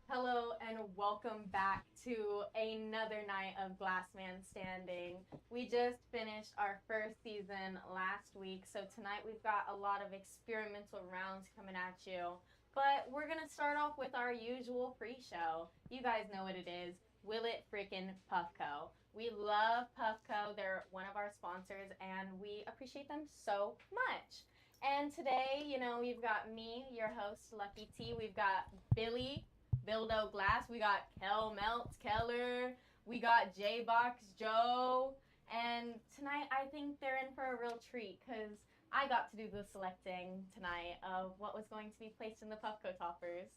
Hello and welcome back to another night of Glass Man Standing. We just finished our first season last week, so tonight we've got a lot of experimental rounds coming at you. But we're going to start off with our usual pre-show. You guys know what it is. Will it frickin' Puffco? We love Puffco. They're one of our sponsors and we appreciate them so much. And today, we've got me, your host, Lucky T. We've got Billy, Bildo Glass. We got Kel Melts, Keller. We got J-Box Joe. And tonight, I think they're in for a real treat because I got to do the selecting tonight of what was going to be placed in the Puffco toppers.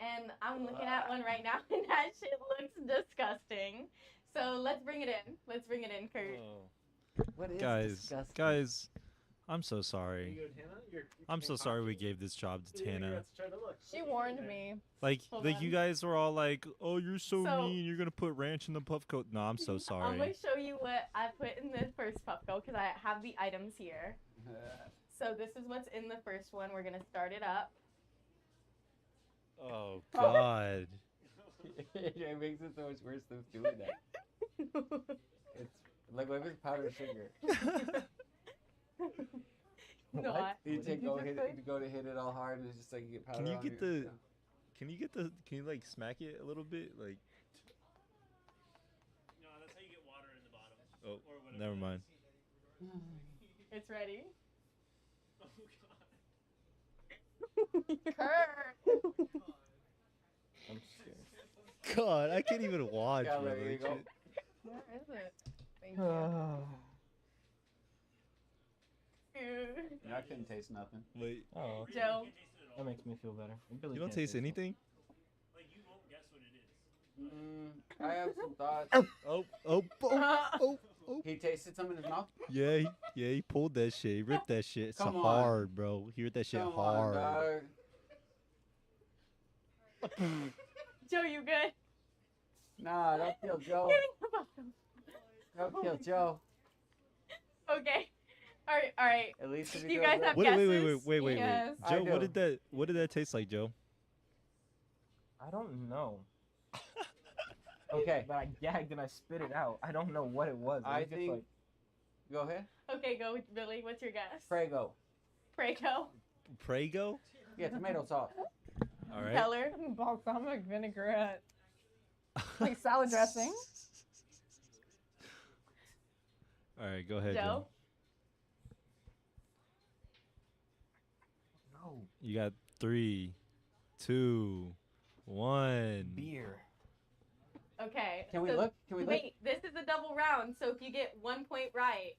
And I'm looking at one right now, and that shit looks disgusting. So let's bring it in. Let's bring it in, Kurt. What is disgusting? Guys, I'm so sorry. I'm so sorry we gave this job to Tana. She warned me. Like Hold on. you guys were all like, "Oh, you're so So- mean. You're gonna put ranch in the puff coat." No, I'm so I'm sorry. going to show you what I put in the first Puffco because I have the items here. So this is what's in the first one. We're going to start it up. Oh God. It makes it so much worse than doing that. It's like what if it's powdered sugar? No, You What take did you go just hit say? it, you go to hit it all hard and it's just like you get powder. Can you on get your- the? Can you like smack it a little bit? Like, No, that's how you get water in the bottom. oh, Or whatever never that mind. it's ready. is. Oh god. Kurt! I'm scared. God, I can't even watch. Yeah, bro, there you that go. shit. Where is it? Thank you. I couldn't taste nothing. Wait, Oh, Joe. You can't taste it at that all. makes me feel better. Billy you don't can't taste it. anything? Like you won't guess what it is. I have some thoughts. Oh, He tasted some in his mouth. yeah, he pulled that shit. He ripped that shit. It's Come on. hard, bro. He ripped that shit Come hard. on, dog. Joe, you good? Nah, don't kill Joe. Don't kill Joe. Okay. All right. At least if Do he you goes guys up- have Wait, guesses? Yes. I Joe, do. what did that taste like, Joe? I don't know. Okay, But I gagged and I spit it out. I don't know what it was. It I was just think- like, go ahead. Okay, go, Billy. What's your guess? Prego. Prego. Prego? Yeah, tomato sauce. All right. Keller. Balsamic vinaigrette. Like salad dressing. All right, go ahead, Joe. Joe. no. You got 3, 2, 1. Beer. Okay. Can we so- look? Can we look? Wait, this is a double round, so if you get 1 point right,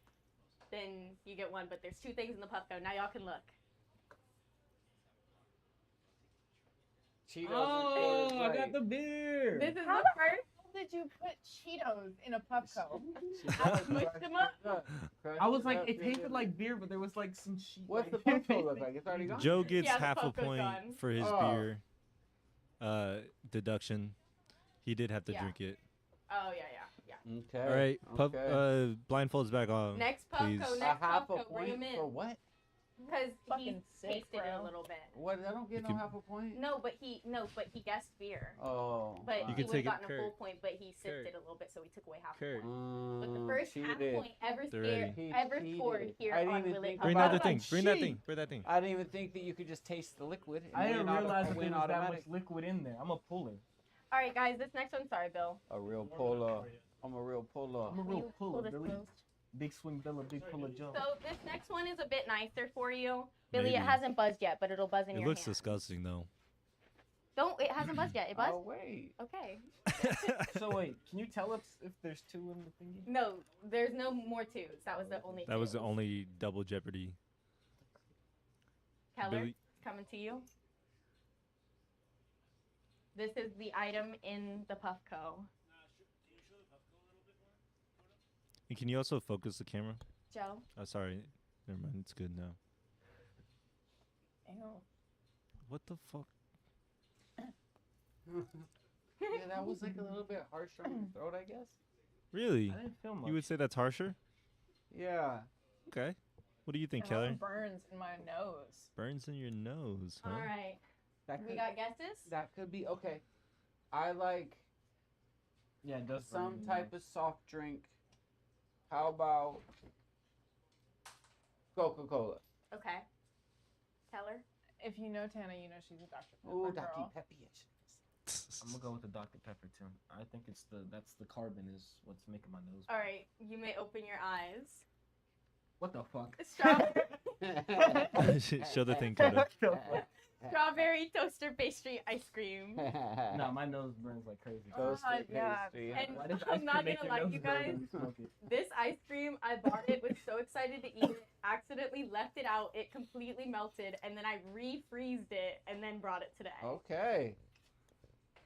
then you get one. But there's 2 things in the Puffco. Now y'all can look. Cheetos. Oh, and I Coors got the Light. beer. This is How the the first. How did you put Cheetos in a Puffco? I pushed them up. I was like, it tasted like beer, but there was like some shit. What's the like, Puffco look like? It's already gone. Joe gets Yeah, the half a Puffco's point gone. for his Oh. beer deduction. He did have to Yeah. drink it. Oh yeah. Okay. All right, Okay. blindfolds back on. Next please. Puffco. A Next half a Puffco. Bring point him in. for what? Because he Fucking sick, tasted it a bro. little bit. What? I don't get You no can- half a point. No, but he guessed beer. Oh. But You he can would take have it, gotten a full Kurt. point, but he sipped Kurt. it a little bit, so we took away half a Kurt. point. But the first half cheated. point ever They're scared, ready. He ever cheated. scored here I didn't on even Will It think Bring about that it. thing. Bring that cheat. thing. Bring that thing. I didn't even think that you could just taste the liquid. And I didn't win realize that win there was that automatic. much liquid in there. I'm a puller. All right, guys, this next one. Sorry, Bill. A real puller. I'm a real puller. I'm a Will real you puller, pull this Billy. closed? Big swing Bill, big puller Joe. So this next one is a bit nicer for you, Billy. It Maybe. hasn't buzzed yet, but it'll buzz in It your looks hand. disgusting though. Don't. It hasn't buzzed yet. It buzzed. Oh wait. Okay. So wait, can you tell us if there's 2 in the thingy? No, there's no more twos. That was the only. That was the twos. only double jeopardy. Keller, Billy- coming to you. This is the item in the Puffco. Can you show the Puffco a little bit more? And can you also focus the camera? Joe. Oh, sorry. Never mind. It's good now. Ew. What the fuck? Yeah, that was like a little bit harsh on your throat, I guess. Really? I didn't feel much. You would say that's harsher? Yeah. Okay. What do you think, It really Keller? burns in my nose. Burns in your nose, huh? All right. That We could, got guesses. that could be okay. I like Yeah, it does. some type of soft drink. How about Coca-Cola? Okay. Keller? If you know Tana, you know she's a Dr. Pepper Ooh, girl. Dr. Peppy. I'm gonna go with the Dr. Pepper too. I think that's the carbon is what's making my nose. All right, you may open your eyes. What the fuck? Strawberry, Show the thing, Coda. strawberry toaster pastry ice cream. Nah, my nose burns like crazy. Toaster yeah. pastry. And Why does I'm ice cream not make gonna your lie, nose you burn guys. when you smoke it? This ice cream, I bought it, was so excited to eat it, accidentally left it out, it completely melted, and then I refreezed it and then brought it today. Okay.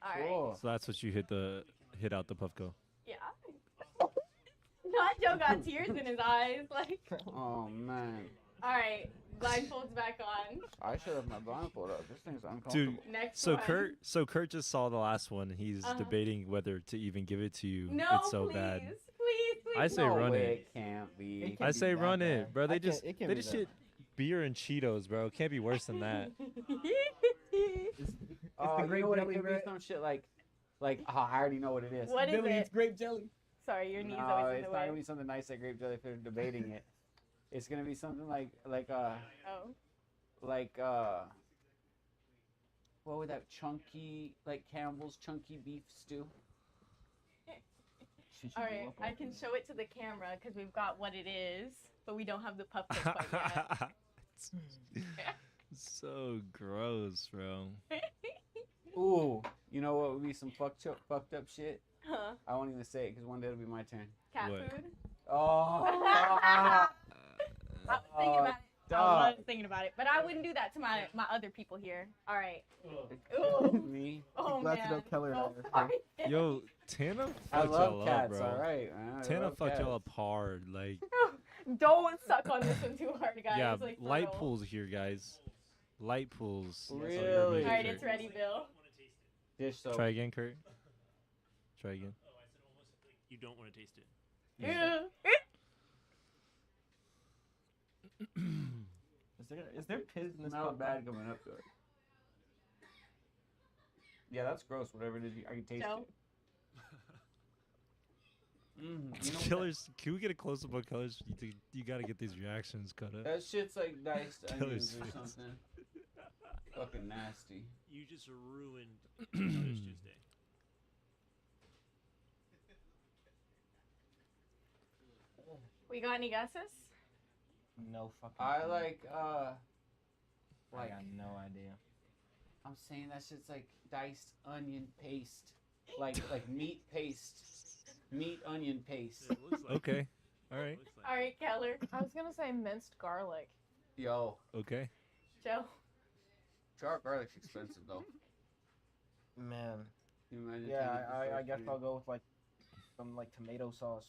All right. Cool. So that's what you hit out the Puffco. Yeah. Not Joe got tears in his eyes. Like, Oh man. all right, blindfolds back on. I should have my blindfold up. This thing's uncomfortable. Dude, Next so one. Kurt just saw the last one. He's Uh-huh. debating whether to even give it to you. No, It's so please, bad. please. I say no run way it. can't be. It I can't be say that run bad. it, bro. I They can't- just it can't they be just that shit beer and Cheetos, bro. It can't be worse than that. It's Oh, the you grape know what? It jelly, could be right? some shit like, I already know what it is. What is Billy, it? it's grape jelly. Sorry, your knee's No, always in it's the not way. gonna be something nice like grape jelly if they're debating it. It's gonna be something like Oh. what would that chunky, like Campbell's chunky beef stew? Should All you right, go up I on can it? show it to the camera because we've got what it is, but we don't have the puff quite yet. So gross, bro. Ooh, you know what would be some fucked up shit? Huh? I won't even say it because one day it'll be my turn. Cat What? food? Oh, I was thinking about it. I dog. was thinking about it, but I wouldn't do that to my other people here. All right. Ooh. Me. Oh Glad to know man. Keller and I Oh, are sorry. Yo, Tana I fucked love y'all cats. up, bro. All right, man. I Tana love fucked y'all cats. up hard. Like, Don't suck on this one too hard, guys. yeah, Like, for light real. pools here, guys. Light pools. Really? That's all you're All making, right, Kurt. it's ready, Bill. Dish soap. Try again, Kurt. Try again. Oh, I said almost like you don't want to taste it. Yeah. Is there piss in this Smell cup? bad coming up to it. Yeah, that's gross. Whatever it is, I can taste Joe? it. You know what Killers, can we get a close up on Killers? You gotta get these reactions cut up. that shit's like diced onions or Killer's something. Fucking nasty. You just ruined Mother's Tuesday. We got any guesses? No fucking. I clue. like I like got no idea. I'm saying that shit's like diced onion paste, like meat paste, meat onion paste. It looks like Okay. All right. It looks like All right, Keller. I was gonna say minced garlic. Yo, Okay. Joe. sharp garlic's expensive though. Man. Can you imagine Yeah, taking I sharp guess food? I'll go with like some like tomato sauce.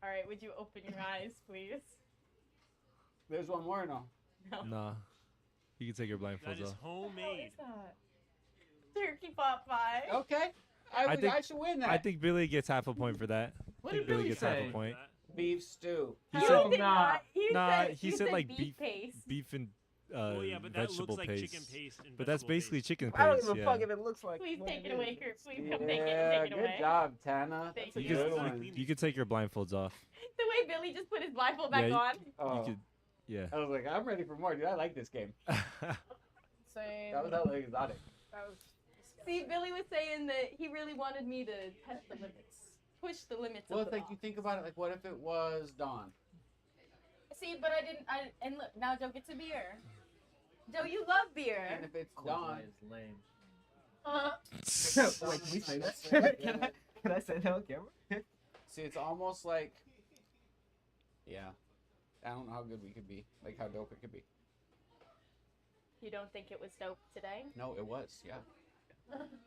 All right, would you open your eyes, please? There's one more no. No. Nah. You can take your that blindfolds is off. What homemade. is that? Turkey pot pie. Okay, I think- I should win that. I think Billy gets half a point for that. What I did think Billy Billy gets half say? a point. beef stew. He No, said he did not. he said like beef paste. beef and Well, yeah, but that vegetable looks like paste. chicken paste. And But that's vegetable basically paste. chicken I don't paste. give a Yeah. fuck if it looks like. Please what take it is. away, Kurt. Please Yeah, come take it good away. job, Tana. Thank That's a you. You good can, one. you can take your blindfolds off. The way Billy just put his blindfold back Yeah, on. Oh, You could, yeah. I was like, I'm ready for more, dude. I like this game. Same. That was hella exotic. That was See, Billy was saying that he really wanted me to test the limits, push the limits Well, of the like you box. think about it, like what if it was Dawn? See, but I didn't. And look, now Joe gets a beer. Joe, you love beer. And if it's Cold Dawn, Light is lame. Uh, Wait, can we say that? Can I say that on camera? see, it's almost like, yeah, I don't know how good we could be, like how dope it could be. you don't think it was dope today? No, it was, yeah.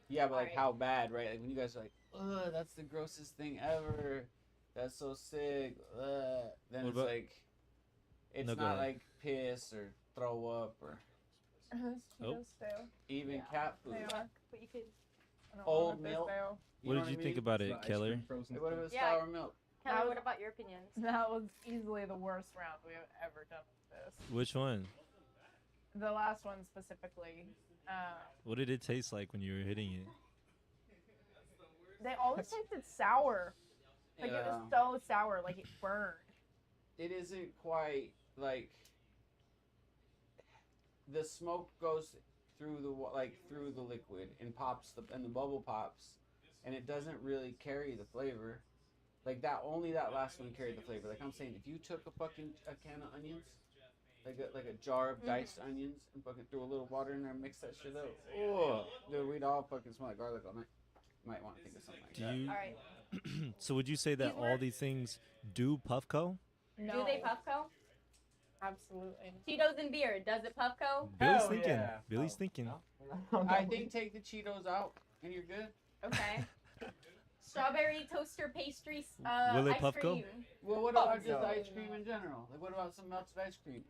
Yeah, but like Alright. how bad, right? Like when you guys are like, ugh, that's the grossest thing ever. That's so sick. Ugh. Then What it's about- like, it's No, go not ahead. like piss or throw up or Cheetos stale. even Yeah. cat food. They are. But you could. I don't Old want this milk. stale. You What know did you I think mean? about It's it, the ice Keller? cream frozen Like, what if it was Yeah. sour milk? Kelly, was- what about your opinions? That was easily the worst round we have ever done with this. Which one? The last one specifically. What did it taste like when you were hitting it? They always tasted sour. Like it was so sour, like it burned. It isn't quite like the smoke goes through through the liquid and pops and the bubble pops, and it doesn't really carry the flavor. Like that, only that last one carried the flavor. Like I'm saying, if you took a can of onions, like a jar of diced onions, and fucking threw a little water in there and mix that shit up, oh, dude, we'd all fucking smell like garlic all night. Might want to think of something like that. You, All right. so would you say that all these things do Puffco? No. Do they Puffco? Absolutely. Cheetos and beer. Does it Puffco? Billy's Hell thinking. yeah. Billy's thinking. I think take the Cheetos out and you're good. Okay. Strawberry toaster pastry Will it ice Puffco? cream. Well, what about just no. ice cream in general? Like, what about some melted ice cream?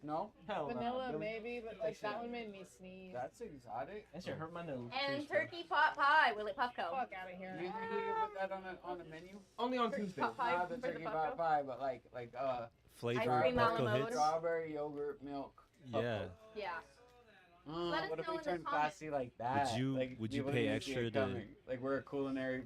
No? Hell no. Vanilla Billy- maybe, but like that one made me sneeze. That's exotic. That shit hurt my nose. And turkey pot pie. Will it Puffco? Fuck out of here. You put that on a menu? Only on Turkey Tuesday. pot pie Not the for the turkey Puffco? pot pie, but like Flavor Ice cream Puffco Alamo. hits. strawberry yogurt milk. Yeah. Yeah. Let us What if know we in the turn comments. classy like that? Would you people pay didn't see it extra to- coming. Like we're a culinary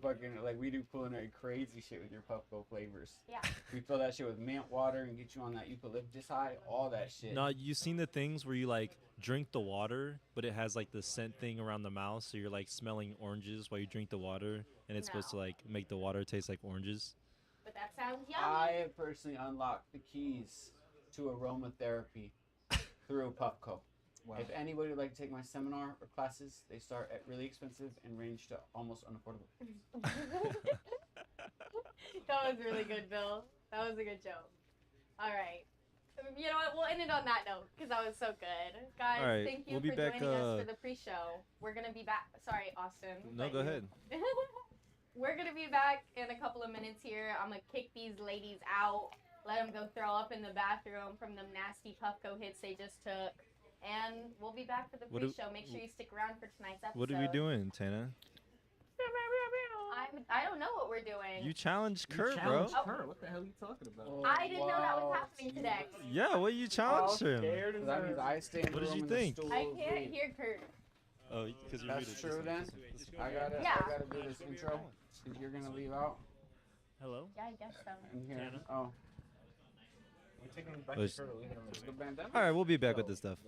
we do culinary crazy shit with your Puffco flavors. Yeah. We fill that shit with mint water and get you on that eucalyptus high, all that shit. No, you seen the things where you like drink the water, but it has like the scent thing around the mouth, so you're like smelling oranges while you drink the water, and it's supposed to No. like make the water taste like oranges. But that sounds yummy. I have personally unlocked the keys to aromatherapy through Puffco. Wow. If anybody would like to take my seminar or classes, they start at really expensive and range to almost unaffordable. That was really good, Bill. That was a good joke. All right. You know what? We'll end it on that note because that was so good. Guys, All right, thank you we'll be for back, joining us for the pre-show. We're going to be back. Sorry, Austin. No, but go you- ahead. We're going to be back in a couple of minutes here. I'm going to kick these ladies out, let them go throw up in the bathroom from them nasty Puffco hits they just took. And we'll be back for the What do- pre-show. Make sure you stick around for tonight's episode. What are we doing, Tana? I don't know what we're doing. You challenged You Kurt, bro. challenged Oh. Kurt. What the hell are you talking about? I didn't know that was happening today. Yeah, what you challenged him? So that means I stay in the What did room you and the think? stool I is can't leave. hear Kurt. Oh, because you're That's muted. true then? I gotta do this intro. You're gonna leave out Hello? Yeah, I guess so. in here. Tana? Oh, We're taking him back Let's- to Kurt. Leaving him the bandana. All right, we'll be back with this stuff.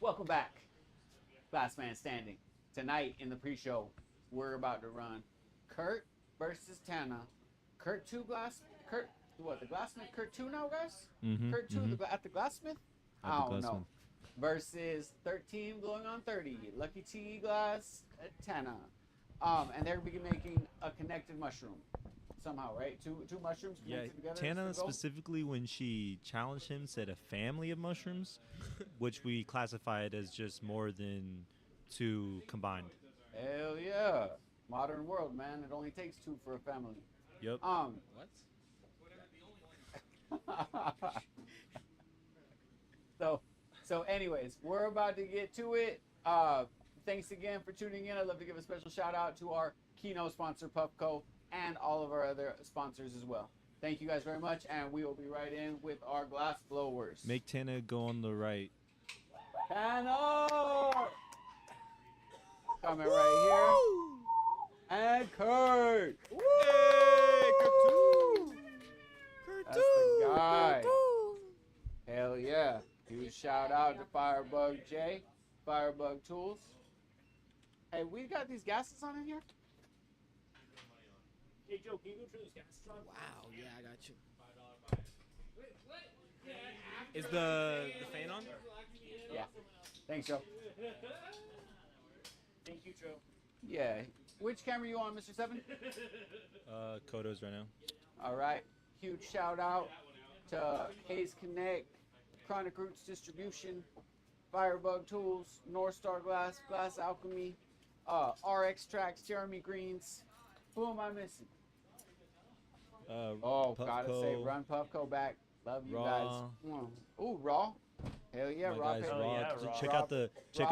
Welcome back, Last Man Standing. Tonight in the pre-show, we're about to run Kurt versus Tana. Kurt 2 glass. Kurt, what, the Glassmith? Kurt 2 now, guys? Kurt 2 at the Glassmith? I don't know. Versus 13 going on 30. Lucky T Glass at Tana. And they're going to be making a connected mushroom. Somehow, right? Two mushrooms connected together. Tana specifically, when she challenged him, said a family of mushrooms, which we classified as just more than 2 combined. Hell yeah. Modern world, man. It only takes 2 for a family. Yep. What? So anyways, we're about to get to it. Thanks again for tuning in. I'd love to give a special shout out to our keynote sponsor, Puffco, and all of our other sponsors as well. Thank you guys very much, and we will be right in with our glass blowers. Make Tana go on the right. Tana! Coming right here. And Kurt! Woo! Hey, Kurt! That's the guy. Hell yeah. Huge shout out to Firebug J, Firebug Tools. Hey, we got these gases on in here? Hey, Joe, can you go turn those gases on? Wow, yeah, I got you. Is the fan on? Yeah. Thanks, Joe. Thank you, Joe. Yeah. Which camera are you on, Mr. Seven? Kodos right now. All right. Huge shout out to Hayes Connect, Chronic Roots Distribution, Firebug Tools, North Star Glass, Glass Alchemy, RX Tracks, Jeremy Greens. Who am I missing? Gotta say, run Puffco back. Love you guys. Ooh, Raw. Hell yeah, My Raw guys, Paper. Raw. Yeah, Raw. Check out the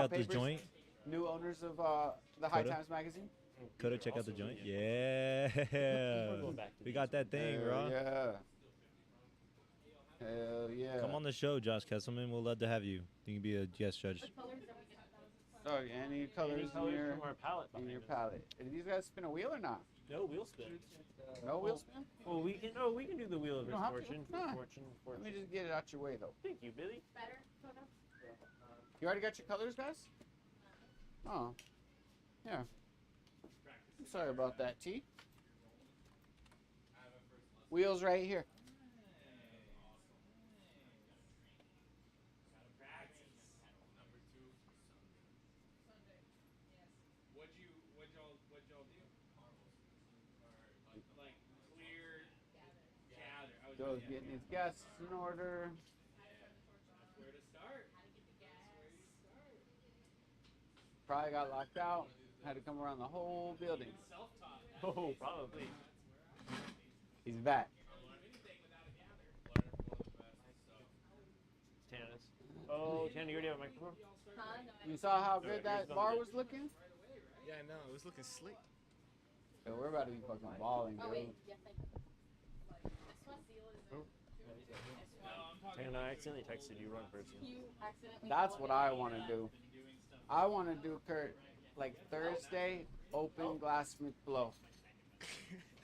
Papers. joint. New owners of the High Coda? Times magazine. Could check out the joint. Yeah. We got that thing, Hell Raw. yeah. Hell yeah. Come on the show, Josh Kesselman. We'll love to have you. You can be a guest judge. Oh, any colors in Colors your, from our palette in your behind us. palette. Did these guys spin a wheel or not? No wheel spin. No wheel spin? Well, we can do the wheel of You don't have to. misfortune. Nah. Fortune. Let me just get it out your way, though. Thank you, Billy. You already got your colors, guys? Oh. Yeah. I'm sorry about that, T. Wheels right here. Joe's getting his gases in order. Probably got locked out. Had to come around the whole building. Oh, probably. He's back. Tannis. Oh, Tanner, you already have a microphone? You saw how good that bar was looking? Yeah, I know. It was looking slick. Yo, we're about to be fucking balling, dude. Tanner, I accidentally texted you wrong person. That's what I want to do. I want to do, Kurt, like Thursday, open Glassmith blow.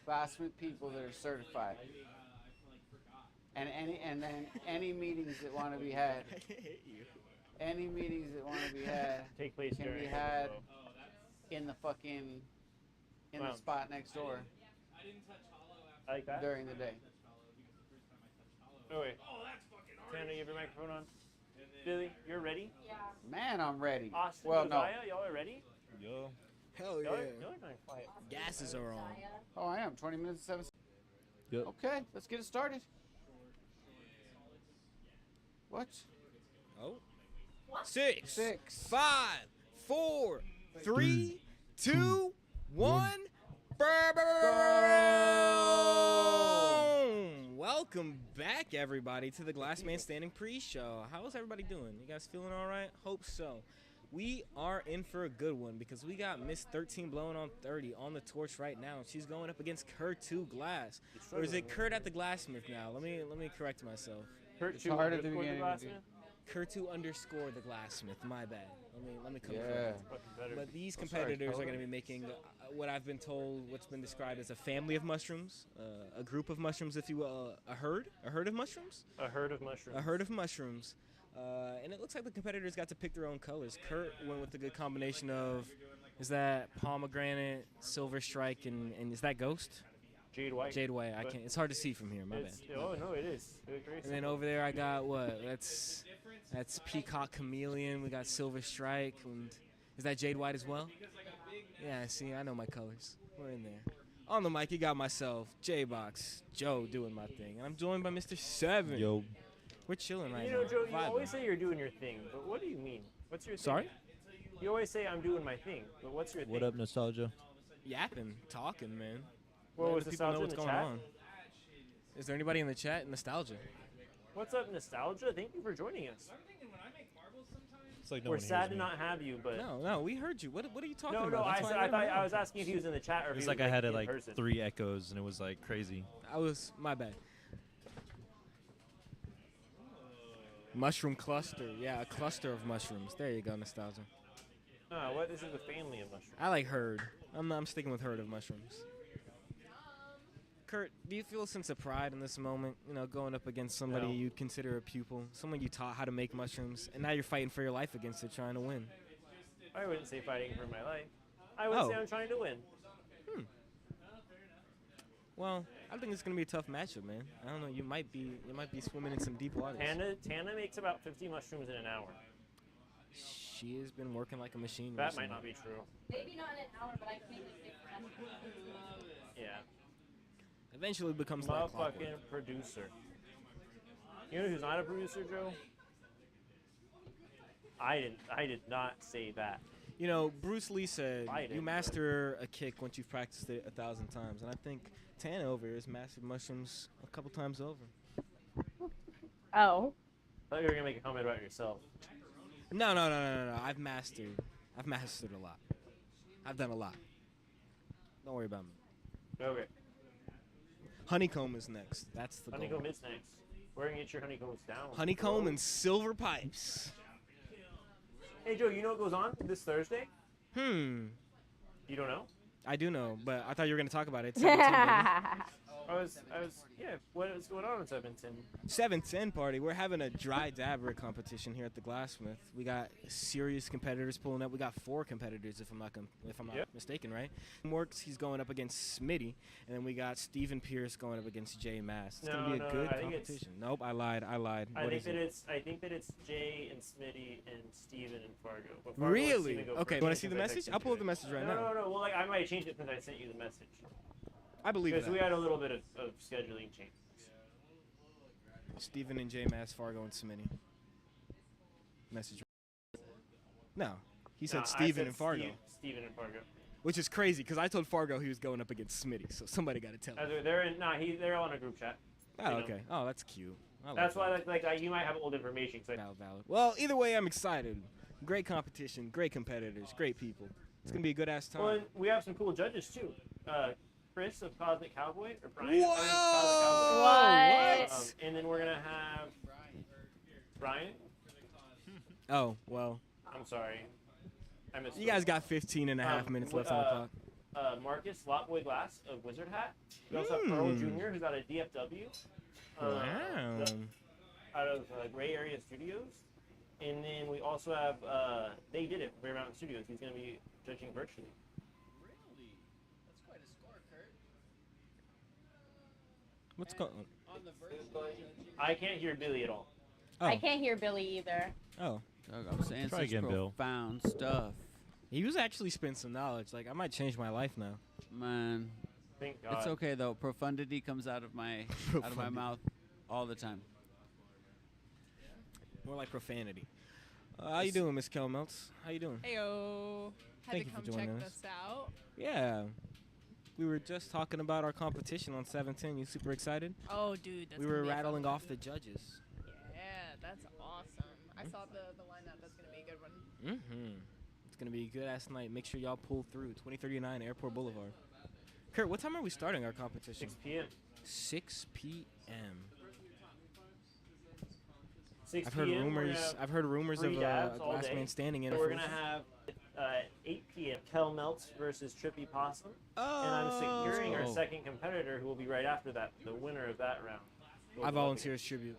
Glassmith people that are certified. And then any meetings that want to be had. I hate you. Any meetings that want to be had Take place can during be the had flow. in the fucking the spot next door I like that. during the day. Oh, wait. Tanner, you have your microphone on? Billy, you're ready? Yeah. Man, I'm ready. Austin, Well, no. Josiah, y'all are ready? Yo. Hell Y'all yeah. are kind of quiet. Gases are on. Oh, I am. 20 minutes and 7 seconds. Yep. Okay, let's get it started. What? Oh. 6, 6. 5, 4, 3, 2, 1. Welcome back, everybody, to the Glass Man Standing pre-show. How's everybody doing? You guys feeling all right? Hope so. We are in for a good one because we got Miss 13 blowing on 30 on the torch right now. She's going up against Kurt 2 Glass. Or is it Kurt at the Glassmith now? Let me correct myself. Kurt It's 2 hard at the underscore beginning, glass dude. man? Kurt 2 underscore the Glassmith. My bad. Let me come Yeah. correct. Fucking better. But these Oh, sorry, competitors are Cody. going to be making what I've been told, what's been described as a family of mushrooms, a group of mushrooms, if you will, a herd of mushrooms, A herd of mushrooms. a herd of mushrooms. And it looks like the competitors got to pick their own colors. Kurt went with a good combination of, is that pomegranate, silver strike, and is that ghost? Jade White. Jade White. I can't. It's hard to see from here. My bad. Oh no, it is. And then over there I got what? That's peacock chameleon. We got silver strike. And is that Jade White as well? Yeah. See, I know my colors. We're in there. On the mic, you got myself, J-Box, Joe doing my thing, and I'm joined by Mr. Seven. Yo. We're chilling right You now. know, Joe, you Vibing. always say you're doing your thing, but what do you mean? What's your thing? Sorry? You always say I'm doing my thing, but what's your thing? What up, nostalgia? Yapping, talking, man. What Let was the people know nostalgia in what's the going chat? on. Is there anybody in the chat? Nostalgia. What's up, nostalgia? Thank you for joining us. It's like no We're one sad hears to me. not have you, but No, we heard you. What are you talking no, about? I That's why said, let him know. I was asking if he was in the chat or It if was he like was I had in like person. 3 echoes, and it was like crazy. My bad. Mushroom cluster. Yeah, a cluster of mushrooms. There you go, nostalgia. What? This is a family of mushrooms. I like herd. I'm sticking with herd of mushrooms. Kurt, do you feel a sense of pride in this moment? You know, going up against somebody No. you consider a pupil, someone you taught how to make mushrooms, and now you're fighting for your life against it, trying to win. I wouldn't say fighting for my life. I would say I'm trying to win. Well, I think it's gonna be a tough matchup, man. I don't know. You might be swimming in some deep waters. Tana makes about 50 mushrooms in an hour. She has been working like a machine. That recently. might not be true. Maybe not in an hour, but I can make it Yeah. Eventually becomes like clockwork. Motherfucking producer. You know who's not a producer, Joe? I did not say that. You know, Bruce Lee said Biden. you master a kick once you've practiced it 1,000 times, and I think Tana over here has mastered mushrooms a couple times over. Oh. I thought you were gonna make a comment about yourself. No. I've mastered a lot. I've done a lot. Don't worry about me. Okay. Honeycomb is next. That's the Honeycomb goal. is next. Where can you get your honeycombs down? Honeycomb bro? and silver pipes. Hey Joe, you know what goes on this Thursday? You don't know? I do know, but I thought you were going to talk about it. 7:10, Yeah, what is going on in 710? 7:10 party. We're having a dry dabber competition here at the Glassmith. We got serious competitors pulling up. We got 4 competitors, if I'm not Yep. mistaken, right? Works. He's going up against Smitty, and then we got Stephen Pierce going up against Jay Mass. It's gonna be a good I think competition. Nope, I lied. I What think is that it? I think that it's Jay and Smitty and Steven and Fargo. But Fargo and Really? Steven go Okay. first Want to see the because I message? texted I'll pull you up the it. message right now. No. Well, like I might change it since I sent you the message. I believe Because that. we had a little bit of scheduling change. Stephen and Jay Mass, Fargo and Smitty. Message. No, he said No, I Stephen said and Fargo, Steven and Fargo. which is crazy because I told Fargo he was going up against Smitty, so somebody got to tell him. They're on a group chat. Oh, you know. okay. Oh, that's cute. I like That's that. why you might have old information. Valid. Well, either way, I'm excited. Great competition, great competitors, great people. It's gonna be a good ass time. Well, and we have some cool judges too. Chris of Cosmic Cowboy or Brian. Whoa! of Cosmic Cowboy. What? And then we're gonna have Brian. Oh, well, I'm sorry, I missed. you guys got 15 and a half minutes left on the clock. Marcus Lotboy Glass of Wizard Hat. We also have Earl Jr. who's out of DFW. Wow. Out of Gray Area Studios. And then we also have They Did It, Bear Mountain Studios. He's going to be judging virtually. Really? That's quite a score, Kurt. What's going On the virtual judging. I can't hear Billy at all. I can't hear Billy either. Oh. I'm saying Try such again, Bill. profound stuff. He was actually spending some knowledge. Like, I might change my life now. Man, Thank God. it's okay though. Profundity comes out of my mouth all the time. More like profanity. How you doing, Miss Kelmeltz? How you doing? Heyo. Had Thank to you for come joining check us. this out. Yeah. We were just talking about our competition on 710. You super excited? Oh, dude, that's We gonna were be a fun rattling one. off the judges. Yeah, that's awesome. I saw the lineup. That's gonna be a good one. Mm-hmm. It's going to be a good-ass night. Make sure y'all pull through. 2039 Airport Boulevard. Kurt, what time are we starting our competition? 6 p.m. 6 p.m. 6 I've heard p.m. we're rumors. gonna have I've heard rumors of free a dabs all glass day. man standing in. We're going to have 8 p.m. Kel Meltz versus Trippy Possum. Oh, And I'm securing our oh. second competitor who will be right after that, the winner of that round. I volunteer as tribute.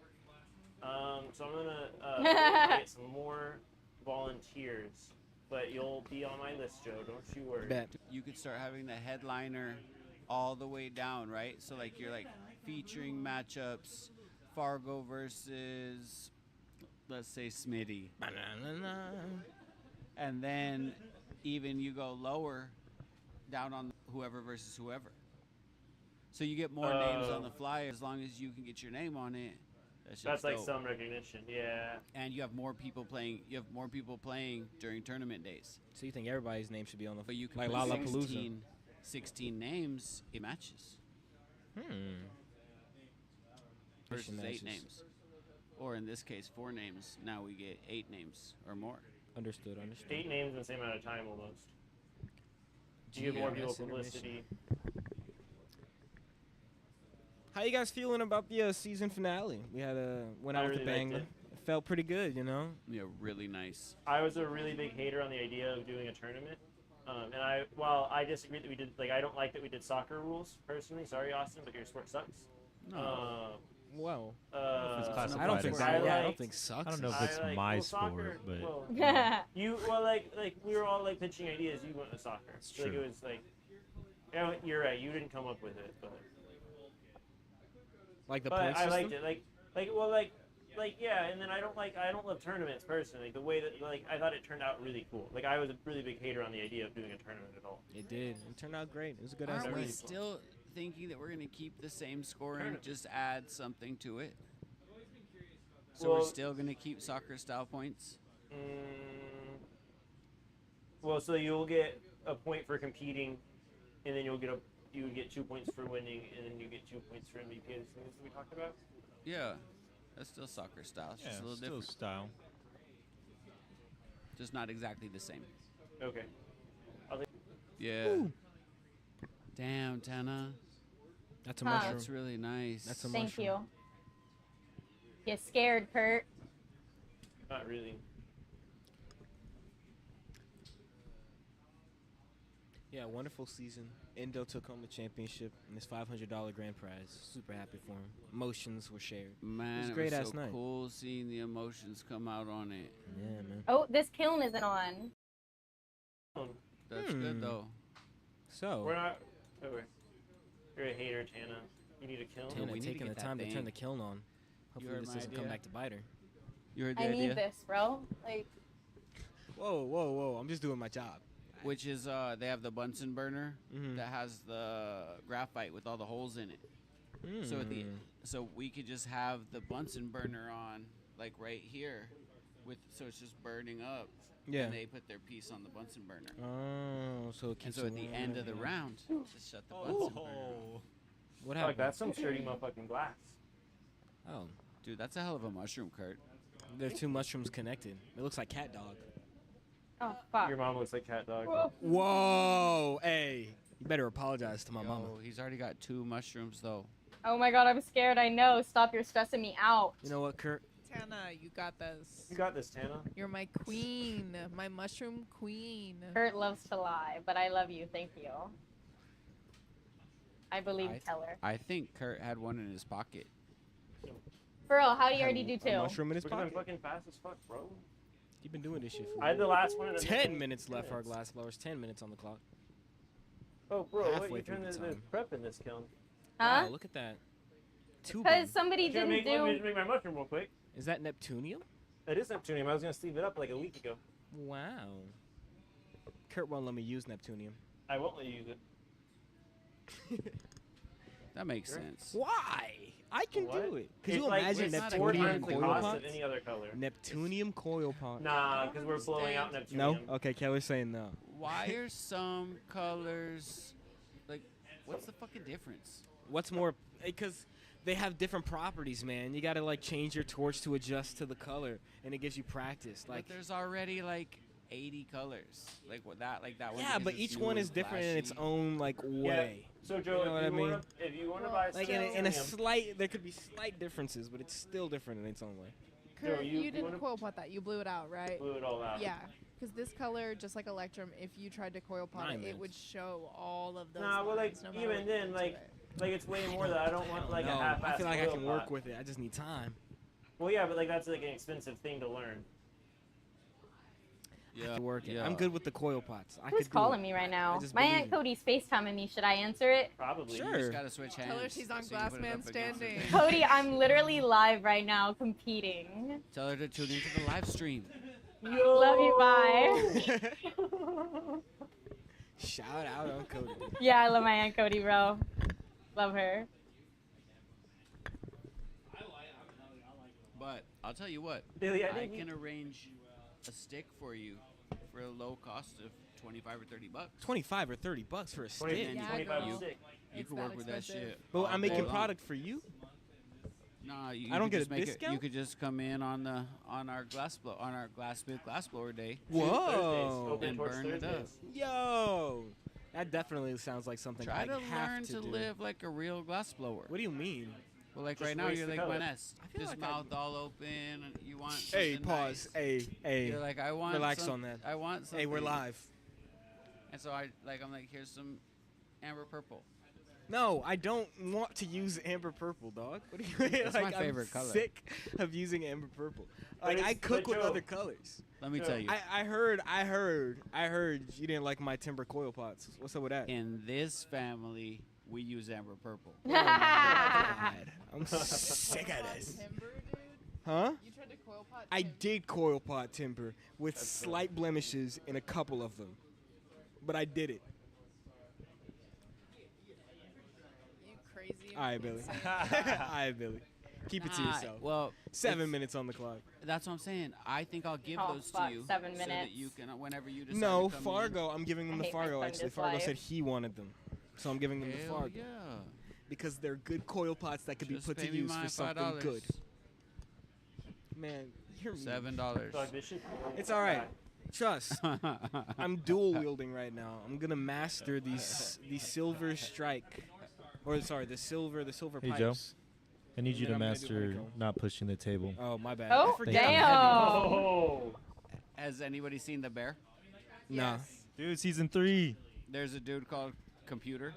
So I'm gonna get some more volunteers, but you'll be on my list, Joe. Don't you worry. Bet. You could start having the headliner all the way down, right? So like you're like featuring matchups, Fargo versus, let's say, Smitty, and then even you go lower down on whoever versus whoever. So you get more names on the flyer as long as you can get your name on it. That's like dope. some recognition, yeah. And you have more people playing. You have more people playing during tournament days. So you think everybody's name should be on the But you can like put Lollapalooza? 16 names in matches versus 8 names, or in this case 4 names. Now we get 8 names or more. Understood. 8 names in the same amount of time almost. You give more people publicity. How you guys feeling about the season finale? We had went out with a bang. It felt pretty good, you know. Yeah, really nice. I was a really big hater on the idea of doing a tournament, and I disagree that we did. Like, I don't like that we did soccer rules personally. Sorry, Austin, but your sport sucks. No. If it's I classified don't think as that. sport. I don't think sucks. I don't know if it's my sport, but like we were all like pitching ideas. You went with soccer. It's Like true. it was like, yeah, you're right. You didn't come up with it, but Like the but point I system? liked it. Like yeah. And then I don't love tournaments personally. The way that I thought it turned out really cool. Like I was a really big hater on the idea of doing a tournament at all. It did. It turned out great. It was a good ass Aren't we night. still thinking that we're going to keep the same scoring, just add something to it? So we're Well- still going to keep soccer style points? Well, so you'll get a point for competing, and then you would get 2 points for winning, and then you get 2 points for MVP. As we talked about. Yeah. That's still soccer style. It's just a little still different. style. Just not exactly the same. Okay. Yeah. Ooh. Damn, Tana. That's a Huh. mushroom. That's really nice. That's a Thank mushroom. you. You scared, Kurt? Not really. Yeah, wonderful season. Endo took home the championship and his $500 grand prize. Super happy for him. Emotions were shared. Man, It was a it great was ass so night. cool seeing the emotions come out on it. Yeah, man. Oh, this kiln isn't on. That's good, though. So, We're not. Okay. You're a hater, Tana. You need a kill. Tana we need to taking the get that time to turn thing. the kiln on. Hopefully heard this my doesn't come idea? back to bite her. You heard the I idea? need this, bro. Like, Whoa. I'm just doing my job. Which is, they have the Bunsen burner Mhm. that has the graphite with all the holes in it. So so we could just have the Bunsen burner on, like right here, so it's just burning up. Yeah. And they put their piece on the Bunsen burner. Oh, so it And keeps so it at the warm end of the and- round, just shut the Bunsen burner. What Fuck, happened? that's some sturdy motherfucking glass. Oh, Dude, that's a hell of a mushroom, Kurt. there's 2 mushrooms connected. It looks like cat dog. oh fuck. Your mom looks like cat dog. Whoa, hey, you better apologize to my mama. Oh, he's already got 2 mushrooms, though. Oh my god, I'm scared. I know. Stop. You're stressing me out. You know what, Kurt? Tana, you got this. You got this, Tana. You're my queen, my mushroom queen. Kurt loves to lie, but I love you. Thank you. I believe Keller. I think Kurt had one in his pocket. For real, how do you Had already do a 2? mushroom in his Because I'm pocket. fucking fast as fuck, bro. You've been doing this shit for I had the last one. 10 minutes left for our glass blowers. 10 minutes on the clock. Oh, bro, halfway wait, you through turned the the time. prep in this kiln. Huh? Wow, look at that. Because somebody Let didn't me do. just make my mushroom real quick. Is that Neptunium? It is Neptunium. I was gonna sleeve it up like a week ago. Wow. Kurt won't let me use Neptunium. I won't let you use it. That makes Sure. sense. Why? I can What? do it. Could It's you like, imagine it's not a four Neptunium times the coil cost pots? of any other color. Neptunium coil pot. Nah, because we're blowing out No? Neptunium. Okay, Kelly's saying no. Why are some colors like? What's the fucking difference? What's more, because they have different properties, man. You gotta like change your torch to adjust to the color, and it gives you practice. Like, Like there's already like 80 colors. Like that one. yeah, because but it's each new one and is different in its flashy. own like way. So Joe, You know what I mean? if you wanna buy Like some in a Neptunium, slight, there could be slight differences, but it's still different in its own way. Joe, Kurt, you you didn't wanna- coil pot that. You blew it out, right? blew it all out. Yeah, because this color, just like Electrum, if you tried to coil pot 9 it, it minutes. would show all of those. Nah, well, like, lines, no matter even what you then, did to like, it. Like it's way more that I don't want like a No, half-assed I feel like I coil can work pot. with it. I just need time. Well, yeah, but like that's like an expensive thing to learn. I can work it. I'm good with the coil pots. Who's calling me right now? My Aunt Cody's FaceTiming me. Should I answer it? Probably. Sure. You just gotta switch hands. Tell her she's on so you can put it Glassman up against Standing. it. Cody, I'm literally live right now competing. Tell her to tune into the live stream. Love you, bye. Shout out on Cody. Yeah, I love my Aunt Cody, bro. Love her. But I'll tell you what, Billy, I can arrange a stick for you for a low cost of $25 or $30. 25 or 30 bucks for a stick. 20, Yeah, 25 girl. stick. You It's can that work with that expensive. shit. But all I'm day making long. product for you. Nah, you I don't could get just a make discount? You could just come in on our glass blower day Whoa. Open and torch burn it up. Thursdays. Yo. That definitely sounds like something Try I to have learn to to do. live like a real glass blower. What do you mean? Well, like Just right now waste you're the like color. Vanessa. I feel Just like I- mouth all open. And you want Hey, something pause. nice. Hey. You're like I want. Relax some- on that. I want something. Hey, we're live. And so I'm like, here's some amber purple. No, I don't want to use amber purple, dog. What do you mean? It's my like, favorite I'm color. sick of using amber purple. But Like I it's- cook but with Joe- other colors. Let me Joe, tell you. I heard you didn't like my timber coil pots. What's up with that? In this family, we use amber purple. God, I'm sick of this. Timber, dude. Huh? You tried to coil pot. I timber. did coil pot timber with That's slight blemishes in a couple of them, but I did it. You crazy. All right, Billy. insane. All right, Billy. Keep it to Nah, yourself. Well, 7 it's- minutes on the clock. That's what I'm saying. I think I'll give Oh, those fuck, to you 7 so that minutes. you can, whenever you decide No, to come Fargo. I'm giving them I to hate my Fargo. son Actually, just Fargo live. said he wanted them, so I'm giving them in. to Hell Fargo yeah. because they're good coil pots that could Just be put pay to me use my for something $5. good. Man, you're mean. $7. Dog, this shit- It's all right. Trust. I'm dual wielding right now. I'm gonna master the silver strike, or sorry, the silver Hey, pipes. Joe. I need you And to then I'm gonna do master honeycomb. not pushing the table. Oh my bad. Oh, I forget I'm damn. heavy. Oh. Has anybody seen The Bear? Nah. Yes. Dude, season 3. There's a dude called Computer.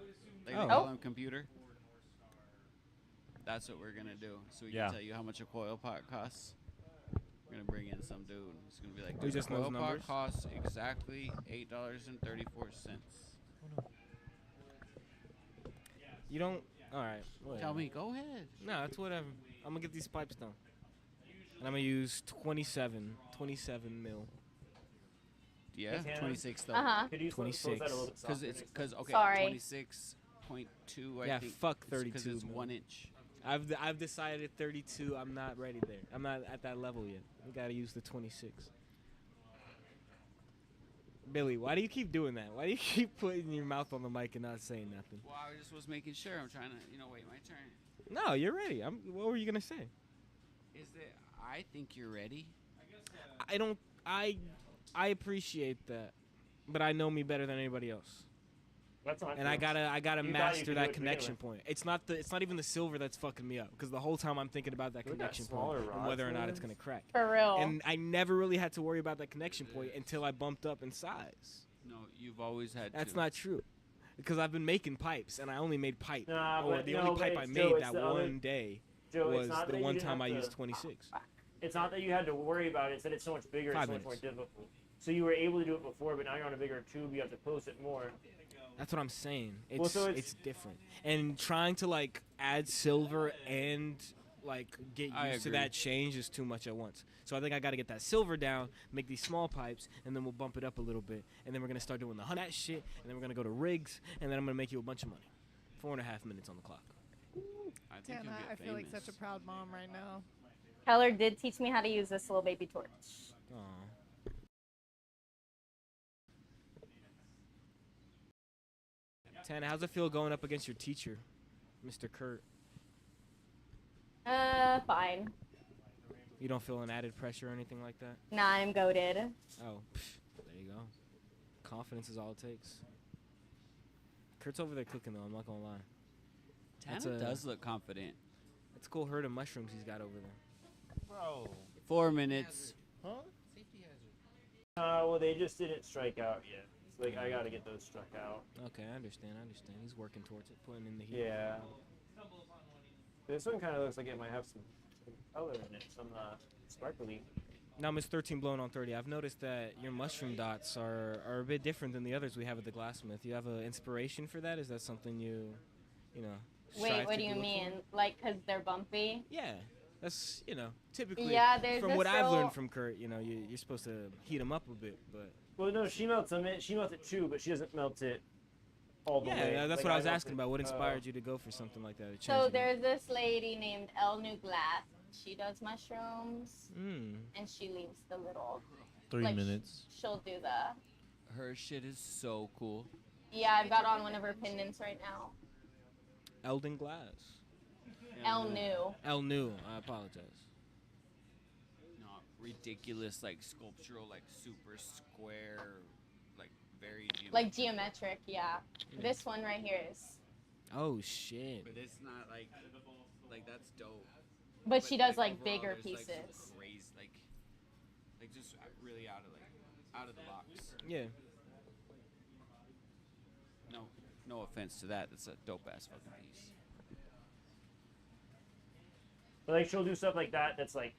Like Oh. they call him Computer. That's what we're gonna do. So we Yeah. can tell you how much a coil pot costs. We're gonna bring in some dude. It's gonna be like, Who dude, just a coil knows pot numbers? costs exactly $8.34. You don't. All right. Tell whatever. me, go ahead. No, it's whatever. I'm gonna get these pipes done. And I'm gonna use 27 mil. Yeah, Hey, Tanner. 26 though. Uh-huh. Could you slow that a 26. little bit Because softer, it's please? because okay, Sorry. 26.2. I Yeah, think. fuck Because 32 it's mil. 1 inch. I've decided 32. I'm not ready there. I'm not at that level yet. We gotta use the 26. Billy, why do you keep doing that? Why do you keep putting your mouth on the mic and not saying nothing? Well, I just was making sure. I'm trying to, wait my turn. No, you're ready. What were you gonna say? Is that I think you're ready. I don't. I appreciate that, but I know me better than anybody else. That's not And I true. gotta You thought you master could do that it connection together. point. It's not even the silver that's fucking me up, because the whole time I'm thinking about that Look at that connection smaller point and rods, whether or not it's man. gonna crack. For real. And I never really had to worry about that connection point until I bumped up in size. No, you've always had. That's to. not true, because I've been making pipes, and I only made pipe. Nah, Or but the no, only but pipe I it's made Joe, it's that the other- one day Joe, was it's not the that one you didn't time I have used to- 26. It's not that you had to worry about it. It's that it's so much bigger. 5 It's so much more minutes. difficult. So you were able to do it before, but now you're on a bigger tube. You have to post it more. That's what I'm saying. It's Well, so it's it's- different. And trying to like add silver and like get I used to agree. that change is too much at once. So I think I got to get that silver down, make these small pipes, and then we'll bump it up a little bit. And then we're gonna start doing the that shit, and then we're gonna go to rigs, and then I'm gonna make you a bunch of money. 4.5 minutes on the clock. I think Damn, you'll get I feel like famous. such a proud mom right now. Keller did teach me how to use this little baby torch. Aw. Tana, how's it feel going up against your teacher, Mr. Kurt? Fine. You don't feel an added pressure or anything like that? Nah, I'm goaded. Oh, there you go. Confidence is all it takes. Kurt's over there cooking though, I'm not gonna lie. That's Tana a- does look confident. That's a cool herd of mushrooms he's got over there. Bro. 4 minutes. Safety hazard. Well, they just didn't strike out yet. So like, I gotta get those struck out. Okay, I understand. He's working towards it, putting in the heat. Yeah. This one kind of looks like it might have some some color in it, some sparkly. Now, Miss 13 blowing on 30. I've noticed that your mushroom dots are a bit different than the others we have at the Glassmith. You have an inspiration for that? Is that something you know? Wait, strive what to do you look mean? for? Like, because they're bumpy? Yeah, that's typically. Yeah, there's from this what I've girl- learned from Kurt. You're supposed to heat them up a bit, but. Well, no, she melts them. She melts it too, but she doesn't melt it all the way. Yeah, that's Like, what I was melt asking it. about. What inspired you to go for something like that? to So change it? there's this lady named El New Glass. She does mushrooms, and she leaves the little. 3 like, minutes. She'll do the. Her shit is so cool. Yeah, I've got on one of her pendants right now. Elden Glass. El New. El New. I apologize. Not ridiculous, like sculptural, like super square, like very geometric. Like geometric, yeah. This one right here is. Oh shit. But it's not like that's dope. But she does like overall, bigger there's, pieces. Like, some crazy, like just really out of the box. Yeah. No offense to that. That's a dope ass fucking piece. But like she'll do stuff like that. That's like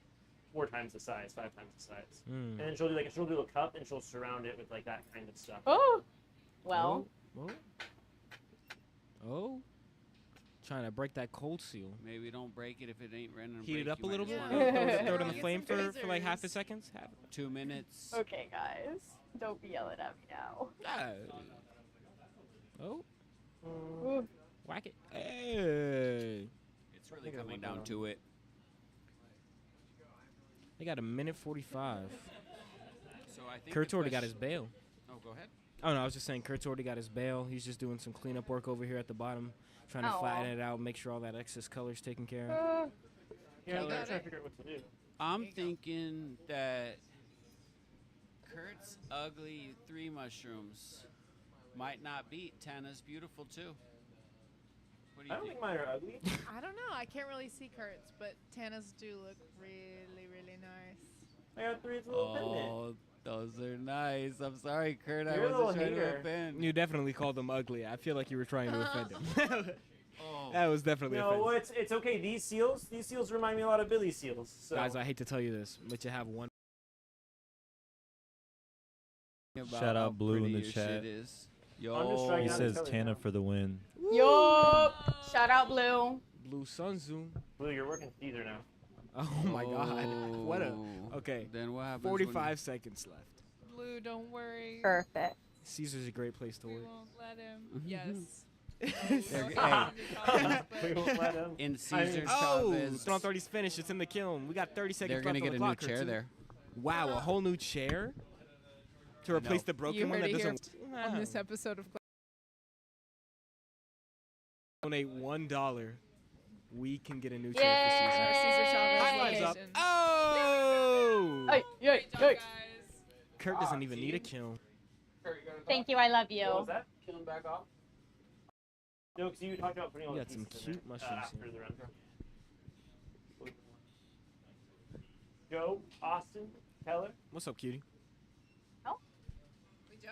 4 times the size, 5 times the size. And then she'll do a cup and she'll surround it with like that kind of stuff. Oh. Well. Oh. Trying to break that cold seal. Maybe don't break it if it ain't running. Heat it up a little more. Yeah. Throw it in the Get flame some for like half a tweezers. second. 2 minutes. Okay, guys. Don't be yelling at me now. Oh. Ooh. Whack it. Hey. It's really coming down to it. They got a minute 45. So I think Kurt's the already got question- his bail. Oh, go ahead. Oh no, I was just saying Kurt's already got his bail. He's just doing some cleanup work over here at the bottom, trying to Oh, flatten well. it out, make sure all that excess color's taken care of. Yeah, I'm got trying to it. figure out what to do. I'm thinking that Kurt's ugly 3 mushrooms might not beat Tana's beautiful 2. What do I you don't think? think mine are ugly. I don't know. I can't really see Kurt's, but Tana's do look really, really nice. I got 3. It's a little pendant. Oh, those are nice. I'm sorry, Kurt. I You're a little wasn't trying to hater. offend. You definitely called them ugly. I feel like you were trying to offend him. Oh. That was definitely No, offensive. it's okay. These seals remind me a lot of Billy seals. So. Guys, I hate to tell you this, but you have one. About Shout how out Blue in pretty the your chat. shit is. Yo, I'm just trying He not to says tell you Tana now. for the win. Yup. Shout out Blue. Blue Sun Zoom. Blue, you're working Caesar now. Oh my god. What a. Oh. Okay. Then what happens? 45 seconds left. Blue, don't worry. Perfect. Caesar's a great place to We work. won't let him. Yes. There we- Go hey. ahead and comment, but- We won't let him. In Caesar Oh, Chavez, Strong 30's finished. It's in the kiln. We got 30 seconds they're left gonna on get the a new clock, chair Kurtzy. there. Wow, a whole new chair to replace know. the broken You one heard that it here doesn't. on this episode of Donate $1. We can get a new Yay! chair for Caesar. Caesar Chavez High fives up. location. Oh! Hey, Great job, guys. Kurt doesn't even need a kiln. Thank you. I love you. What was that? Killing back off. No, because you talked about putting all You the got some pieces in cute there, mushrooms after here. the run. Joe, Austin, Keller. What's up, cutie? We judge?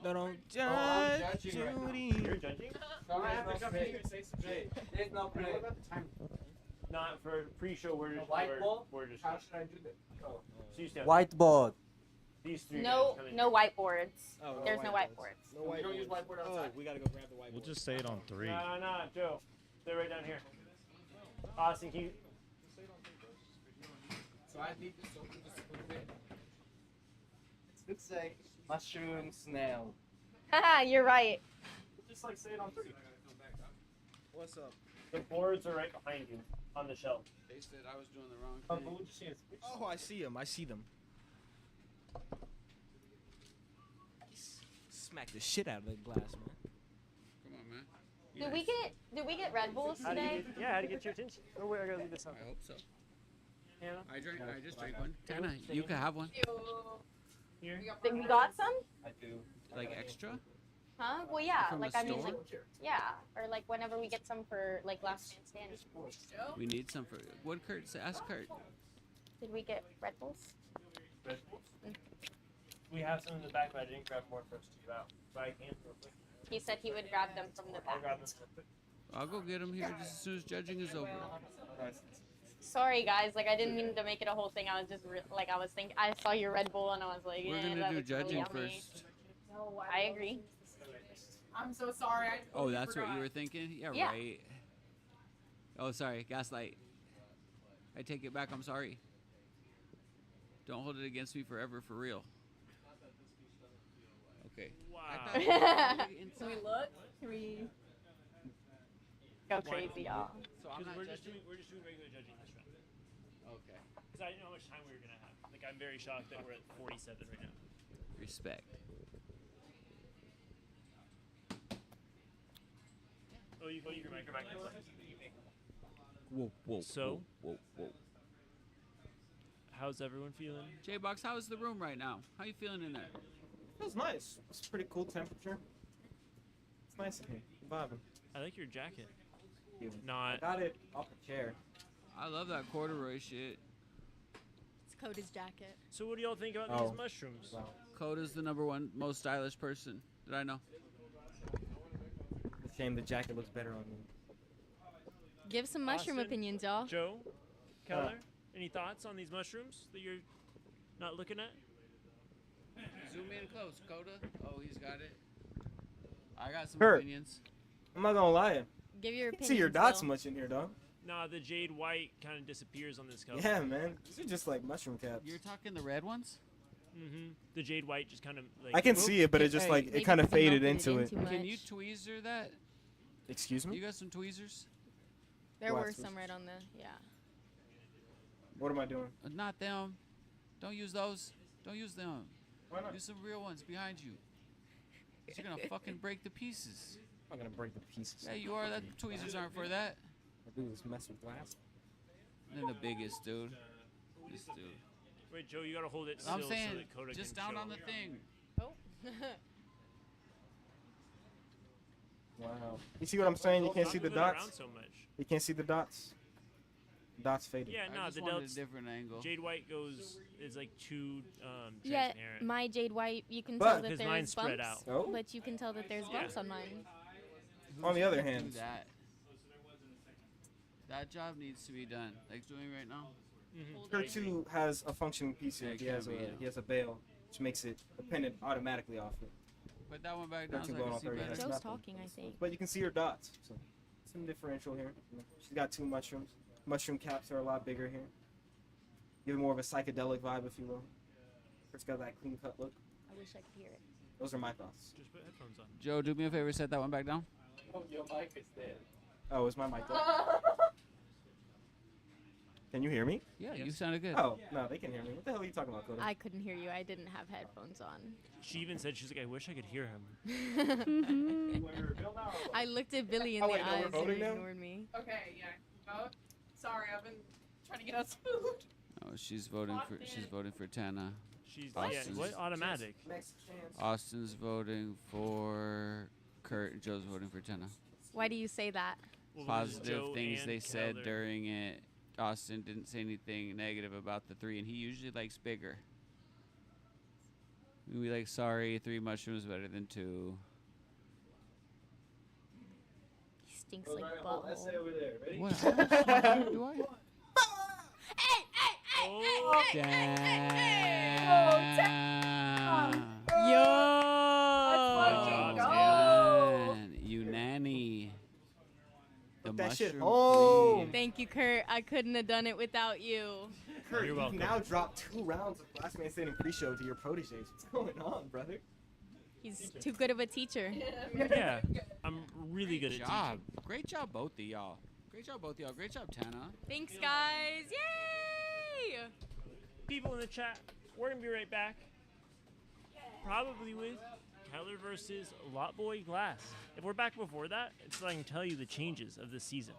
No, don't I'm judge judging right now. Judy. You're judging? There's no play. What about the time? Not for pre-show. We're just. We're just. How should I do that? So you stand. Whiteboard. These 3 No, guys come in. no whiteboards. Oh, There's no whiteboards. No We don't use whiteboard outside. Oh, we gotta go grab the whiteboard. We'll just say it on 3. No, Joe. They're right down here. Austin, can you? So I need this open just a little bit. It could say mushroom snail. Haha, you're right. Just like say it on 3. What's up? The boards are right behind you on the shelf. They said I was doing the wrong But thing. we'll just see it. Oh, I see them. I see them. Smack the shit out of the glass, man. Come on, man. Did we get Red Bulls How do you today? get, how to get your attention? Oh wait, I gotta leave this up. I hope so. Hannah, I just drank one. Tana, you can have one. here. We got some? I do. Like extra? Huh? Well, yeah. From Like the I mean, store? like yeah, or like whenever we get some for like last man standing. We need some for. What Kurt say? Ask Kurt. Did we get Red Bulls? We have some in the back, but I didn't grab more for us to give out. But I can real quick. He said he would grab them from the I'll back. grab this real quick. I'll go get him here just as soon as judging is over. Sorry, guys. Like, I didn't mean to make it a whole thing. I was just I was thinking. I saw your Red Bull and I was like, We're yeah, gonna that do looks really judging yummy. first. No, I agree. I'm so sorry. I Oh, totally that's what you forgot. were thinking? Yeah, Yeah. right. Oh, sorry. Gaslight. I take it back. I'm sorry. Don't hold it against me forever, for real. Okay. Wow. Can we look? Can we? Go crazy, y'all. So I'm not We're just judging? doing regular judging this round. Okay. Because I didn't know how much time we were gonna have. Like, I'm very shocked that we're at 47 right now. Respect. Oh, you your microphone. Whoa, whoa. So? Whoa, whoa. How's everyone feeling? J-Box, how is the room right now? How you feeling in there? Feels nice. It's pretty cool temperature. It's nice in here. Vibing. I like your jacket. I Not. got it off the chair. I love that corduroy shit. It's Coda's jacket. So what do y'all think about Oh. these mushrooms? Wow. Coda's the #1 most stylish person that I know. It's a shame the jacket looks better on me. Give some mushroom Austin? opinions, y'all. Joe, Keller, any thoughts on these mushrooms that you're not looking at? Zoom in close, Coda. Oh, he's got it. I got some Kurt. opinions. I'm not gonna lie. Give your I can opinions. see your dots Bill. much in here, dog. Nah, the jade white kind of disappears on this cover. Yeah, man. These are just like mushroom caps. You're talking the red ones? Mm-hmm. The jade white just kind of like. I can see it, but it just Hey, like Maybe it kind of because they faded melted into in it. too Can you much. tweezer that? Excuse me? You got some tweezers? There What? were some right on the yeah. What am I doing? Not them. Don't use those. Don't use them. Why not? Use some real ones behind you. You're gonna fucking break the pieces. I'm gonna break the pieces. Yeah, you are. That tweezers aren't for that. I do this mess with glass. They're the biggest, dude. This dude. Wait, Joe, you gotta hold it still I'm so saying, that Coda just can down show. on the thing. Oh. Wow. You see what I'm saying? You can't Stop see the moving around dots. so much. You can't see the dots. Dots faded. Yeah, I no, just the wanted dots. a different angle. Jade white is like too Yeah, transparent. my jade white. You can But- tell that Because there's mine's bumps, spread out. Oh. but you can tell that there's Yeah. bumps on mine. On the other Who's gonna hand, do that? That job needs to be done. Like it's doing right now. Mhm. Her 2 has a functioning piece here. Yeah, He has can't be, he has a bail, which makes it dependent automatically off it. Put that one back Got down two so I going can on see 30 better. minutes. Joe's nothing. talking, I think. But you can see her dots. So some differential here. You know, she's got 2 mushrooms. Mushroom caps are a lot bigger here. Give it more of a psychedelic vibe, if you will. It's got that clean cut look. I wish I could hear it. Those are my thoughts. Just put headphones on. Joe, do me a favor, set that one back down. Oh, is my mic up? Can you hear me? Yeah, you sounded good. Oh, no, they can hear me. What the hell are you talking about, Coda? I couldn't hear you. I didn't have headphones on. She even said she's like, I wish I could hear him. I looked at Billy in Oh, the wait, no, we're eyes and voting he now? ignored me. Okay, yeah. Oh, sorry, I've been trying to get us food. Oh, she's voting for Tana. She's Austin's- yeah, what automatic? Next chance. Austin's voting for Kurt, and Joe's voting for Tana. Why do you say that? Well, because Positive Joe things and they said Keller- during it. Austin didn't say anything negative about the 3, and he usually likes bigger. We like, sorry, 3 mushrooms better than 2. He stinks like butthole. over there. Ready? What? How much do I? Hey, hey, hey, Oh, hey, hey, hey, hey, hey. Damn. Yo! job, Man, you nanny. The Put that shit mushroom home. queen. Thank you, Kurt. I couldn't have done it without you. Kurt, You're you've welcome. now dropped 2 rounds of Last Man Standing pre-show to your proteges. What's going on, brother? He's too good of a teacher. yeah, I'm really good Good at job. Great job, both of y'all. Great job, both of y'all. Great job, Tana. Thanks, guys. Yay! teaching. People in the chat, we're gonna be right back. Probably with Keller versus Lot Boy Glass. If we're back before that, it's so I can tell you the changes of this season.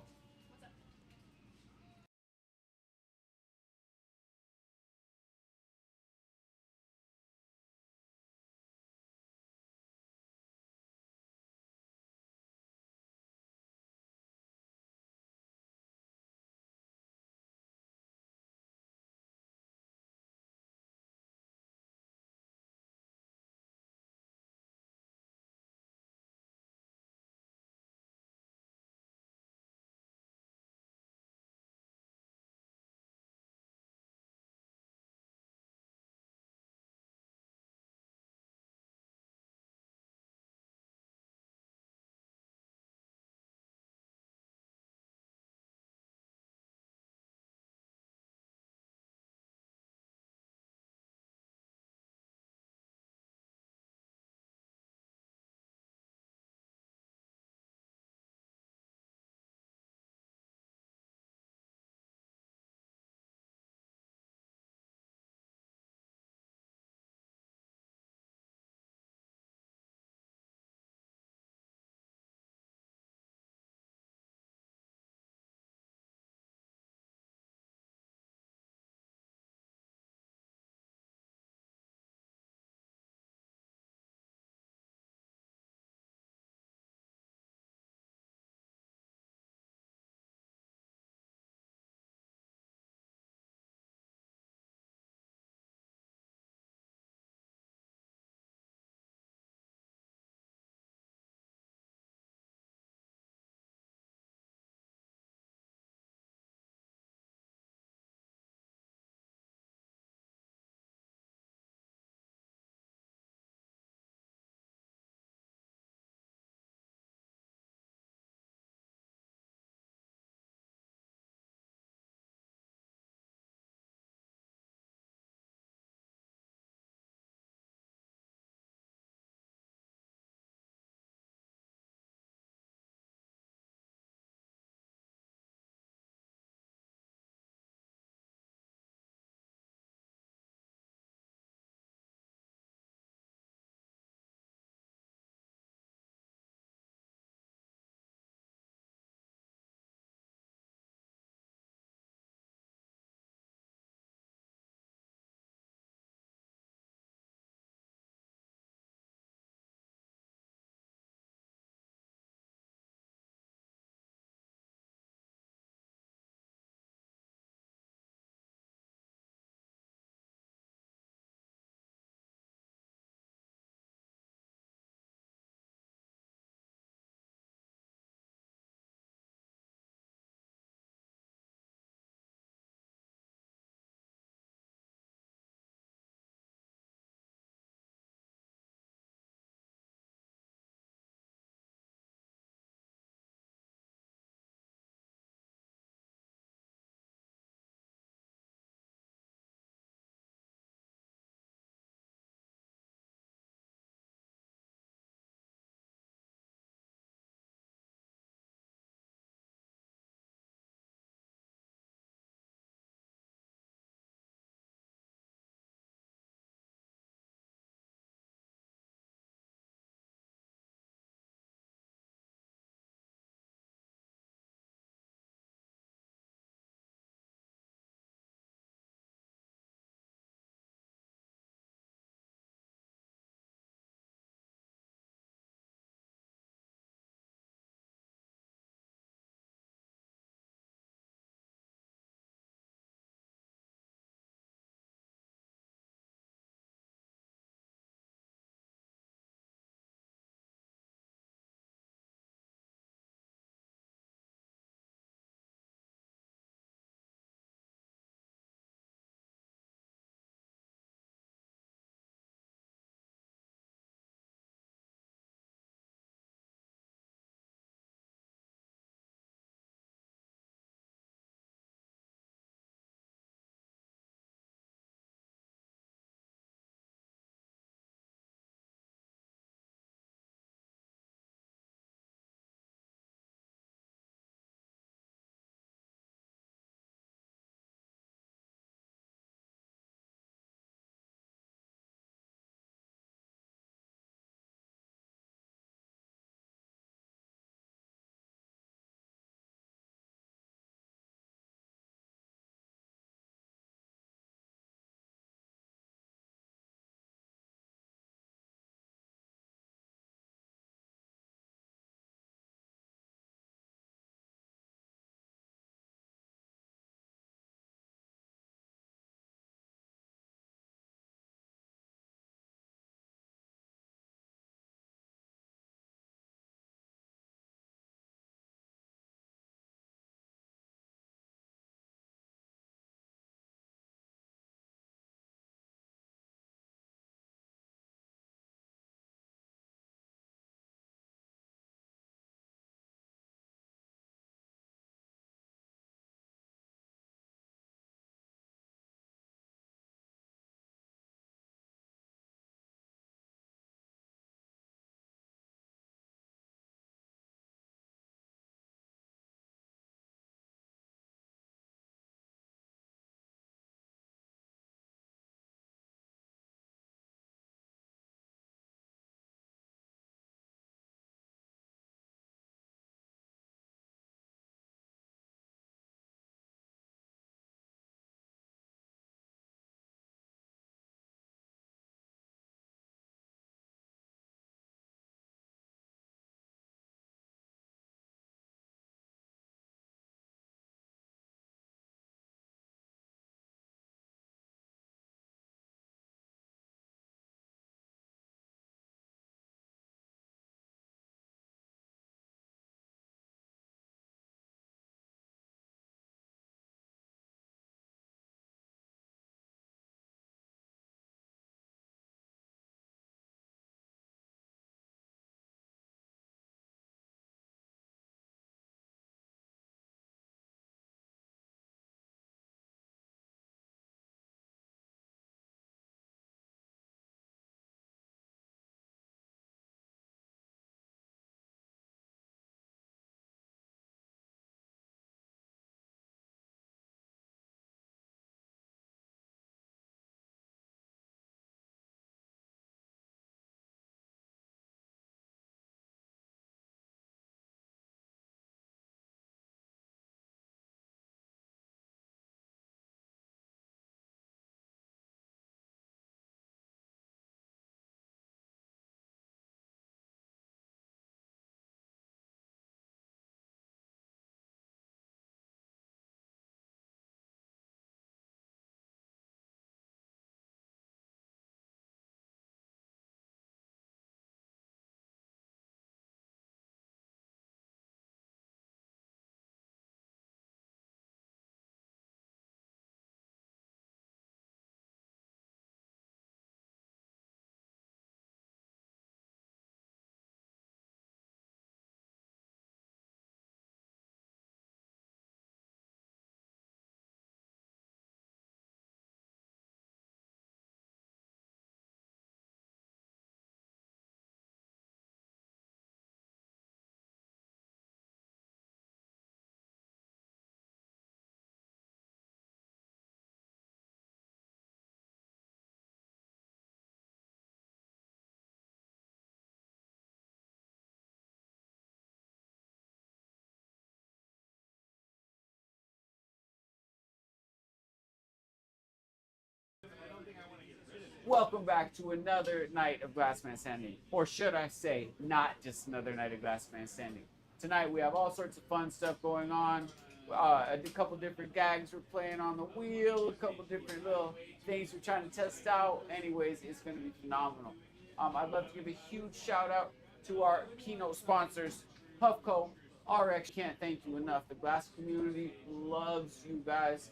Welcome back to another night of Glassman Standing. Or should I say, not just another night of Glassman Standing. Tonight we have all sorts of fun stuff going on. A couple different gags we're playing on the wheel, a couple different little things we're trying to test out. Anyways, it's going to be phenomenal. I'd love to give a huge shout out to our keynote sponsors, Puffco, RX. Can't thank you enough. The glass community loves you guys.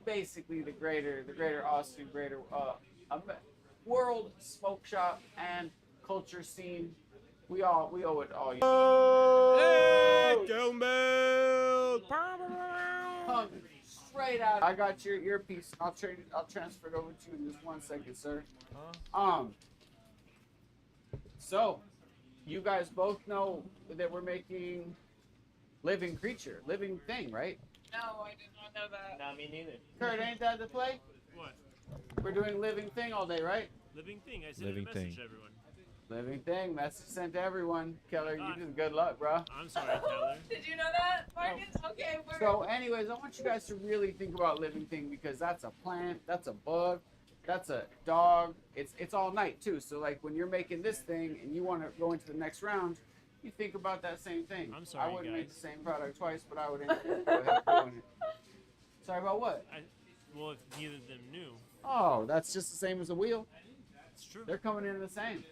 Basically the greater Austin, world smoke shop and culture scene. We owe it all. Hey, Gilmelt! Coming straight out. I got your earpiece. I'll transfer it over to you in just 1 second, sir. So, you guys both know that we're making living thing, right? No, I did not know that. Not me neither. Kurt, ain't that the play? What? We're doing living thing all day, right? Living thing. I sent Living a message thing. to everyone. Living thing. Message sent to everyone. Keller, you just good luck, bro. I'm sorry, Keller. Did you know that, Marcus? Okay, we're... So, anyways, I want you guys to really think about living thing because that's a plant, that's a bug, that's a dog. It's all night too. So, like when you're making this thing and you want to go into the next round, you think about that same thing. I'm sorry, I wouldn't make guys. the same product twice, but I would go ahead and doing it. Sorry about what? Well, if neither of them knew. Oh, that's just the same as the wheel. It's true. They're coming in the same.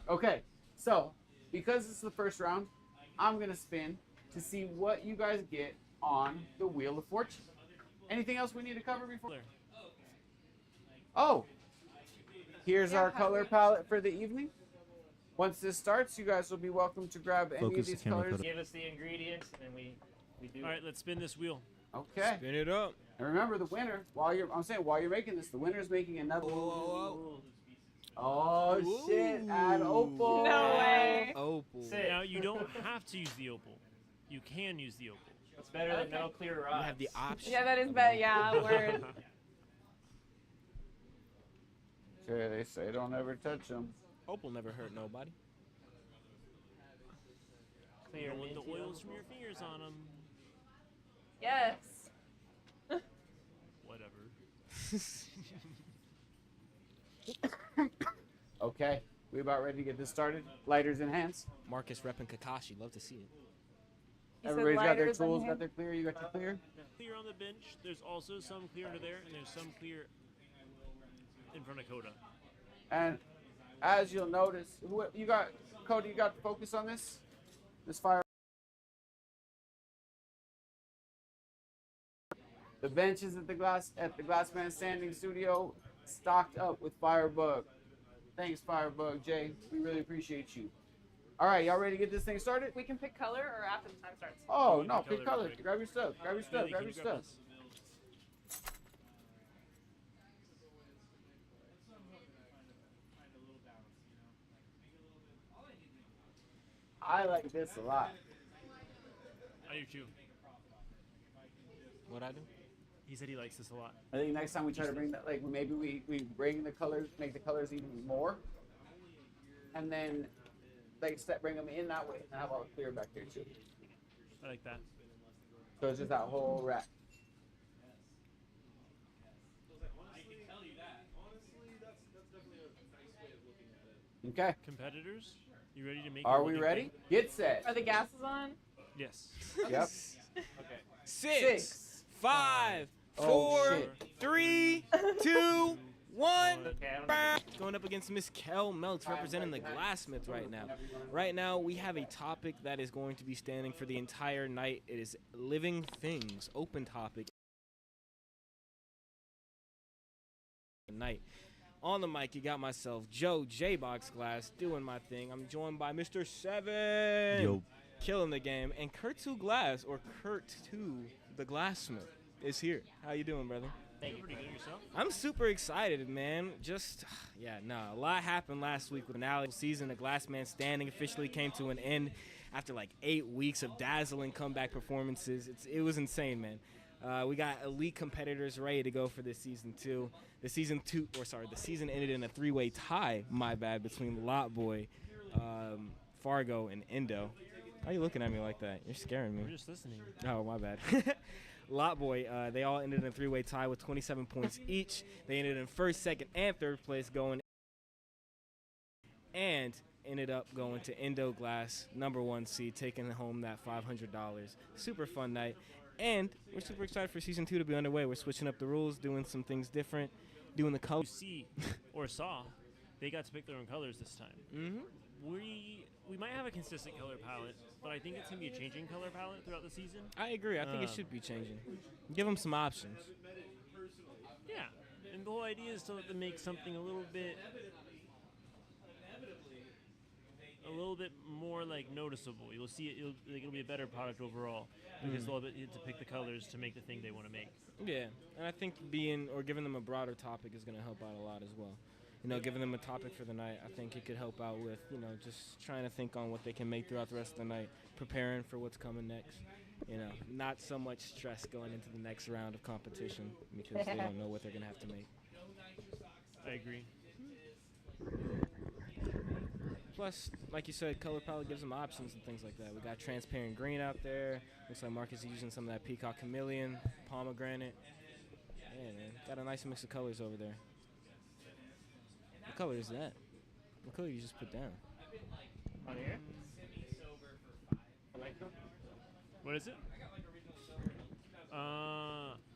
Okay, so because this is the first round, I'm gonna spin to see what you guys get on the Wheel of Fortune. Anything else we need to cover before? Oh, here's our color palette for the evening. Once this starts, you guys will be welcome to grab any Focus of the these camera, colors. Cody. Give us the ingredients, and then we do. All right, let's spin this wheel. Okay. Spin it up. And remember, the winner, while you're making this, the winner is making another. Oh shit! Add opal. No way. Opal. Sick. Now, you don't have to use the opal. You can use the opal. It's better than no clear rocks. You have the option. Yeah, that is bad. Yeah, word. Okay, they say don't ever touch them. Opal never hurt nobody. You Clear don't want the minty oils opal. from your fingers on them. Yes. Whatever. Okay, we about ready to get this started. Lighters in hands. Marcus repping Kakashi. Love to see it. He said Everybody's got their lighters in tools, hand. got their clear. You got your clear. Clear on the bench. There's also some clear under there, and there's some clear in front of Coda. And as you'll notice, you got Cody. You got focus on this. This fire. The benches at the Glassman Standing Studio stocked up with Firebug. Thanks, Firebug Jay. We really appreciate you. All right, y'all ready to get this thing started? We can pick color or after the time starts. Oh You no, can pick color color. real quick. Grab your stuff. Grab your stuff. Lily, Grab can your you grab stuff. this? I like this a lot. I do too. What I do? He said he likes this a lot. I think next time we try to bring that, like maybe we bring the colors, make the colors even more, and then like bring them in that way, and have all the clear back there too. I like that. So it's just that whole rack. Okay, Competitors, you ready to make? are your we living ready? thing? Get set. Are the gases on? Yes. Yep. Okay. 6, 5, Oh, 4, shit. 3, 2, 1. Okay, I don't Bah. Going up against Miss Kel Meltz representing the Glassmith right now. Right now, we have a topic that is going to be standing for the entire night. It is living things, open topic. Night. On the mic, you got myself, Joe J Box Glass, doing my thing. I'm joined by Mr. Seven, Yo. killing the game, and Kurt2 Glass, or Kurt2 the Glassmith, is here. How you doing, brother? Thank you. Pretty good yourself. I'm super excited, man. Just, a lot happened last week with an finale season. The Glassman Standing officially came to an end after like 8 weeks of dazzling comeback performances. It was insane, man. We got elite competitors ready to go for this season too. The season ended in a 3-way tie, my bad, between Lot Boy, Fargo, and Endo. Why are you looking at me like that? You're scaring me. We're just listening. Oh, my bad. Lot Boy, they all ended in a three-way tie with 27 points each. They ended in first, second, and third place going, and ended up going to Indo Glass, #1 seed, taking home that $500. Super fun night. And we're super excited for season 2 to be underway. We're switching up the rules, doing some things different, doing the You colors. see or saw, they got to pick their own colors this time. Mm-hmm. We might have a consistent color palette, but I think it's going to be a changing color palette throughout the season. I agree. I think it should be changing. Give them some options. Yeah, and the whole idea is to let them make something a little bit more like noticeable. You'll see it. It'll be a better product overall because they'll get to pick the colors to make the thing they want to make. Yeah, and I think giving them a broader topic is going to help out a lot as well. Giving them a topic for the night, I think it could help out with, just trying to think on what they can make throughout the rest of the night, preparing for what's coming next. Not so much stress going into the next round of competition because they don't know what they're going to have to make. I agree. Plus, like you said, color palette gives them options and things like that. We got transparent green out there. Looks like Marcus is using some of that peacock chameleon, pomegranate. Yeah, man. Got a nice mix of colors over there. What color is that? What color you just put down? On here? Electro? What is it?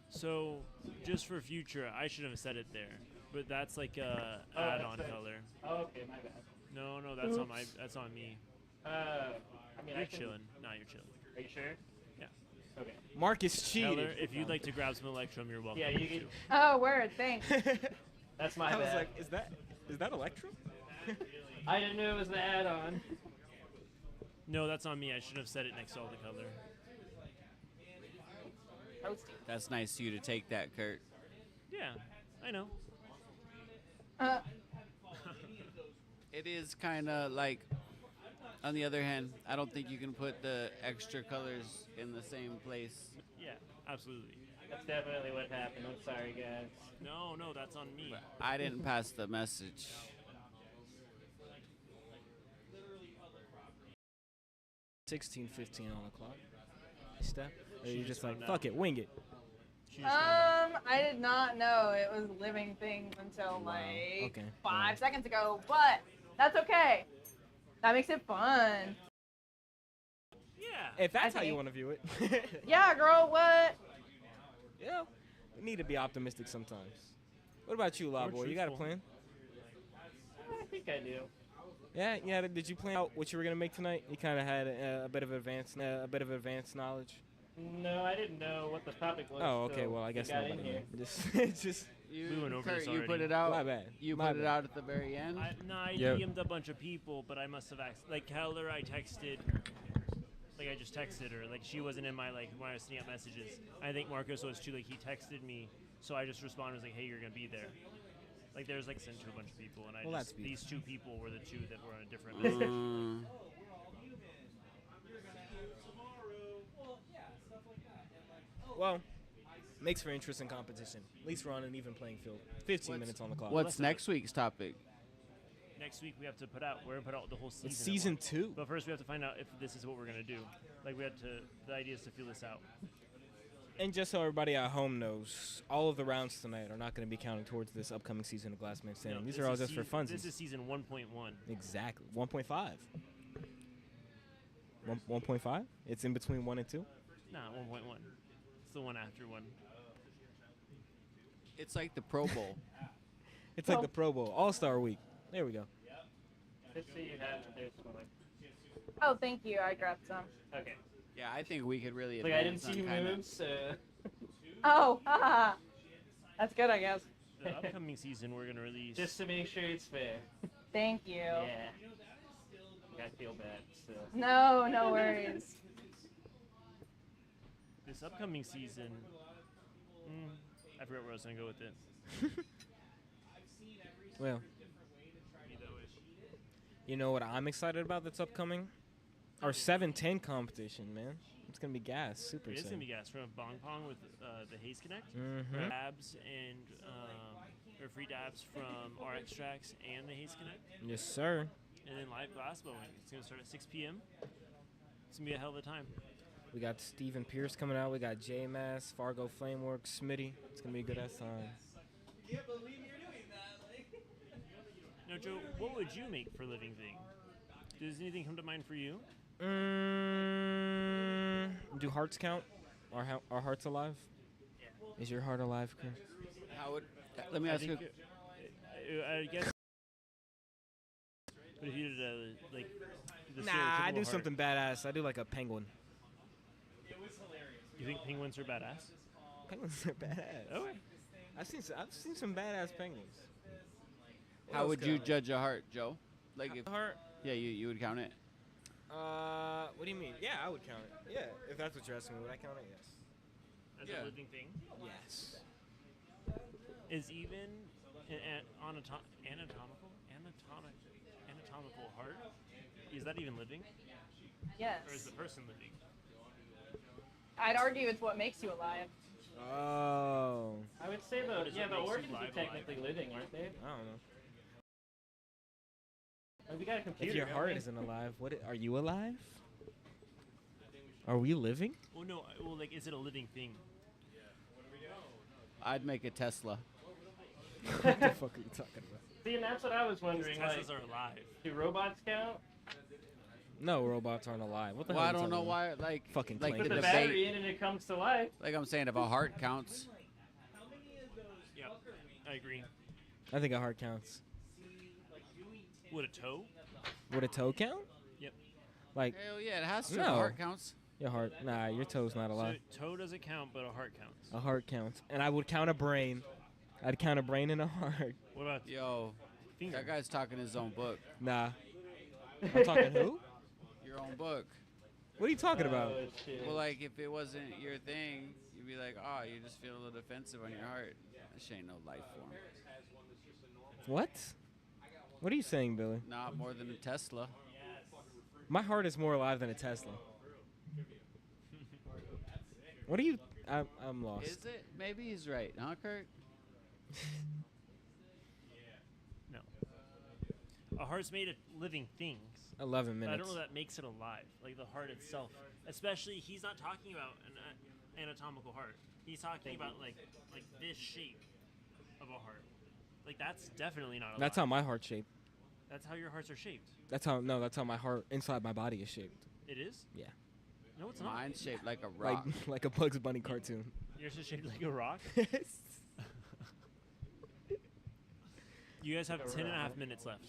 So just for future, I should have said it there, but that's like a add-on color. Oh, okay, my bad. No, that's on me. You're chilling. Nah, you're chilling. Are you sure? Yeah. Okay. Marcus cheated. Keller, if you'd like to grab some Electrum, you're welcome. Yeah, you can. Oh, word. Thanks. That's my I bad. was like, is that Electrum? I didn't know it was the add-on. No, that's on me. I should have said it next to all the color. That's nice of you to take that, Kurt. Yeah, I know. It is kind of like, on the other hand, I don't think you can put the extra colors in the same place. Yeah, absolutely. That's definitely what happened. I'm sorry, guys. No, that's on me. I didn't pass the message. $16.15 on the clock. Step. Or you just like, fuck it, wing it. I did not know it was living things until like 5 seconds ago, but that's okay. That makes it fun. Yeah. If that's how you want to view it. Yeah, girl, what? Yeah. We need to be optimistic sometimes. What about you, Lot Boy? You got a plan? I think I do. Yeah. Did you plan out what you were gonna make tonight? You kind of had a bit of advanced knowledge. No, I didn't know what the topic was. Oh, okay. Well, I guess got nobody in here. knew. Just We went over Kurt, this you already. put it out. My bad. You My put it bad. out at the very end. I Yep. DM'd a bunch of people, but I must have like Keller. I texted, like I just texted her. Like she wasn't in my when I was sending out messages. I think Marcos was too. Like he texted me, so I just responded was like, "Hey, you're gonna be there." Like there's sent to a bunch of people, and these two people were the two that were on a different message. Well, makes for interesting competition. At least we're on an even playing field. 15 minutes on the clock. What's next week's topic? Next week we have to put out. We're gonna put out the whole season. It's season 2. But first we have to find out if this is what we're gonna do. The idea is to feel this out. And just so everybody at home knows, all of the rounds tonight are not going to be counting towards this upcoming season of Glassman Standing. No, These this are all is just for funsies. This is season 1.1. Exactly. 1.5. 1.5? It's in between 1 and 2? Nah, 1.1. It's the one after 1. It's like the Pro Bowl. It's like the Pro Bowl. All-Star Week. There we go. Just so you have it. Oh, thank you. I grabbed some. Okay. Yeah, I think we could really. Like I didn't advance see on you kinda- move, so. Oh, haha. That's good, I guess. The upcoming season we're gonna release. Just to make sure it's fair. Thank you. Yeah. I feel bad still. No worries. This upcoming season. I forgot where I was gonna go with it. Well, you know what I'm excited about that's upcoming? Our 7-10 competition, man. It's going to be gas. Super It is exciting. gonna be gas from Bong Pong with the Haze Connect. Mhm. Dabs and or free dabs from our extracts and the Haze Connect. Yes, sir. And then live glass blowing. It's gonna start at 6 p.m. It's gonna be a hell of a time. We got Steven Pierce coming out. We got J Mass, Fargo Flameworks, Smitty. It's gonna be a good ass time. Now, Joe, what would you make for a living thing? Does anything come to mind for you? Do hearts count? Are hearts alive? Is your heart alive, Chris? How would? Let me ask you. I guess. But if you did like. The Nah, I do heart, something badass. I do like a penguin. You think penguins are badass? Penguins are badass. Okay. I've seen some badass penguins. How would you judge a heart, Joe? Like if heart? Yeah, you would count it. What do you mean? Yeah, I would count it. Yeah, if that's what you're asking me, would I count it? Yes. As a living thing? Yes. Is even an anatomical heart, is that even living? Yes. Or is the person living? I'd argue it's what makes you alive. Oh. I would say though, yeah, the makes you organs are alive? technically living, aren't they? I don't know. Like, we got a computer. If your don't heart we? isn't alive, are you alive? Are we living? Well, no. Well, like, is it a living thing? I'd make a Tesla. What the fuck are you talking about? See, and that's what I was wondering. Teslas Like, are alive. do robots count? No, robots aren't alive. What the Well, hell? I don't know why. Like Fucking like claim Put the the debate. battery in and it comes to life. Like I'm saying, if a heart counts, Yeah, I agree. I think a heart counts. Would a toe? Would a toe count? Yep. Like, hell yeah, it has to. If No. a heart counts. your heart. Nah, your toe's not alive. So toe doesn't count, but a heart counts. A heart counts. And I would count a brain. I'd count a brain and a heart. What about Yo, finger? that guy's talking his own book. Nah. I'm talking who? Your own book. What are you talking about? Oh, shit. Well, like if it wasn't your thing, you'd be like, oh, you just feel a little defensive on your heart. This ain't no life form. What? What are you saying, Billy? Not more than a Tesla. My heart is more alive than a Tesla. What are you? I'm lost. Is it? Maybe he's right, huh, Kurt? No. A heart's made of living things. 11 But I minutes. don't know that makes it alive. Like the heart itself. Especially, he's not talking about an anatomical heart. He's talking about like this shape of a heart. Like that's definitely not alive. That's how my heart's shaped. That's how your hearts are shaped. That's how my heart inside my body is shaped. It is? Yeah. No, it's not. Mine's shaped like a rock. Like a Bugs Bunny cartoon. Yours is shaped like a rock? You guys have 10 and a half minutes left.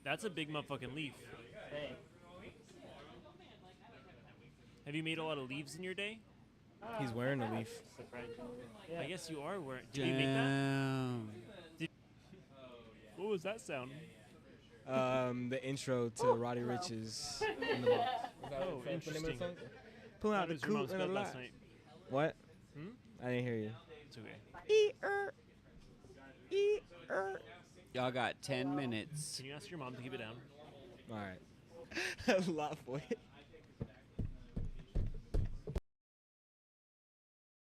That's a big motherfucking leaf. Hey. Have you made a lot of leaves in your day? He's wearing a leaf. Surprisingly. I guess you are wearing. Did you make that? What was that sound? The intro to Roddy Rich's In the Box. Oh, interesting. Pull out How the was your mom's coot and a bed lot. last night? What? Hmm? I didn't hear you. It's okay. Y'all got 10 minutes. Can you ask your mom to keep it down? All right. A lot, boy.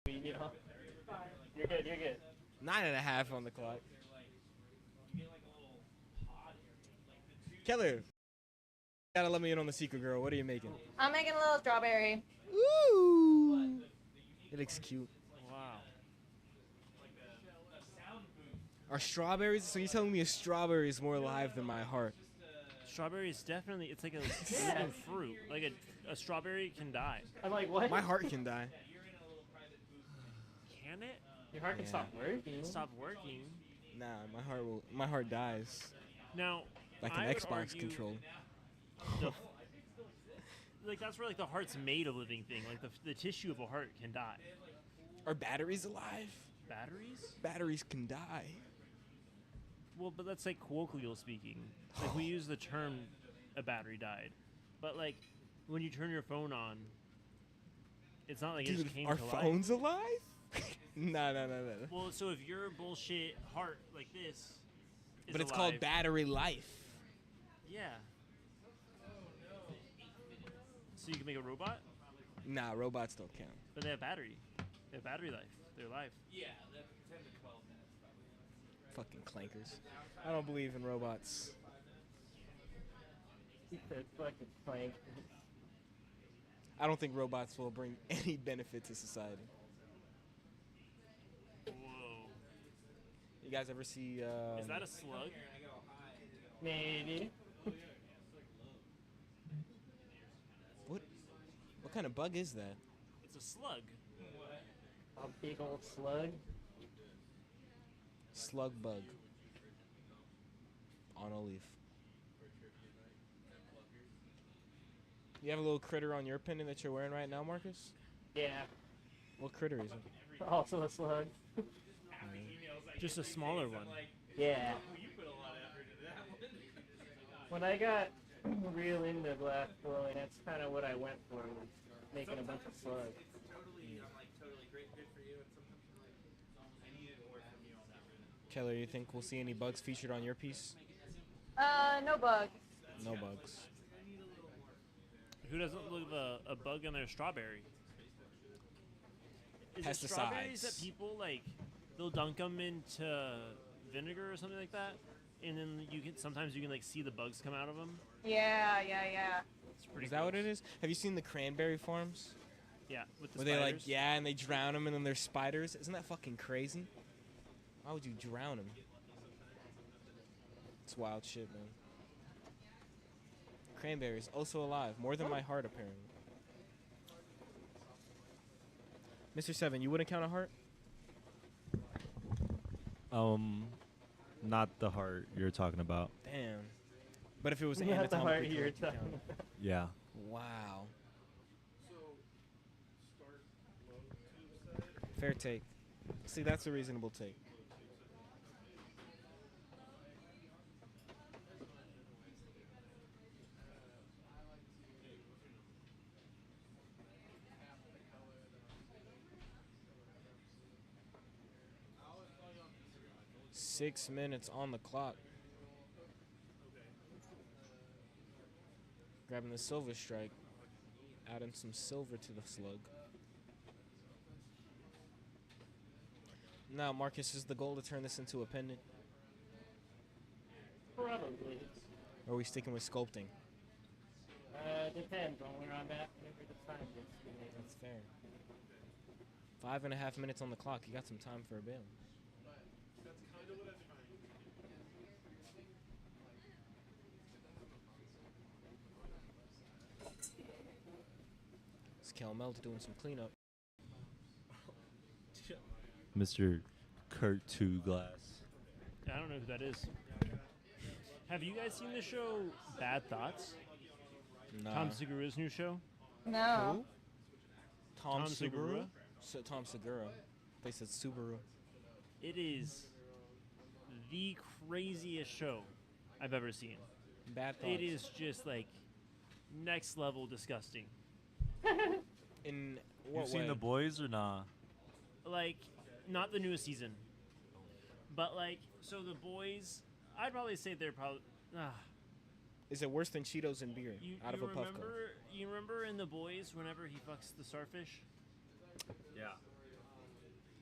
You know? You're good, you're good. 9.5 on the clock. Keller, you gotta let me in on the secret, girl. What are you making? I'm making a little strawberry. Ooh. It looks cute. Wow. Are strawberries? So you're telling me a strawberry is more alive than my heart? Strawberry is definitely, it's like a living fruit. Like a strawberry can die. I'm like, what? My heart can die. Can it? Your heart can stop working. Stop working. Nah, my heart dies. Now, Like I an would Xbox argue controller. Like that's where like the heart's made a living thing. Like the tissue of a heart can die. Are batteries alive? Batteries? Batteries can die. Well, but that's like colloquial speaking. Like we use the term a battery died. But like when you turn your phone on, it's not like it Dude, just came are to phones alive? No. Well, so if your bullshit heart like this is But it's alive, called battery life. Yeah. So you can make a robot? Nah, robots don't count. But they have battery. They have battery life. They're alive. Fucking clankers. I don't believe in robots. He said fucking plank. I don't think robots will bring any benefit to society. Whoa. You guys ever see? Is that a slug? Maybe. What kind of bug is that? It's a slug. A big old slug. Slug bug. On a leaf. You have a little critter on your pendant that you're wearing right now, Marcus? Yeah. What critter is it? Also a slug. Just a smaller one. Yeah. When I got real into glass blowing, that's kind of what I went for, was making a bunch of slugs. Keller, you think we'll see any bugs featured on your piece? No bugs. No bugs. Who doesn't love a bug in their strawberry? Is it Pesticides. strawberries that people like? They'll dunk them into vinegar or something like that, and then sometimes you can like see the bugs come out of them. Yeah. It's pretty. Is that what gross. it is? Have you seen the cranberry farms? Yeah, with the Where spiders. they and they drown them and then there's spiders? Isn't that fucking crazy? Why would you drown them? It's wild shit, man. Cranberries, also alive. More than my heart, apparently. Mr. Seven, you wouldn't count a heart? Not the heart you're talking about. Damn. But if it was Not the anatomically heart you're correct, you talking count. about. Yeah. Wow. Fair take. See, that's a reasonable take. Six minutes on the clock. Grabbing the silver strike. Adding some silver to the slug. Now, Marcus, is the goal to turn this into a pendant? Probably. Or are we sticking with sculpting? Depends on where I'm at whenever the time gets to me. That's fair. 5.5 minutes on the clock. You got some time for a bail. It's Cal-Mel doing some cleanup. Mr. Kurt Two Glass. I don't know who that is. Have you guys seen the show Bad Thoughts? Nah. Tom Segura's new show. No. Who? Tom Segura. Tom Segura. They said Subaru. It is the craziest show I've ever seen. Bad thoughts. It is just like next level disgusting. In what You've way? seen The Boys or nah? Like, not the newest season, but like, so The Boys, I'd probably say they're probably. Is it worse than Cheetos and beer out of a Puffco? You remember in The Boys whenever he fucks the starfish? Yeah.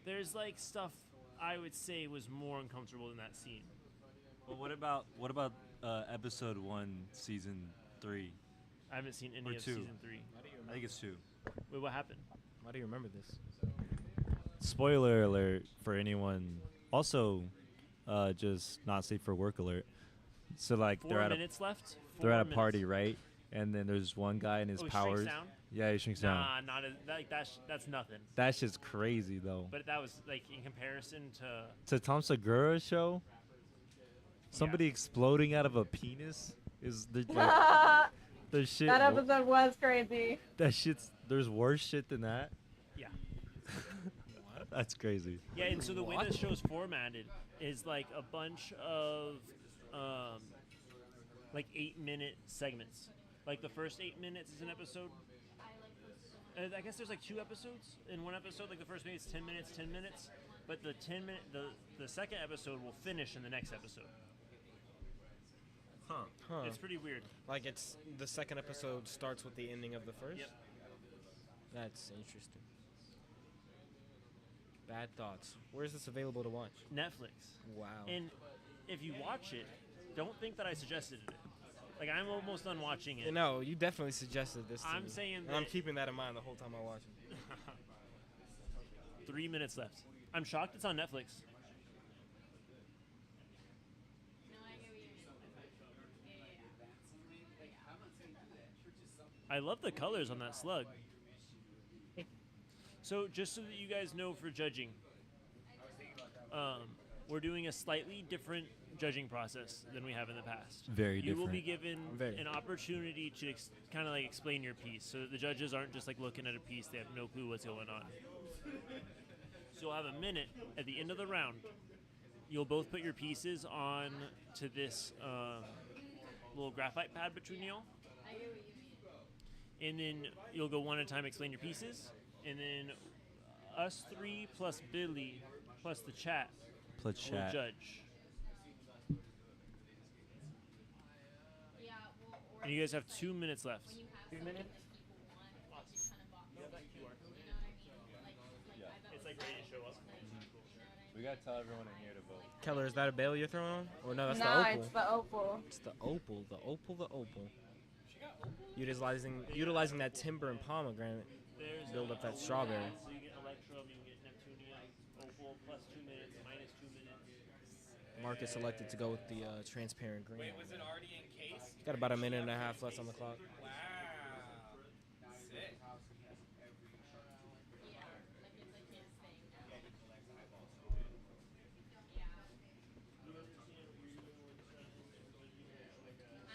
There's like stuff I would say was more uncomfortable than that scene. Well, what about episode 1, season 3? I haven't seen any Or of 2. season 3. I think it's 2. Wait, what happened? Why do you remember this? Spoiler alert for anyone. Also, just not safe for work alert. So like 4 they're at minutes left. they're at a 4 party, minutes. right? And then there's one guy and his Oh, he powers. shrinks down? Yeah, he shrinks down. Nah, not as, like that's nothing. That's just crazy though. But that was like in comparison to To Tom Segura's show, somebody exploding out of a penis is the like, the shit. That episode was crazy. That shit's there's worse shit than that. yeah. That's crazy. Yeah, and so the way What? this show's formatted is like a bunch of like 8-minute segments. Like the first 8 minutes is an episode. I guess there's like 2 episodes in one episode. Like the first maybe it's 10 minutes, 10 minutes, but the 10-minute the second episode will finish in the next episode. Huh. Huh. It's pretty weird. Like it's the second episode starts with the ending of the first? Yep. That's interesting. Bad Thoughts. Where is this available to watch? Netflix. Wow. And if you watch it, don't think that I suggested it. Like, I'm almost done watching it. No, you definitely suggested this to I'm me. saying And that I'm keeping that in mind the whole time I watch it. 3 minutes left. I'm shocked it's on Netflix. I love the colors on that slug. So, just so that you guys know for judging, we're doing a slightly different judging process than we have in the past. Very You will be different. given an opportunity to kind of like explain your piece, so that the judges aren't just like looking at a piece; they have no clue what's going on. So you'll have a minute at the end of the round. You'll both put your pieces on to this little graphite pad between y'all, and then you'll go one at a time, explain your pieces, and then us three plus Billy plus the chat will judge. And you guys have 2 minutes left. 2 minutes? It's like ready to show up. We gotta tell everyone in here to vote. Keller, is that a bail you're throwing on? Or no, that's Nah, the opal. it's the opal. It's the opal, the opal, the opal. Utilizing that timber and pomegranate, build up that strawberry. So you get Electrum, you get Neptunia, Opal plus 2 minutes, minus 2 minutes. Marcus elected to go with the transparent green. Wait, was it already in case? Got about a minute and a half left on the clock. Wow. Sick.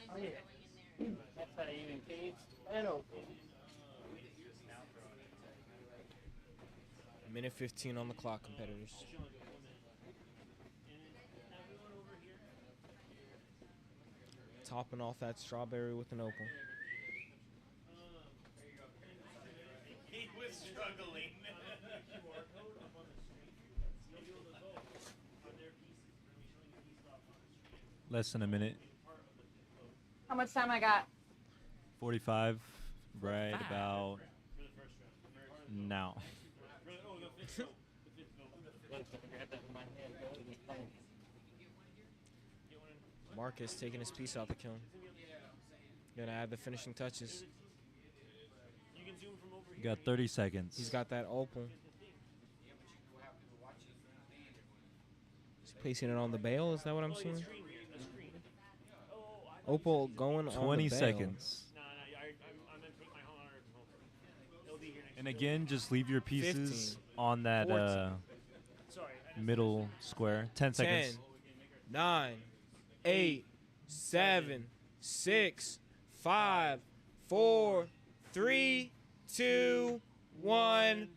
Oh, yeah. That's how you even cage and open. Minute 15 on the clock, competitors. Topping off that strawberry with an opal. He was struggling. Less than a minute. How much time I got? 45. Right about now. Marcus taking his piece out the kiln. Gonna add the finishing touches. You got 30 seconds. He's got that opal. He's placing it on the bale. Is that what I'm seeing? Opal going on the 20 bale. seconds. And again, just leave your pieces 15, on that middle square. 10 seconds. 10, 9, 8, 7, 6, 5, 4, 3, 2, 1.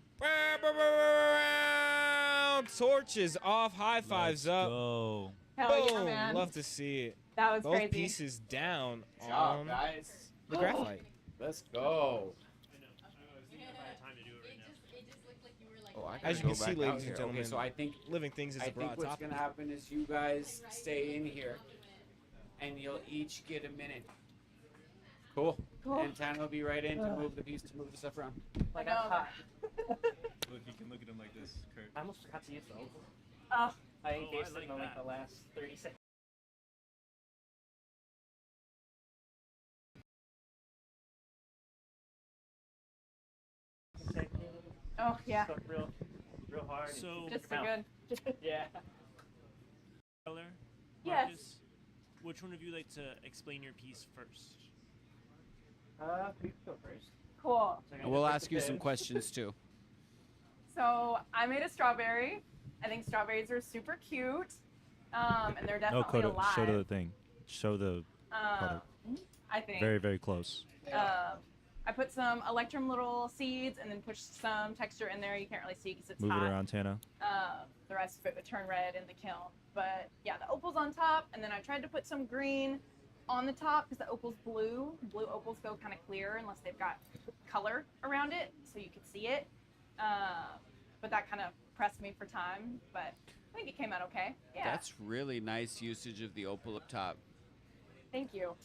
Torches off, high fives up. Go. Hell yeah, Boom. man. Love to see it. That was Both crazy. pieces down Good job, on guys. the graphite. Let's go. Oh, I As you gotta can go see, back ladies out and here. gentlemen, Okay, so I think living things is a broad what's topic. gonna happen is you guys stay in here, and you'll each get a minute. Cool. Cool. And Tana will be right in to move the stuff around. Like I know. I'm hot. Look, you can look at him like this, Kurt. I almost forgot to use the opal. Oh, I engaged like it in like that. the last 30 seconds. oh yeah. Stuck real hard. and So- Just come so out. good. Yeah. Tyler, Yes. Marcus, which one of you like to explain your piece first? We can go first. Cool. So I'm And gonna we'll put ask the you some bed- questions too. So I made a strawberry. I think strawberries are super cute. And they're No, definitely alive. show the thing. Show the Um, product. I think. Very, very close. I put some Electrum little seeds and then pushed some texture in there. You can't really see because it's Move hot. it around, Tana. The rest of it would turn red in the kiln. But yeah, the opal's on top, and then I tried to put some green on the top because the opal's blue. Blue opals go kind of clear unless they've got color around it, so you could see it. But that kind of pressed me for time. But I think it came out okay. Yeah. That's really nice usage of the opal up top. Thank you.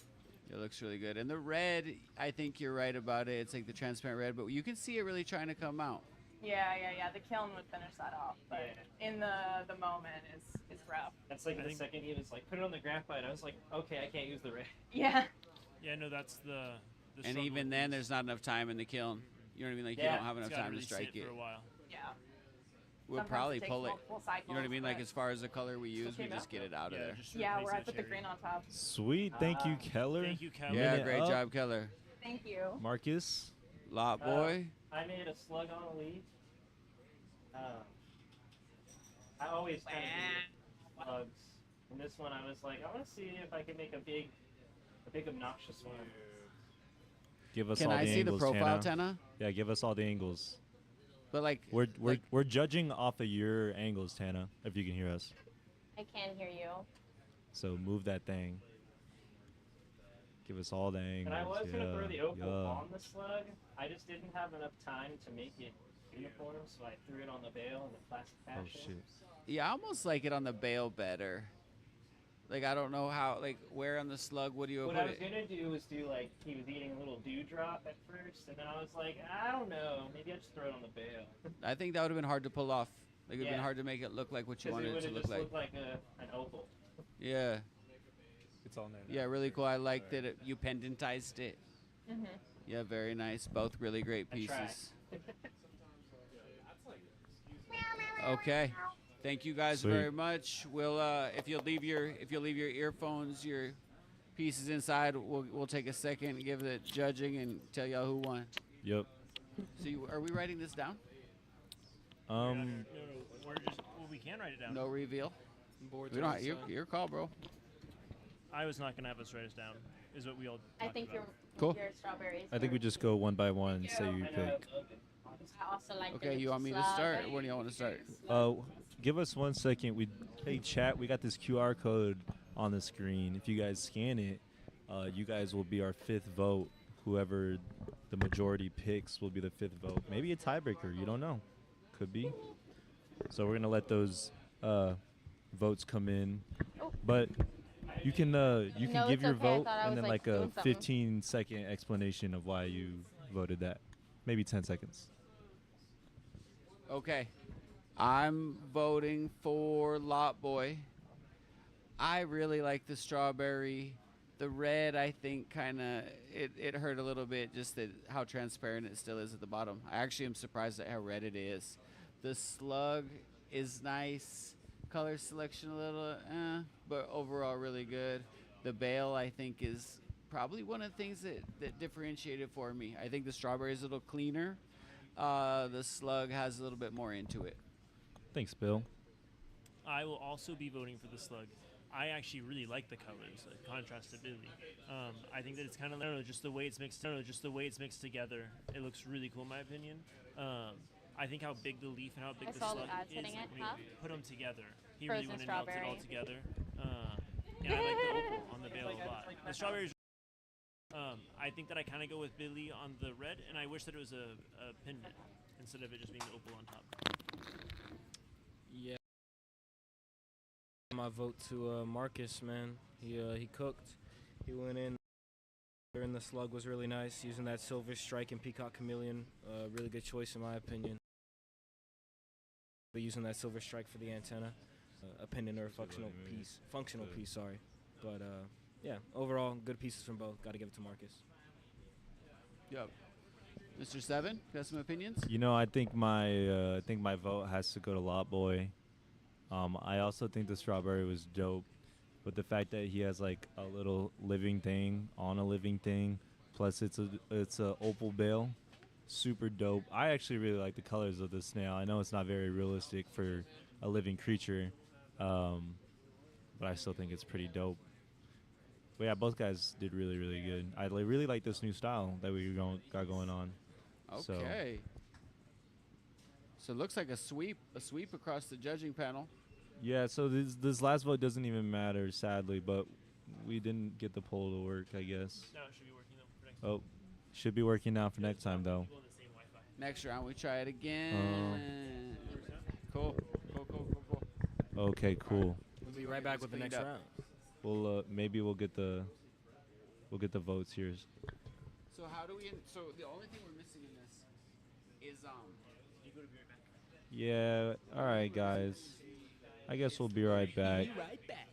It looks really good. And the red, I think you're right about it. It's like the transparent red, but you can see it really trying to come out. Yeah. The kiln would finish that off, but in the moment is rough. That's like the second he was like, put it on the graphite. I was like, okay, I can't use the red. Yeah. Yeah, no, that's the And struggle even with then, these. there's not enough time in the kiln. You know what I mean? Like, you Yeah. don't have It's enough gotta time really to strike sit it. for a while. Yeah. We'll Sometimes probably takes pull it. multiple cycles, You know what I mean? Like, but- as far as the color we use, we came just out. get it out of Yeah, there. just Yeah, replace where I the put the cherry. green on top. Sweet. Thank you, Keller. Thank you, Keller. Yeah, Minute great up. job, Keller. Thank you. Marcus. Lot boy. I made a slug on a leaf. I always kind of do slugs. And this one, I was like, I want to see if I can make a big obnoxious one. Give us Can all I the see the angles, profile, Tana. Tana? Yeah, give us all the angles. But like, We're judging off of your angles, Tana. If you can hear us, I can hear you. so move that thing. Give us all the angles. And I was yeah. going to throw the opal yeah. on the slug. I just didn't have enough time to make it uniform, so I threw it on the bale in the plastic Oh fashion. shit. yeah, I almost like it on the bale better. Like, I don't know how, like, where on the slug would you What put I was it? going to do was do, like, he was eating a little dewdrop at first, and then I was like, I don't know, maybe I'll just throw it on the bale. I think that would have been hard to pull off. Like, it would have been Yeah. hard to make it look like what you Because it wanted would it to have look just like. looked like an opal. Yeah. It's on there now. Yeah, really cool. I like that you pendantized it. Mm-hmm. Yeah, very nice. Both really great I tried. pieces. Okay. Thank you guys Sweet. very much. We'll if you'll leave your earphones, your pieces inside, we'll take a second and give the judging and tell y'all who won. Yep. So are we writing this down? No, we're just, well, we can write it down. No reveal. Boards We on don't. the side. Your call, bro. I was not gonna have us write us down. Is what we all. I talked think about. Cool. your strawberries. I think we just go one by one and say you I know, pick. I love it. I also like Okay, the you want me to slug. start, or when do you want to start? Give us 1 second. Hey chat, we got this QR code on the screen. If you guys scan it, you guys will be our 5th vote. Whoever the majority picks will be the 5th vote. Maybe a tiebreaker. You don't know. Could be. So we're gonna let those votes come in, but you can No, give it's your okay. I vote thought I and was, then like, like a doing something. 15-second explanation of why you voted that. Maybe 10 seconds. Okay. I'm voting for Lot Boy. I really like the strawberry. The red, I think, kind of it hurt a little bit, just that how transparent it still is at the bottom. I actually am surprised at how red it is. The slug is nice. Color selection a little, but overall really good. The bale, I think, is probably one of the things that differentiated for me. I think the strawberry is a little cleaner. The slug has a little bit more into it. Thanks, Bill. I will also be voting for the slug. I actually really like the colors, like contrastability. I think that it's kind of, I don't know, just the way it's mixed. I don't know, just the way it's mixed together. It looks really cool, in my opinion. I think how big the leaf and how big I the saw slug the ads is, hitting like, it, when you huh? put them together. He Frozen really wanted to melt it all strawberry. together. And I like the opal on the bale a lot. The strawberries. I think that I kind of go with Billy on the red, and I wish that it was a pendant instead of it just being the opal on top. Yeah. My vote to Marcus, man. He cooked. He went in. And the slug was really nice, using that silver strike and peacock chameleon. Really good choice in my opinion. But using that silver strike for the antenna, a pendant or a functional piece. Sorry, but yeah, overall good pieces from both. Got to give it to Marcus. Yep. Mr. Seven, got some opinions? You know, I think my vote has to go to Lot Boy. I also think the strawberry was dope, but the fact that he has like a little living thing on a living thing, plus it's a opal bale, super dope. I actually really like the colors of the snail. I know it's not very realistic for a living creature, but I still think it's pretty dope. But yeah, both guys did really, really good. I really like this new style that we got going on. Okay. So it looks like a sweep across the judging panel. Yeah, so this last vote doesn't even matter, sadly, but we didn't get the poll to work, I guess. No, it should be working though for next time. Oh, should be working now for next time, though. People on the same Wi-Fi. Next round, we try it again. Cool. Okay, cool. We'll be right back with the next Cleaned up. round. We'll maybe we'll get the votes here. So how do we? So the only thing we're missing in this is You go to be right back. Yeah. All right, guys. I guess we'll be right back. Right back.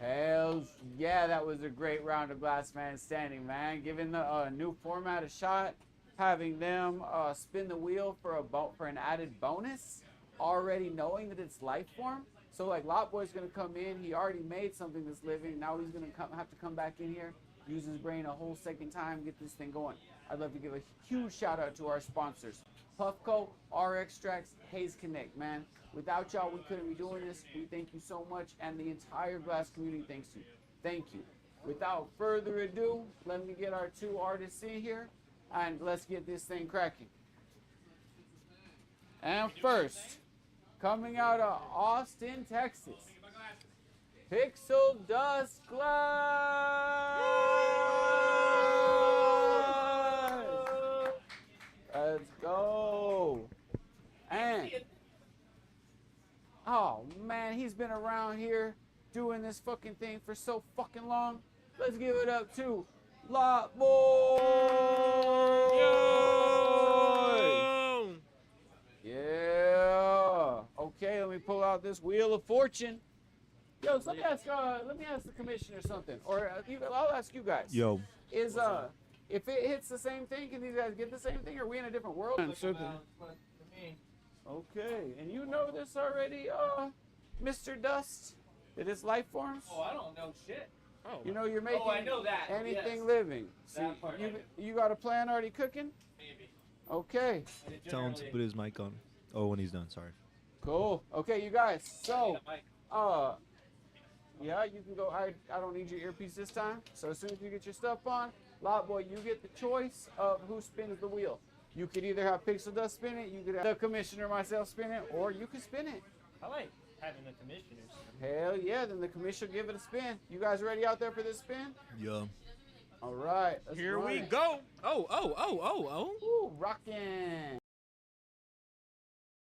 Hell yeah, that was a great round of Glass Man Standing, man. Giving the new format a shot, having them spin the wheel for an added bonus, already knowing that it's life form. So like Lot Boy's gonna come in, he already made something that's living. Now he's gonna have to come back in here, use his brain a whole second time, get this thing going. I'd love to give a huge shout out to our sponsors, Puffco, RX Tracks, Haze Connect, man. Without y'all, we couldn't be doing this. We thank you so much, and the entire glass community thanks you. Thank you. Without further ado, let me get our two artists in here, and let's get this thing cracking. And first, coming out of Austin, Texas, Pixel Dust Glass. Let's go. And oh man, he's been around here doing this fucking thing for so fucking long. Let's give it up to Lot Boy. Yeah. Okay, let me pull out this Wheel of Fortune. Yo, so let me ask the commissioner something, or I'll ask you guys. Yo. Is if it hits the same thing, can these guys get the same thing? Or are we in a different world? Okay, and you know this already, Mr. Dust? That it's life forms? Oh, I don't know shit. Oh. You know you're making I know that. anything Yes. living. See, That part I know. you got a plan already cooking? Maybe. Okay, Tell him to put his mic on. Oh, when he's done. Sorry. cool. Okay, you guys, so, yeah, you can go. I don't need your earpiece this time. So as soon as you get your stuff on, Lot Boy, you get the choice of who spins the wheel. You could either have Pixel Dust spin it, you could have the commissioner myself spin it, or you could spin it. I like having the commissioners. Hell yeah, then the commissioner give it a spin. You guys ready out there for this spin? Yeah. All right, let's Here run we it. go. Oh. Ooh, rockin'.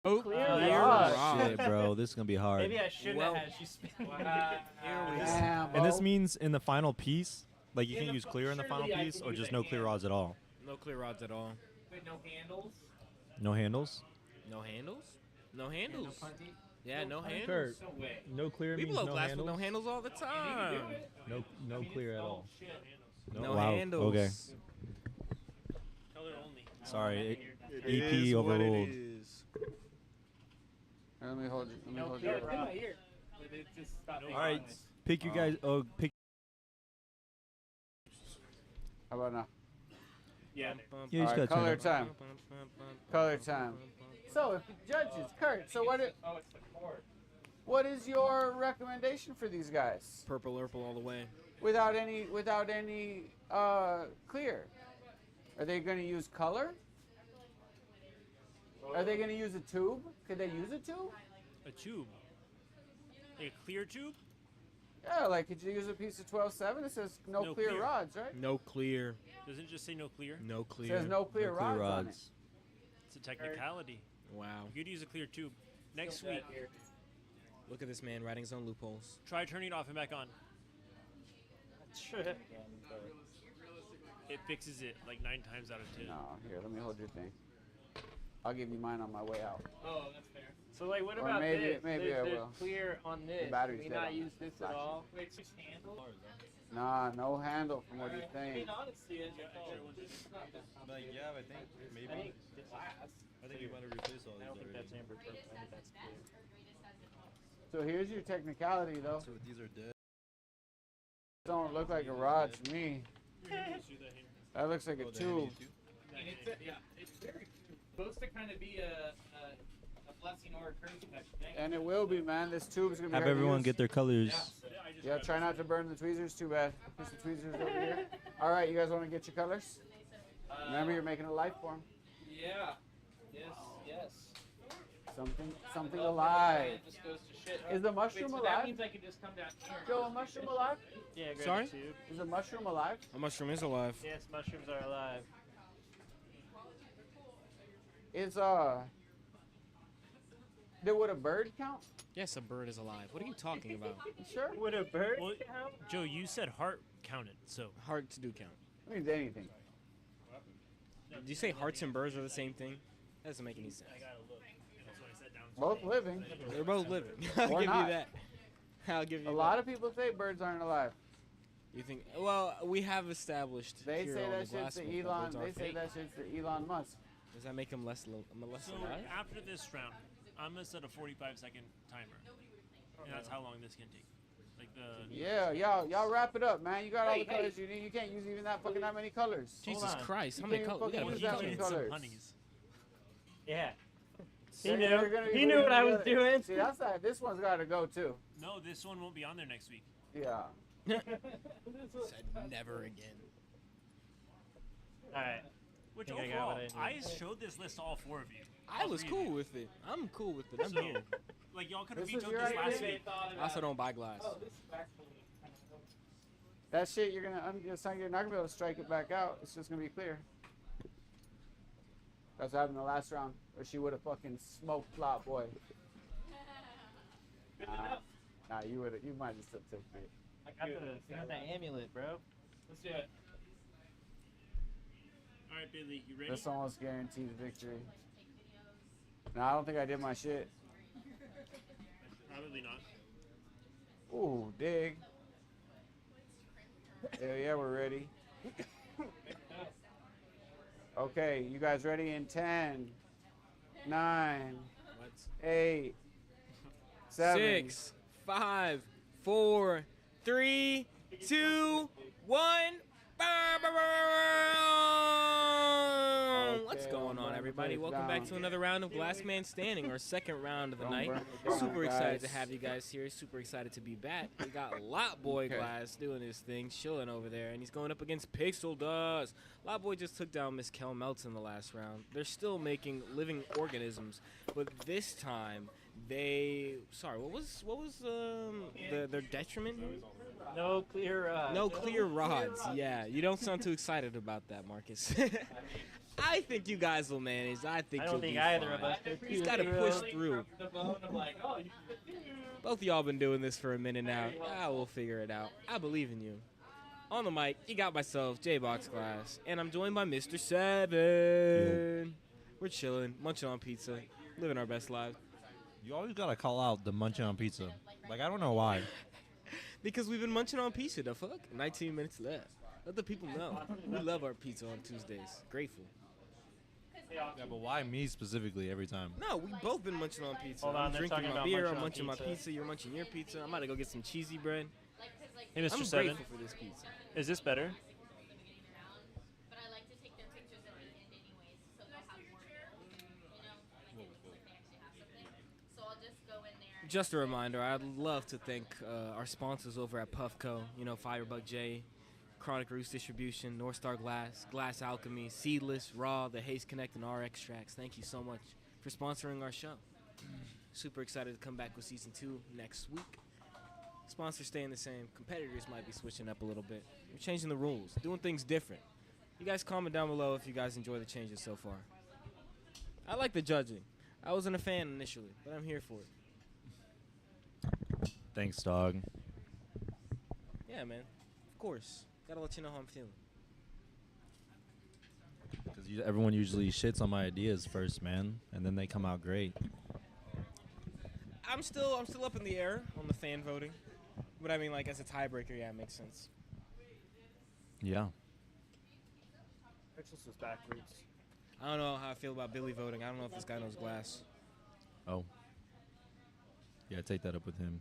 Oh, Clear clear rod. rod. Shit, bro. This is gonna be hard. Maybe I shouldn't Well, have had you spin. Damn, And this Bo. means in the final piece, like you can use clear in the final piece, or just no clear rods at all. No clear rods at all. Wait, no handles? No handles. No handles? No handles. punty? Yeah, no handles. Kurt, No way. no clear We means blow no glass handles. with no handles all the time. No clear at all. No Wow, handles. okay. Color only. Sorry, It EP is what it overruled. is. Here, let me hold you. Let me No hold clear you. rod. But it just stopped being All right, honest. pick you guys. Oh, pick. How about now? Yeah. Yeah, you All just right, gotta turn color it. time. Color time. So, if the judges, Kurt. So Oh, it's the cord. what is your recommendation for these guys? Purple all the way. Without any clear. Are they going to use color? Are they going to use a tube? Could they use a tube? A tube. Like a clear tube? Yeah, like could you use a piece of 12/7? It says no, No clear, clear. rods, right? No clear. Doesn't it just say no clear? No It clear. says no clear, No clear rods, on it. rods. It's a technicality. Wow. You could use a clear tube. Next Still week, bad here. Look at this man writing his own loopholes. try turning it off and back on. It fixes it like 9 times out of 10. No, here, let me hold your thing. I'll give you mine on my way out. Oh, that's fair. So like, what Or about maybe- this? maybe There's I the will. clear on this. battery's Can we dead not on use this. this at Flash. all? Wait, just handle? Nah, no handle from what you think. Honestly, it's not that Yeah, I think maybe. I think this glass. I think you might have replaced all I don't think that's amber purple. I think that's clear. So here's your technicality, though. So these are dead. Don't look like a rod to me. That looks like a tube. And it's very supposed to kind of be a blessing or a curse type of thing. And it will be, man. This tube is gonna be Have hard to everyone use. get their colors. Yeah, try not to burn the tweezers. Too bad. There's the tweezers over here. All right, you guys want to get your colors? Remember, you're making a life form. Yeah. Yes. Something Oh, alive. it just goes to shit. Is the Wait, mushroom so alive? that means I can just come down here. Joe, a mushroom alive? Yeah, grab Sorry? the tube. Is a mushroom alive? A mushroom is alive. Yes, mushrooms are alive. Is would a bird count? Yes, a bird is alive. What are you talking about? You sure? Would a bird Well, count? Joe, you said heart counted, so Hard to do count. It means anything. Do you say hearts and birds are the same thing? That doesn't make any sense. I gotta look. That's what I said down. Both living. They're both living. I'll Or give not. you that. I'll give you A lot of people say birds aren't alive. You think? Well, we have established. They here say on that the shit's to Glassman Elon. birds are They say fake. that shit's to Elon Musk. Does that make him less So alive? after this round, I'm gonna set a 45-second timer, and that's how long this can take. Like the Yeah, y'all wrap it up, man. You got all the colors you need. You can't use even that many colors. Jesus Christ! How You many can't colors? fucking We use gotta that put many some colors. honeys. Yeah. He They're knew. gonna be He knew what I was together. doing. See, that's that. This one's got to go too. No, this one won't be on there next week. Yeah. Said never again. All right. Which Think I got overall, what I I need. showed this list to all 4 of you. I All was 3 of cool you. with it. I'm cool with it. I'm So, here. like y'all could have This is vetoed your this last idea? week. I also don't buy glass. That shit, you're not gonna be able to strike it back out. It's just gonna be clear. That's what happened in the last round, where she would have fucking smoked Plot Boy. Nah, you might have still took me. I got the amulet, bro. Let's do it. All right, Billy, you ready? This almost guarantees victory. No, I don't think I did my shit. Probably not. Ooh, dig. Hell yeah, we're ready. Okay, you guys ready in 10, 9, 8, 7. 6, 5, 4, 3, 2, 1. What's going on, everybody? Welcome back to another round of Glass Man Standing, our second round of the night. Super excited to have you guys here. Super excited to be back. We got Lot Boy Glass doing his thing, chilling over there, and he's going up against Pixel Dust. Lot Boy just took down Miss Kel Melton in the last round. They're still making living organisms, but this time they. Sorry, what was their detriment? No clear. No clear rods. Yeah, you don't sound too excited about that, Marcus. I think you guys will manage. I think I you'll don't think be either fine. of us could. He's got to push through. I'm like, oh, you Both of y'all been doing this for a minute now. I will figure it out. I believe in you. On the mic, you got myself, J-Box Glass, and I'm joined by Mr. Seven. We're chilling, munching on pizza, living our best lives. You always gotta call out the munching on pizza. Like, I don't know why. Because we've been munching on pizza, the fuck? 19 minutes left. Let the people know. We love our pizza on Tuesdays. Grateful. Yeah, but why me specifically every time? No, we both been munching on pizza. Hold on, I'm they're drinking talking my about beer, munching I'm on munching my pizza. pizza, you're munching your pizza. I'm about to go get some cheesy bread. Hey, Mr. I'm Seven. grateful for this pizza. Is this better? Just a reminder, I'd love to thank our sponsors over at Puffco, Firebug J, Chronic Roots Distribution, North Star Glass, Glass Alchemy, Seedless, Raw, the Haze Connect, and RX Tracks. Thank you so much for sponsoring our show. Super excited to come back with Season 2 next week. Sponsors staying the same. Competitors might be switching up a little bit. We're changing the rules, doing things different. You guys comment down below if you guys enjoy the changes so far. I like the judging. I wasn't a fan initially, but I'm here for it. Thanks, dog. Yeah, man. Of course. Gotta let you know how I'm feeling. Because everyone usually shits on my ideas first, man, and then they come out great. I'm still up in the air on the fan voting. But I mean, like, as a tiebreaker, yeah, it makes sense. Yeah. Pixels is backwards. I don't know how I feel about Billy voting. I don't know if this guy knows glass. Oh. Yeah, take that up with him.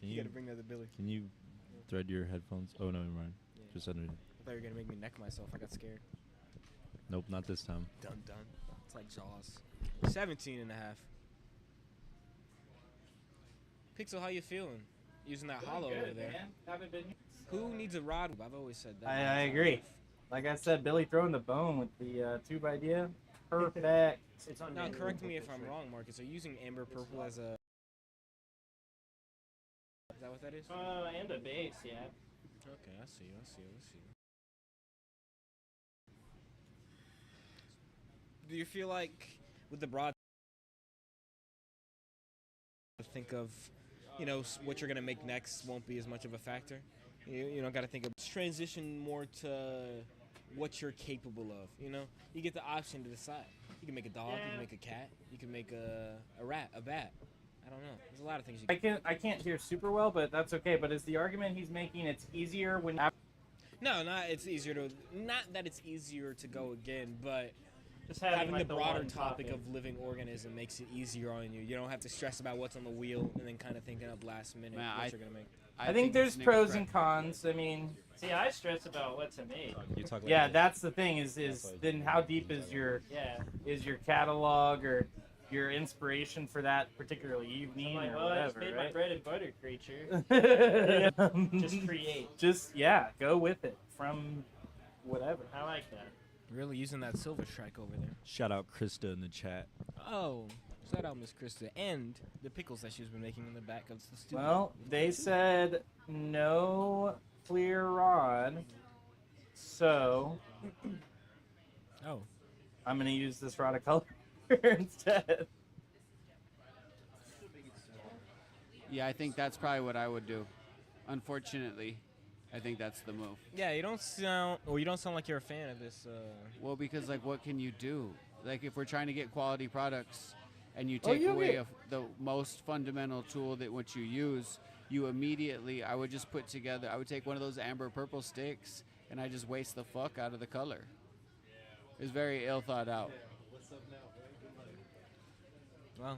You gotta bring that to Billy. Can you thread your headphones? Oh, no, never mind. Yeah. Just underneath. I thought you were gonna make me neck myself. I got scared. Nope, not this time. Dun. It's like Jaws. 17 and a half. Pixel, how you feeling? Using that hollow over there. haven't been. Who needs a rod? I've always said that. I agree. Like I said, Billy throwing the bone with the tube idea. Perfect. It's on Now, correct me if I'm wrong, Marcus. Are you using amber purple as a... Is that what that is? And a base, yeah. Okay, I see. Do you feel like with the broad think of, what you're gonna make next won't be as much of a factor? You don't gotta think of transition more to what you're capable of. You get the option to decide. You can make a dog, you can make a cat, you can make a rat, a bat. I don't know. There's a lot of things you I can't hear super well, but that's okay. But is the argument he's making it's easier when No, not it's easier to not that it's easier to go again, but Just having like, the broader one topic of living organism makes it easier on you. You don't have to stress about what's on the wheel and then kind of thinking up last minute Man, what you're gonna make. I think there's pros and cons. I mean, See, I stress about what to make. You talk like yeah, this. that's the thing. Is then how deep is your catalog or your inspiration for that particular evening I'm like, or well, I just whatever, made my right? bread and butter creature. Just create. Just go with it from whatever. I like that. Really using that silver strike over there. Shout out Krista in the chat. Oh, shout out Miss Krista and the pickles that she's been making in the back of the studio. Well, they said no clear rod, so I'm gonna use this rod of color instead. Yeah, I think that's probably what I would do. Unfortunately, I think that's the move. Yeah, you don't sound like you're a fan of this. Well, because like, what can you do? Like, if we're trying to get quality products, and you Oh, take you away get- the most fundamental tool that what you use, you immediately, I would just put together. I would take one of those amber purple sticks, and I just waste the fuck out of the color. It's very ill thought out. Well,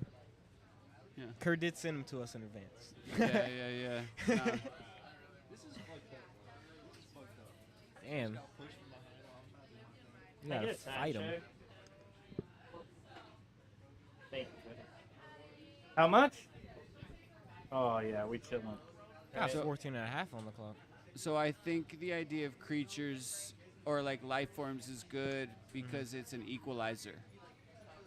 Yeah. Kerr did send them to us in advance. Yeah. Nah. Damn. You Can I gotta get a time fight him. check? Thank you. How much? Oh yeah, we chilling. Got So- 14 and a half on the clock. So I think the idea of creatures or like life forms is good because it's an equalizer.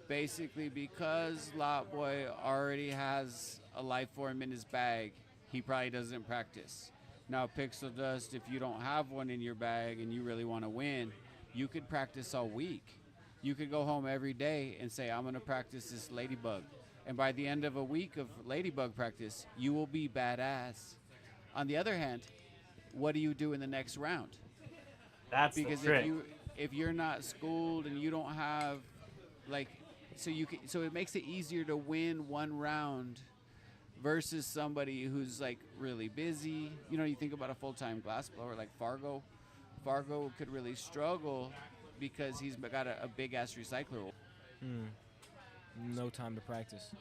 Basically, because Lot Boy already has a life form in his bag, he probably doesn't practice. Now, Pixel Dust, if you don't have one in your bag and you really want to win, you could practice all week. You could go home every day and say, I'm going to practice this ladybug. And by the end of a week of ladybug practice, you will be badass. On the other hand, what do you do in the next round? That's Because the trick. if you're not schooled and you don't have like so it makes it easier to win one round versus somebody who's like really busy. You know, you think about a full-time glassblower like Fargo. Fargo could really struggle because he's got a big ass recycler. No time to practice.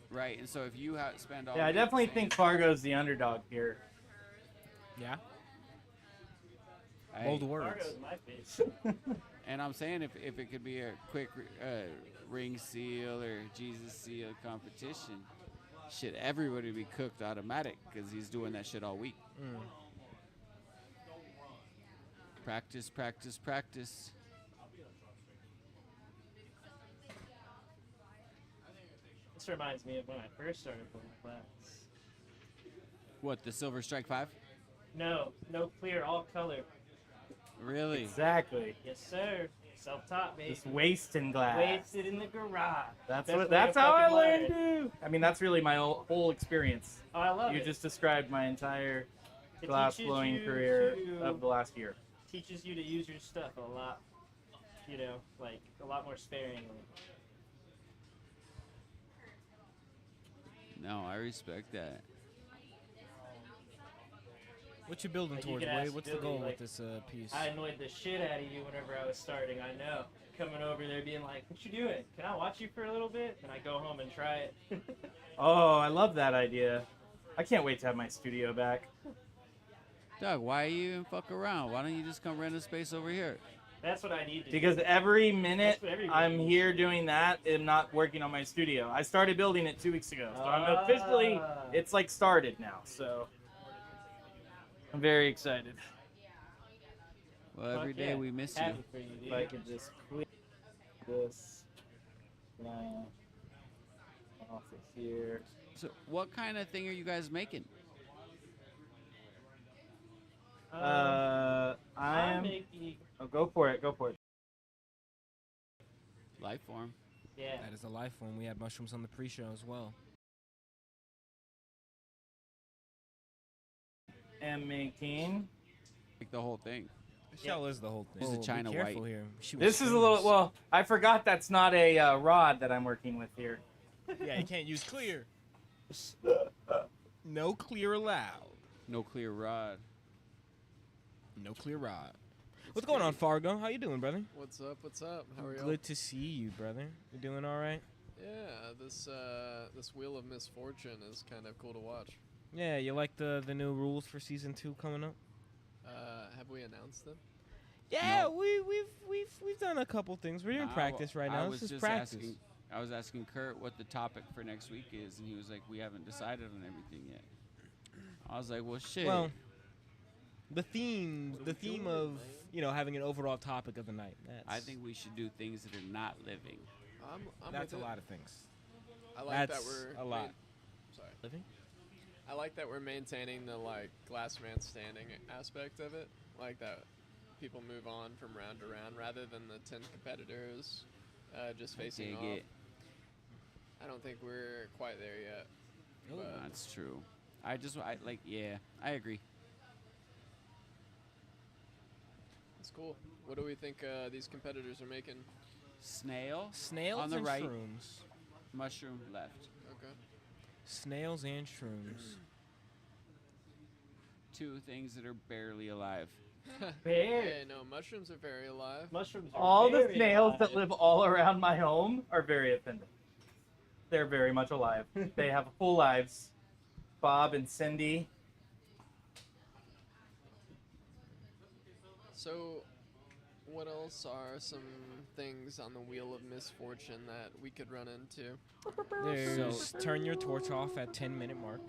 Right, and so if you spend all Yeah, I week definitely saying- think Fargo's the underdog here. Yeah. Hey, Bold words. Fargo's my face. And I'm saying if it could be a quick ring seal or Jesus seal competition, shit, everybody would be cooked automatic because he's doing that shit all week. Practice, practice, practice. This reminds me of when I first started playing class. What, the Silver Strike 5? No clear, all color. Really? Exactly. Yes, sir. Self-taught, baby. Just wasting glass. Wasted in the garage. That's Best what. way That's to how I fucking learned learn. to. I mean, that's really my whole experience. Oh, I love You it. just described my entire It glass teaches blowing you career to- of the last year. Teaches you to use your stuff a lot, like a lot more sparingly. No, I respect that. What you building Like, you towards, could Wade? ask What's the Billy, goal like, with this piece? I annoyed the shit out of you whenever I was starting, I know. Coming over there being like, what you doing? Can I watch you for a little bit? And I go home and try it. Oh, I love that idea. I can't wait to have my studio back. Doug, why you even fuck around? Why don't you just come rent a space over here? That's what I need to Because do. every minute That's what everybody I'm needs. here doing that, I'm not working on my studio. I started building it 2 weeks ago, so I'm officially, it's like started now. So I'm very excited. Well, every Fuck day yeah. we miss Happy you. for you, dude. If I could just clear this line off of here. So, what kind of thing are you guys making? I'm. making. Oh, go for it. Go for it. Life form. Yeah. That is a life one. We had mushrooms on the pre-show as well. Am making. Like the whole thing. The shell is the whole thing. This is a Be China careful white. here. She was This is a little. famous. Well, I forgot that's not a rod that I'm working with here. Yeah, you can't use clear. No clear allowed. No clear rod. No clear rod. What's going on, Fargo? How you doing, brother? What's up? What's up? How are you? Good to see you, brother. You doing all right? Yeah, this Wheel of Misfortune is kind of cool to watch. Yeah, you like the new rules for season 2 coming up? Have we announced them? Yeah, we've done a couple things. We're in practice right now. I was This is just practice. I was asking Kurt what the topic for next week is, and he was like, "We haven't decided on everything yet." I was like, "Well, shit." Well, the theme of having an overall topic of the night. I think we should do things that are not living. That's a with it. lot of things. I like That's that we're a lot. Sorry. Living? I like that we're maintaining the glass man standing aspect of it, like that people move on from round to round rather than the 10 competitors just facing off. I don't think we're quite there yet. But that's true. I agree. It's cool. What do we think these competitors are making? Snails on the and right, shrooms. mushroom left. Okay. Snails and shrooms. Two things that are barely alive. Hey, no, mushrooms are very alive. Mushrooms. All the snails that live all around my home are very offended. They're very much alive. They have full lives. Bob and Cindy. So, what else are some things on the Wheel of Misfortune that we could run into? There's turn your torch off at 10-minute mark.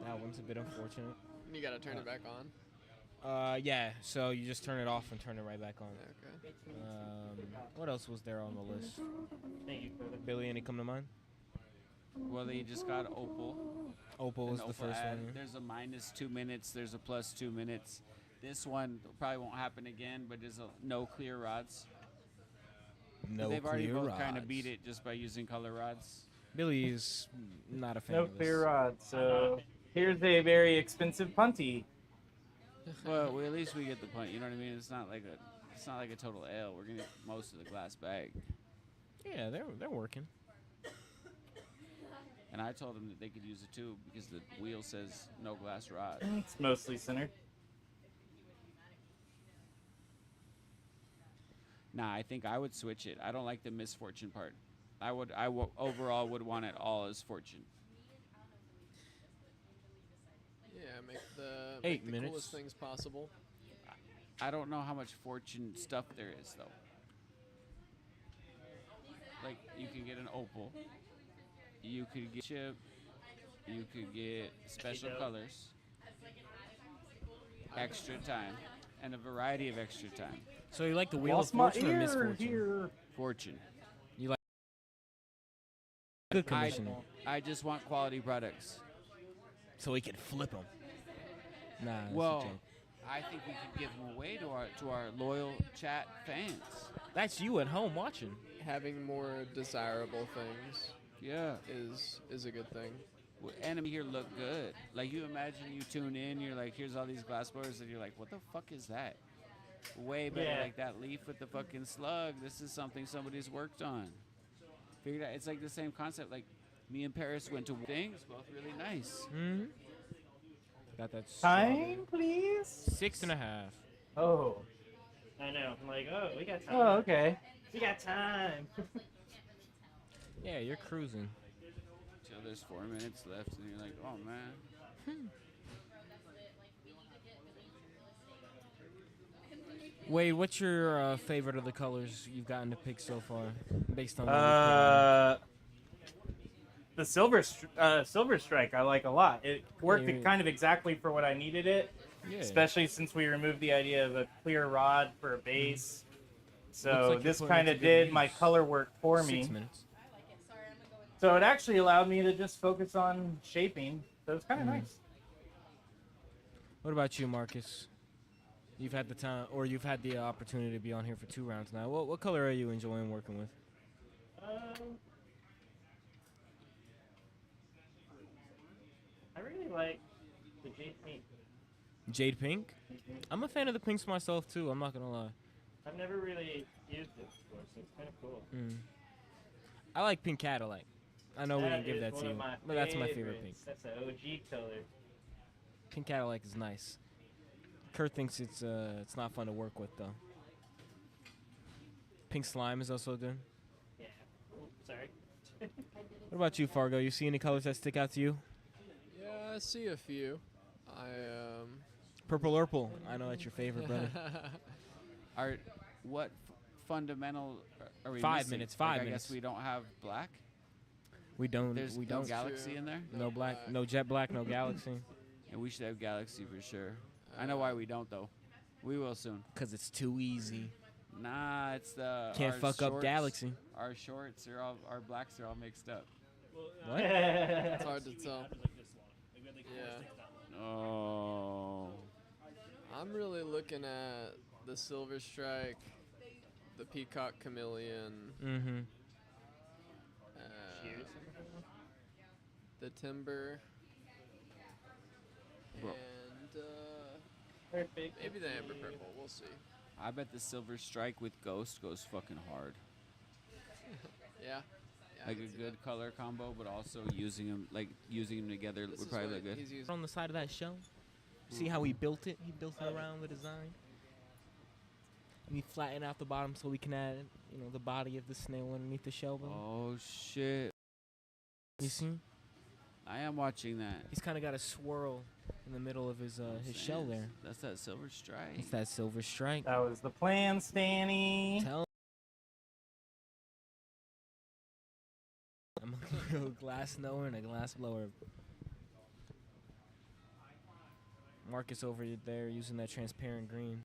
That one's a bit unfortunate. You gotta turn it back on. Yeah. So you just turn it off and turn it right back on. Okay. What else was there on the list? Thank you, brother. Billy, any come to mind? Well, they just got Opal. Opal was the first ad. one. There's a minus 2 minutes. There's a plus 2 minutes. This one probably won't happen again, but there's no clear rods. No They've already clear both kind of rods. beat it just by using color rods. Billy is not a fan No of this. clear rod. So here's a very expensive punty. Well, at least we get the punt. You know what I mean? It's not like a total L. We're gonna get most of the glass bag. Yeah, they're working. And I told them that they could use it too because the wheel says no glass rod. It's mostly centered. Nah, I think I would switch it. I don't like the misfortune part. I overall would want it all as fortune. Yeah, make the 8 the minutes. coolest things possible. I don't know how much fortune stuff there is though. Like you could get an opal. You could get chip. You could get special colors. Extra time. And a variety of extra time. So you like the Wheel Lost of my Fortune or ear Misfortune? here. Fortune. You like good commissioning. I just want quality products. So we can flip them. Nah, that's a Well, joke. I think we could give them away to our loyal chat fans. That's you at home watching. Having more desirable things, Yeah. is a good thing. Enemy here look good. Like you imagine you tune in, you're like, here's all these glass blowers, and you're like, what the fuck is that? Way better Yeah. like that leaf with the fucking slug. This is something somebody's worked on. Figured out it's like the same concept. Like me and Paris went to things, both really nice. Mm-hmm. Got that Time, please. 6.5. Oh. I know. I'm like, oh, we got time. Oh, okay. We got time. Yeah, you're cruising. So there's 4 minutes left, and you're like, oh man. Wade, what's your favorite of the colors you've gotten to pick so far, based on? The silver strike I like a lot. It worked Yeah. kind of exactly for what I needed it, Yeah. especially since we removed the idea of a clear rod for a base. So Looks like you're this putting it kind to of good did use. my color work for 6 me. minutes. So it actually allowed me to just focus on shaping. So it's kind of nice. What about you, Marcus? You've had the time, or you've had the opportunity to be on here for 2 rounds now. What color are you enjoying working with? I really like the Jade Pink. Jade pink? I'm a fan of the pinks myself too. I'm not gonna lie. I've never really used it before, so it's kind of cool. I like pink Cadillac. I know we didn't give is that one to of you, my but that's my favorite pink. favorites. That's an OG color. Pink Cadillac is nice. Kurt thinks it's not fun to work with though. Pink Slime is also good. Yeah. Ooh, sorry. What about you, Fargo? You see any colors that stick out to you? Yeah, I see a few. Purple Urple. I know that's your favorite, brother. What fundamental are we 5 missing? minutes. Like, 5 I minutes. guess we don't have black. We don't. There's we no don't. Galaxy in there. No black. No jet black. No Galaxy. And we should have Galaxy for sure. I know why we don't though. We will soon. Cause it's too easy. Nah, it's the Can't our fuck up shorts- Galaxy. Our shorts are all our blacks are all mixed up. What? It's hard to tell. Yeah. Oh. I'm really looking at the Silver Strike, the Peacock Chameleon, Mm-hmm. the Timber, Bro. and maybe the Amber Purple. We'll see. I bet the Silver Strike with Ghost goes fucking hard. Yeah. I Like can a see good that. color combo, but also using them together This would is probably what look good. he's using. On the side of that shell. See how he built it? He built it around the design. And he flattened out the bottom so we can add, the body of the snail underneath the shell. Oh shit! You see? I am watching that. He's kind of got a swirl in the middle of his shell there. That's that Silver Strike. It's that Silver Strike. That was the plan, Stanny. I'm gonna go glass knower and a glass blower. Marcus over there using that transparent green.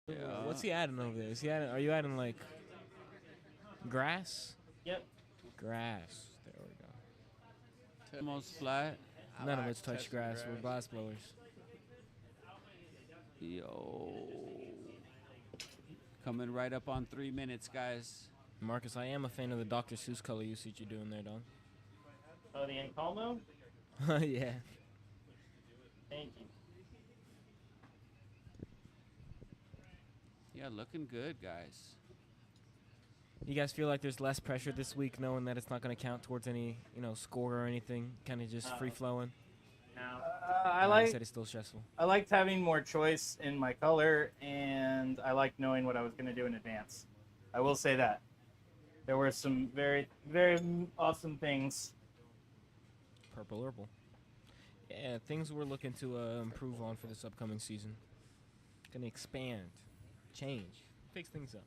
Yeah. What's he adding over there? Is he adding? Are you adding like grass? Yep. Grass. There we go. Almost flat. None of us touch grass. We're glass blowers. Yo. Coming right up on 3 minutes, guys. Marcus, I am a fan of the Dr. Seuss color usage you're doing there, dog. Oh, the Encalmo? Yeah. Thank you. Yeah, looking good, guys. You guys feel like there's less pressure this week, knowing that it's not going to count towards any, score or anything, kind of just free flowing. No. You said it's still stressful. I liked having more choice in my color, and I liked knowing what I was going to do in advance. I will say that. There were some very, very awesome things. Purple Herbal. Yeah, things we're looking to improve on for this upcoming season. Gonna expand, change, fix things up.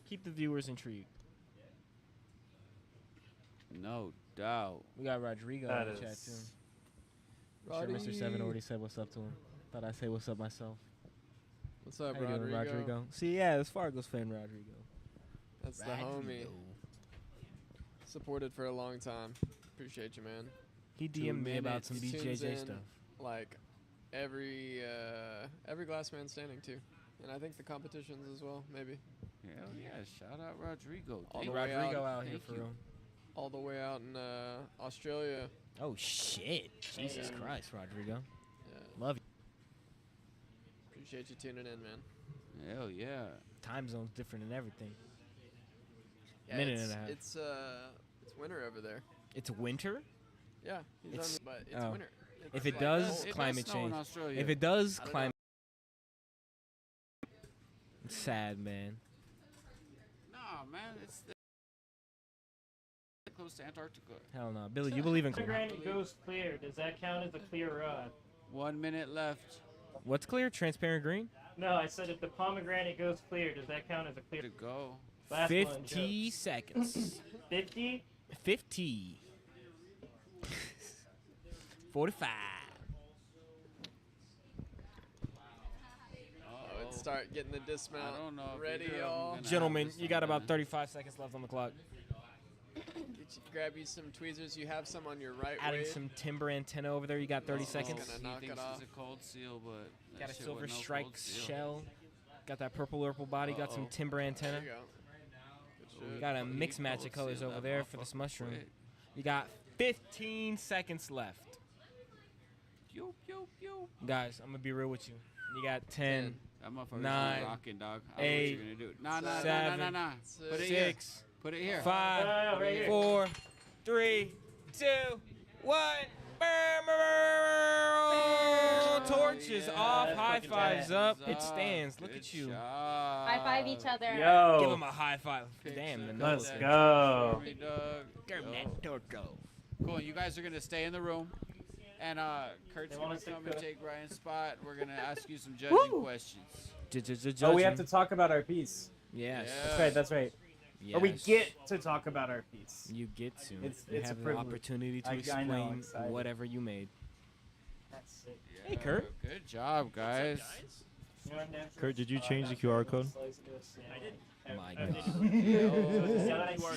Keep the viewers intrigued. No doubt. We got Rodrigo in the chat too. I'm sure Mr. Seven already said what's up to him. Thought I'd say what's up myself. What's up, How you doing, Rodrigo? Rodrigo? See, yeah, it's Fargo's fan, Rodrigo. That's the homie. Supported for a long time. Appreciate you, man. He DM'd me about some He tunes BJJ in, stuff. Like every Glass Man Standing too, and I think the competitions as well, maybe. Hell yeah! Shout out Rodrigo. All Thank the way Rodrigo out Thank here for you. real. All the way out in Australia. Oh shit! Jesus Yeah. Christ, Rodrigo. Yeah. Love you. Appreciate you tuning in, man. Hell yeah! Time zone's different and everything. Yeah, Minute it's, and a half. It's winter over there. It's winter. Yeah, he's It's- on, but it's oh. winter. If It's it like does, cold. It climate does snow in change. Australia. If it does, I don't climate. It's sad, man. Nah, man, it's close to Antarctica. Hell no, Billy. You believe in Pomegranate goes clear. Does that count as a clear rod? 1 minute left What's clear? Transparent green. No, I said if the pomegranate goes clear, does that count as a clear? to go. Last one, 50 seconds. 50? 50. 45. Oh, it's start getting the dismount I don't know if ready, either of them y'all. gonna Gentlemen, have this you got thing about done. 35 seconds left on the clock. Grab you some tweezers. You have some on your right Adding Wade. some timber antenna over there. You got 30 seconds. Gonna He knock thinks it off. it's a cold seal, but that Got a shit silver wasn't no strike cold seal. shell. Got that purple body. Got some Uh-oh. timber antenna. There you go. Good shit. Got a He mixed match of cold colors sealed over that there for this motherfucker mushroom. quick. You got 15 seconds left. Yo, yo, yo. Guys, I'm going to be real with you. You got 10, That motherfucker's 9, rocking, dog. I know what 8, you're gonna do. Nah, nah, nah, nah, 7, nah, nah. Put it here. 6, Put it here. 5, Right here. 4, 3, 2, 1. Torches off, high fives up. It stands. Look at you. High five each other. Yo. Give him a high five. Damn, the Let's nose. go. Cool. You guys are gonna stay in the room, and Kurt's gonna come and take Ryan's spot. We're gonna ask you some judging questions. Oh, we have to talk about our piece. Yes. That's right. That's right. Yes. Or we get to talk about our piece. You get to. It's you a have the privilege. opportunity to I know, explain excited. whatever you made. That's sick. Hey, Kurt. Good job, guys. Kurt, did you change the QR code? I did. My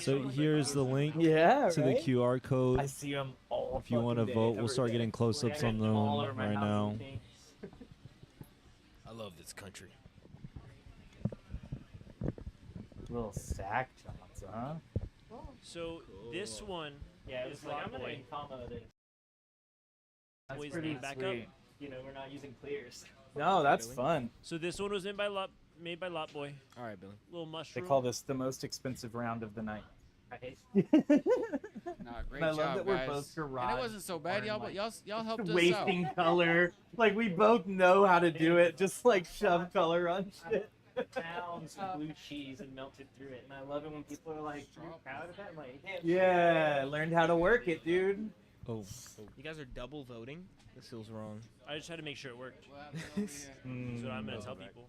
So here's the link Yeah, to the right? QR code. I see them all. If you want to fucking day, vote, we'll every start day. getting close-ups on them All over my right house now. and things. I love this country. Little sack shots, huh? So this one Yeah, it is was like I'm Lot gonna Boy. comma this. Always pretty name back up. sweet. You know, we're not using clears. No, that's Really? fun. So this one was made by Lot Boy. All right, Billy. Little They mushroom. call this the most expensive round of the night. Right. Nah, great And I love job, that we're guys. both And garage it wasn't so bad, y'all. But y'all helped us out. Wasting color. Like we both know how to do it. Just like shove color on shit. Found some blue cheese and melted through it, and I love it when people are like, "You're proud of that." I'm like, Yeah, learned how to work it, dude. Oh. You guys are double voting? This feels wrong. I just had to make sure it worked. What happened over here? That's what I'm gonna tell Mm. people.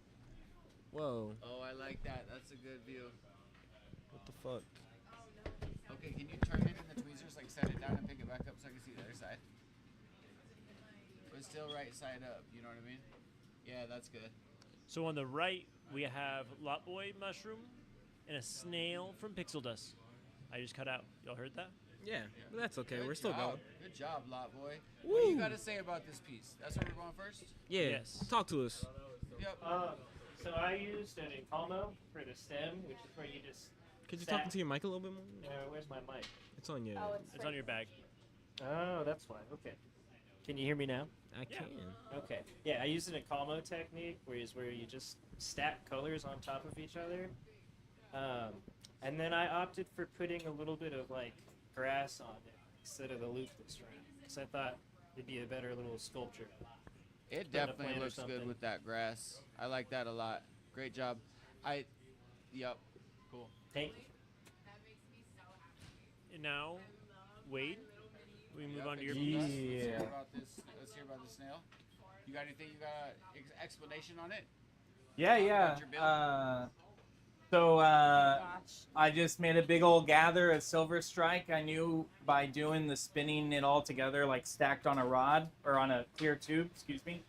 Whoa. Oh, I like that. That's a good view. What the fuck? Okay, can you turn it in the tweezers, like set it down and pick it back up so I can see the other side? But still right side up, you know what I mean? Yeah, that's good. So on the right, we have Lot Boy mushroom and a snail from Pixel Dust. I just cut out. Y'all heard that? Yeah, but that's okay. Good We're still job. going. Good job, Lot Boy. What do you Woo. got to say about this piece? That's where we're going first? Yeah. Yes. Talk to us. Yep. So I used an Incalmo for the stem, which is where you just. Could you stack- talk into your mic a little bit more? Where's my mic? It's on you. Oh, It's on your bag. Oh, that's why. Okay. Can you hear me now? I can. Okay. Yeah, I used an Incalmo technique, where you just stack colors on top of each other. And then I opted for putting a little bit of like grass on it instead of the lupus round, because I thought it'd be a better little sculpture. It Putting a definitely plant or looks good something. with that grass. I like that a lot. Great job. Yep. Cool. Thank you. And now, Wade, we move on to your piece. piece. Let's hear about the snail. You got anything? You got an explanation on it? Yeah, About your build? So I just made a big old gather of silver strike. I knew by doing the spinning it all together, like stacked on a rod or on a clear tube, excuse me,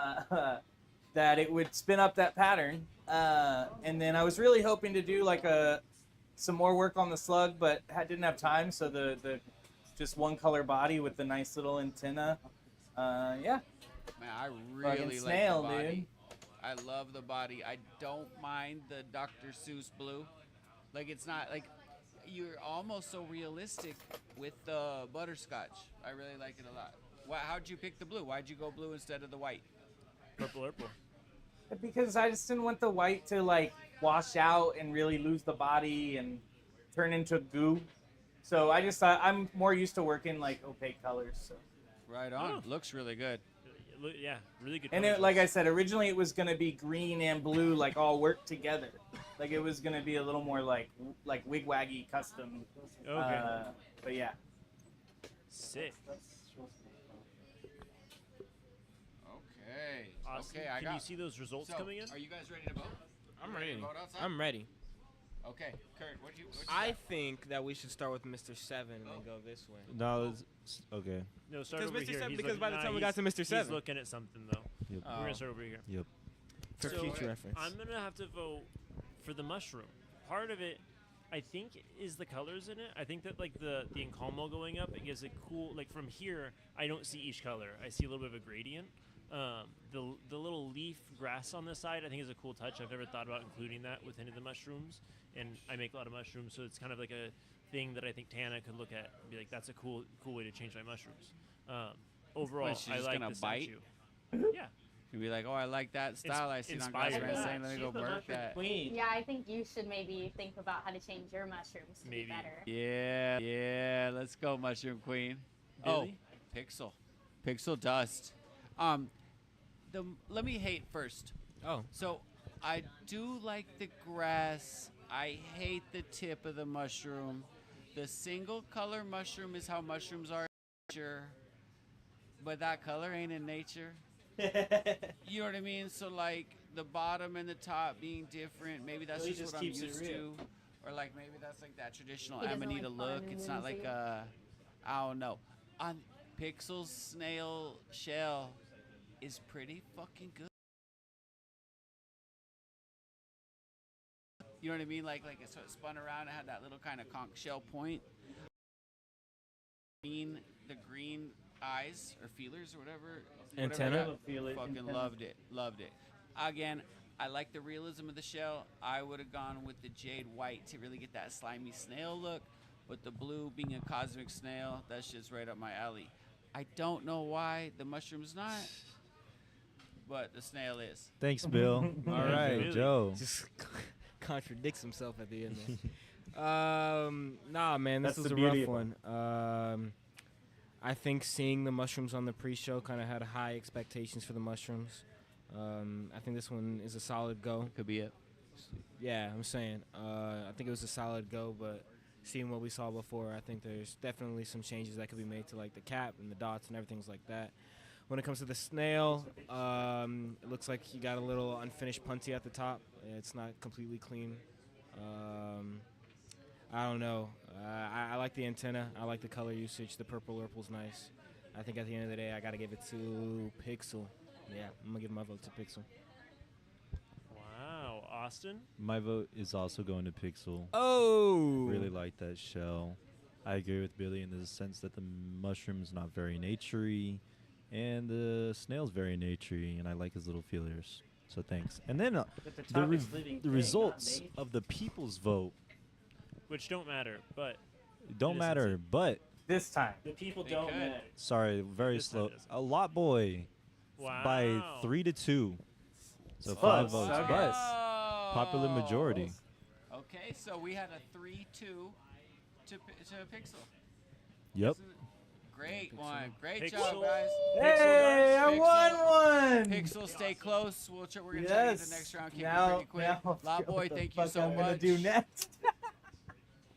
that it would spin up that pattern. And then I was really hoping to do like some more work on the slug, but didn't have time. So the just one color body with the nice little antenna. Yeah. Man, I Fucking really snail, like the body. dude. I love the body. I don't mind the Dr. Seuss blue. Like, it's not like you're almost so realistic with the butterscotch. I really like it a lot. How'd you pick the blue? Why'd you go blue instead of the white? Purple. Because I just didn't want the white to like wash out and really lose the body and turn into goo. So I just thought I'm more used to working like opaque colors. So. Right on. Looks really good. Yeah, really good. And like I said, originally it was gonna be green and blue, like all worked together. Like it was gonna be a little more like wigwaggy custom. Okay. But yeah. Sick. Okay. Awesome. Okay, Can you see those results coming in? Are you guys ready to vote? I'm You ready. to vote outside? I'm ready. Okay, Kurt, what you I got? think that we should start with Mr. 7 and then go this way. No, okay. No, start Because over Mr. here. 7 He's because looking- by the nah, time we got to Mr. He's 7. looking at something though. Yep. We're gonna start over here. Yep. For future reference. I'm gonna have to vote for the mushroom. Part of it, I think, is the colors in it. I think that like the Incalmo going up, it gives a cool like from here. I don't see each color. I see a little bit of a gradient. The little leaf grass on this side, I think, is a cool touch. I've never thought about including that with any of the mushrooms, and I make a lot of mushrooms, so it's kind of like a thing that I think Tana could look at and be like, that's a cool way to change my mushrooms. Overall, What, she's I just like gonna the bite? statue. Yeah. You'd be like, oh, I like that style I see on inspired. Glassman saying, let me go work that. Queen. Yeah, I think you should maybe think about how to change your mushrooms to be better. Yeah, let's go, Mushroom Queen. Billy? Oh, Pixel Dust. Let me hate first. Oh. So, I do like the grass. I hate the tip of the mushroom. The single color mushroom is how mushrooms are in nature, but that color ain't in nature. You know what I mean? So like the bottom and the top being different, maybe that's Really just just what I'm keeps it used real. to, or like maybe that's like that traditional He doesn't Amanita like look. fun It's and not like whimsy. I don't know. On Pixel's snail shell is pretty fucking good. You know what I mean? Like it sort of spun around and had that little kind of conch shell point. The green eyes or feelers or whatever. Antenna? Fucking loved it. Again, I like the realism of the shell. I would have gone with the jade white to really get that slimy snail look, but the blue being a cosmic snail, that's just right up my alley. I don't know why the mushroom's not, but the snail is. Thanks, Bill. All right, Really? Joe. Just contradicts himself at the end there. Nah, man, this That's was the a beauty rough of one. I think seeing the mushrooms on the pre-show kind of had high expectations for the mushrooms. I think this one is a solid go. Could be it. Yeah, I'm saying. I think it was a solid go, but seeing what we saw before, I think there's definitely some changes that could be made to like the cap and the dots and everything like that. When it comes to the snail, it looks like you got a little unfinished punty at the top. It's not completely clean. I don't know. I like the antenna. I like the color usage. The purple's nice. I think at the end of the day, I got to give it to Pixel. Yeah, I'm going to give my vote to Pixel. Wow, Austin? My vote is also going to Pixel. Oh! Really like that shell. I agree with Billy in the sense that the mushroom's not very naturey, and the snail's very naturey, and I like his little feelers. So thanks. And then But the the, top is living the thing, results not nature. of the people's vote Which don't matter, but don't It is matter, insane. but This time. The people They don't could. matter. sorry, very This time slow. doesn't. A lot boy wow. by 3-2. So Close. 5 votes, Okay. but popular majority. Okay, so we had a 3-2 to Pixel. Yep. Great one. Great Pixel. job, guys. Hey, I Pixel. won one. Pixel, stay close. We're going to tell you the next round. Keep it Now, pretty quick. now, Lot boy, what the thank you fuck so I'm gonna much. do next?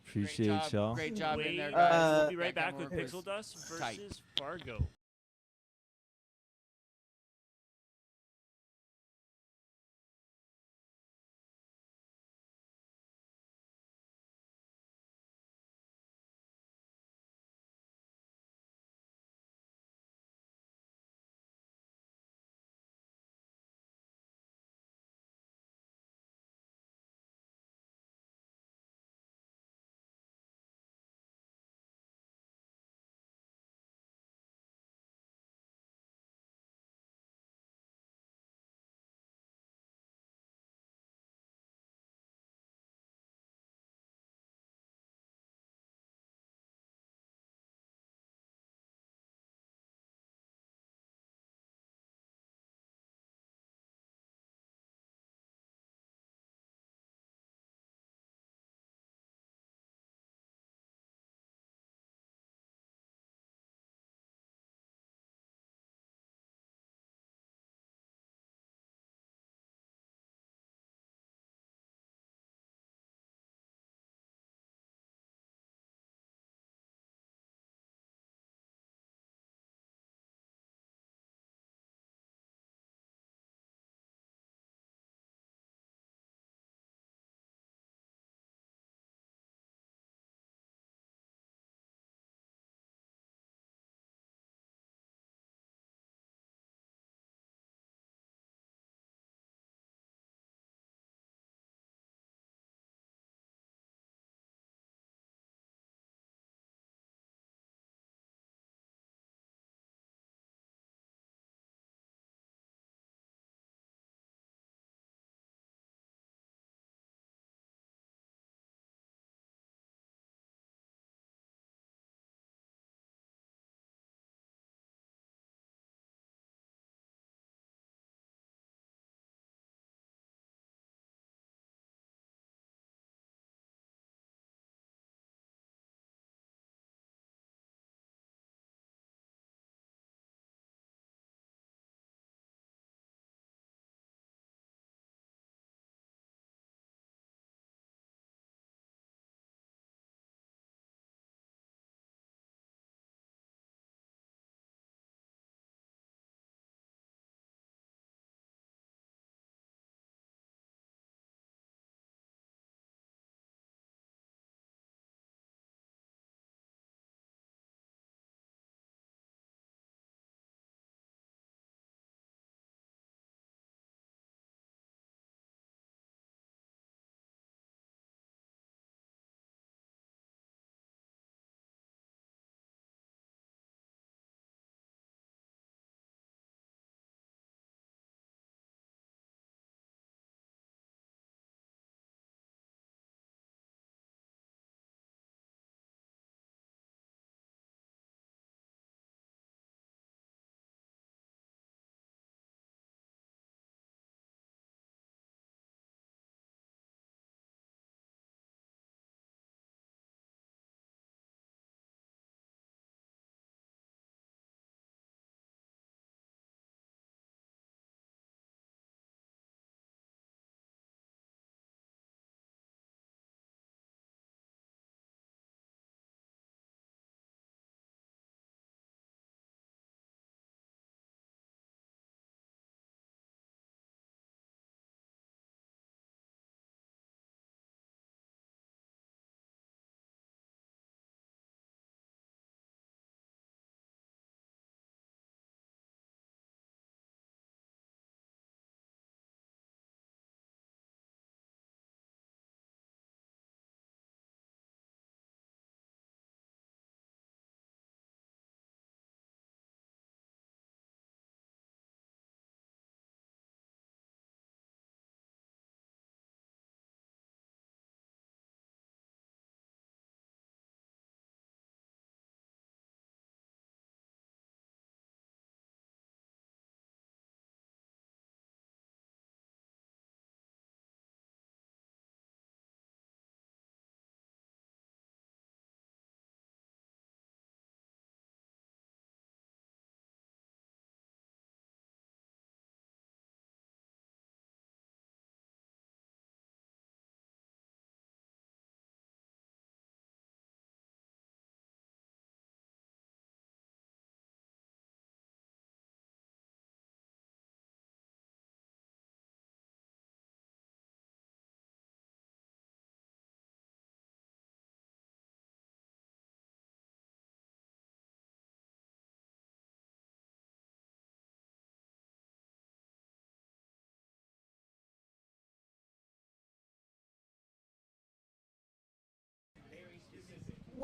Appreciate y'all. Great job in there, Wait, guys. we'll be right That back with camera work was Pixel Dust versus tight. Fargo.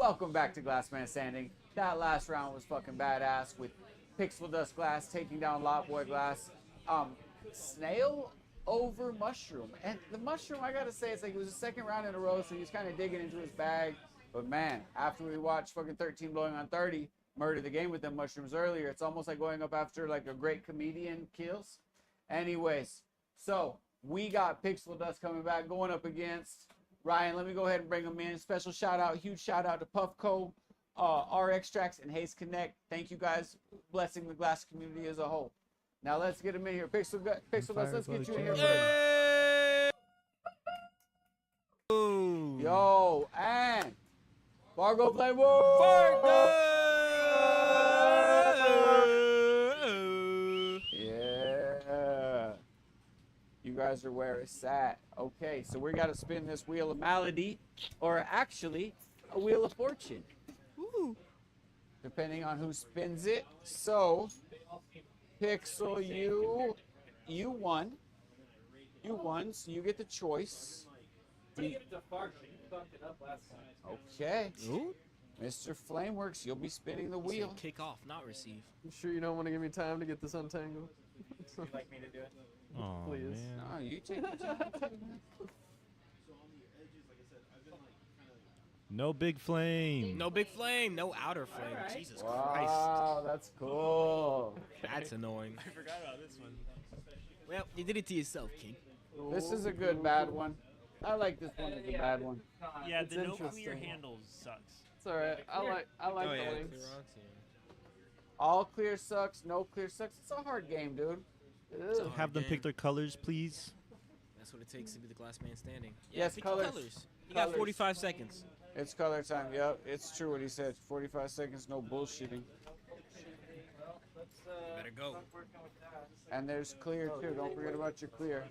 Welcome back to Glass Man Standing. That last round was fucking badass with Pixel Dust Glass taking down Lot Boy Glass. Snail over Mushroom. And the Mushroom, I gotta say, it's like it was the second round in a row, so he was kind of digging into his bag. But man, after we watched fucking 13 blowing on 30, murder the game with them mushrooms earlier, it's almost like going up after like a great comedian kills. Anyways, so we got Pixel Dust coming back, going up against Ryan. Let me go ahead and bring him in. Special shout out, huge shout out to Puffco, RX Tracks, and Haze Connect. Thank you guys, blessing the glass community as a whole. Now let's get him in here. Pixel Dust, let's get you in here first. Yo, and Fargo Flame Woo! Fargo! Yeah. You guys are where it's at. Okay, so we got to spin this wheel of malady, or actually, a wheel of fortune. Woo. Depending on who spins it. So, Pixel, you won. You won, so you get the choice. Okay. Ooh. Mr. Flameworks, you'll be spinning the wheel. Kick off, not receive. You sure you don't want to give me time to get this untangled? Would you like me to do it? Oh, Please. man. No, you take your time. No big flame. No big flame, no outer flame. Right. Jesus Christ. Wow, that's cool. That's annoying. I forgot about this one. Well, you did it to yourself, King. This is a good bad one. I like this one as a bad one. Yeah, It's the no clear interesting. handles sucks. It's alright. I like Oh, the yeah, links. clear rocks, yeah. All clear sucks, no clear sucks. It's a hard game, dude. It is. Have them game. pick their colors, please. That's what it takes to be the glass man standing. Yes, pick your colors. You got Colors. 45 seconds. It's color time. Yep, it's true what he said. 45 seconds, no bullshitting. Better go. And there's clear too. Don't forget about your clear.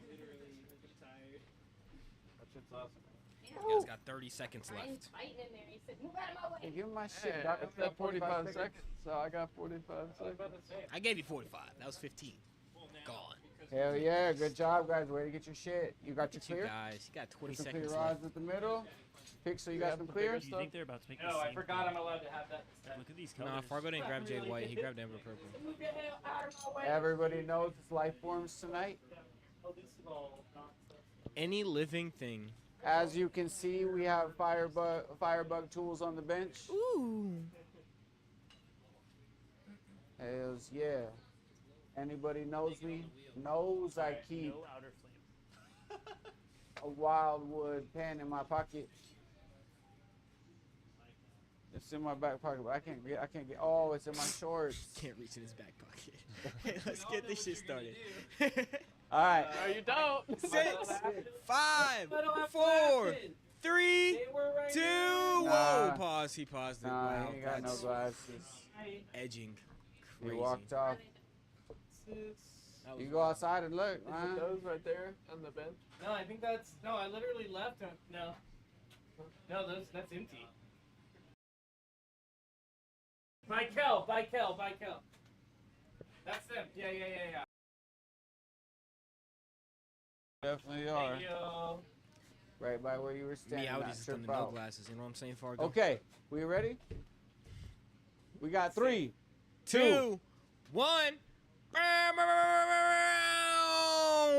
You guys got 30 seconds left. Fighting in there. He said, "Move out of my way." Hey, give him my shit. Hey, dog. it's at 45 seconds, so I got 45 seconds. I gave you 45. That was 15. Gone. Hell yeah, good job, guys. Way to get your shit. You got your You clear? guys, you got 20 Some clear seconds rods left. at the middle. Pixel, you got some Do clear? you think they're about to make the No, I same forgot thing? I'm allowed to have that. Look at these colors. Nah, Fargo didn't grab Jade White. He grabbed Amber Purple. Everybody knows it's life forms tonight. Any living thing. As you can see, we have firebug tools on the bench. Ooh. Hells yeah. Anybody knows me? Knows I keep No outer flame. a wildwood pen in my pocket. It's in my back pocket, but I can't get. Oh, it's in my shorts. Can't reach in his back pocket. Hey, let's get this shit started. All right. No, you don't. 6, 5, 4, 3, 2. Whoa! Nah. Pause. He paused it. Nah, Wow, I ain't got no that's glasses. edging. He Crazy. walked off. That You was- go outside and look, Is it man. those right there on the bench? No, I think that's no. I literally left. No, that's empty. By Kel. That's them. Yeah. Definitely are. Thank you. Right by where you were standing. Me, I would not just trip done the no out. glasses. You know what I'm saying, Fargo? Okay, we ready? We got 3, 2, 1.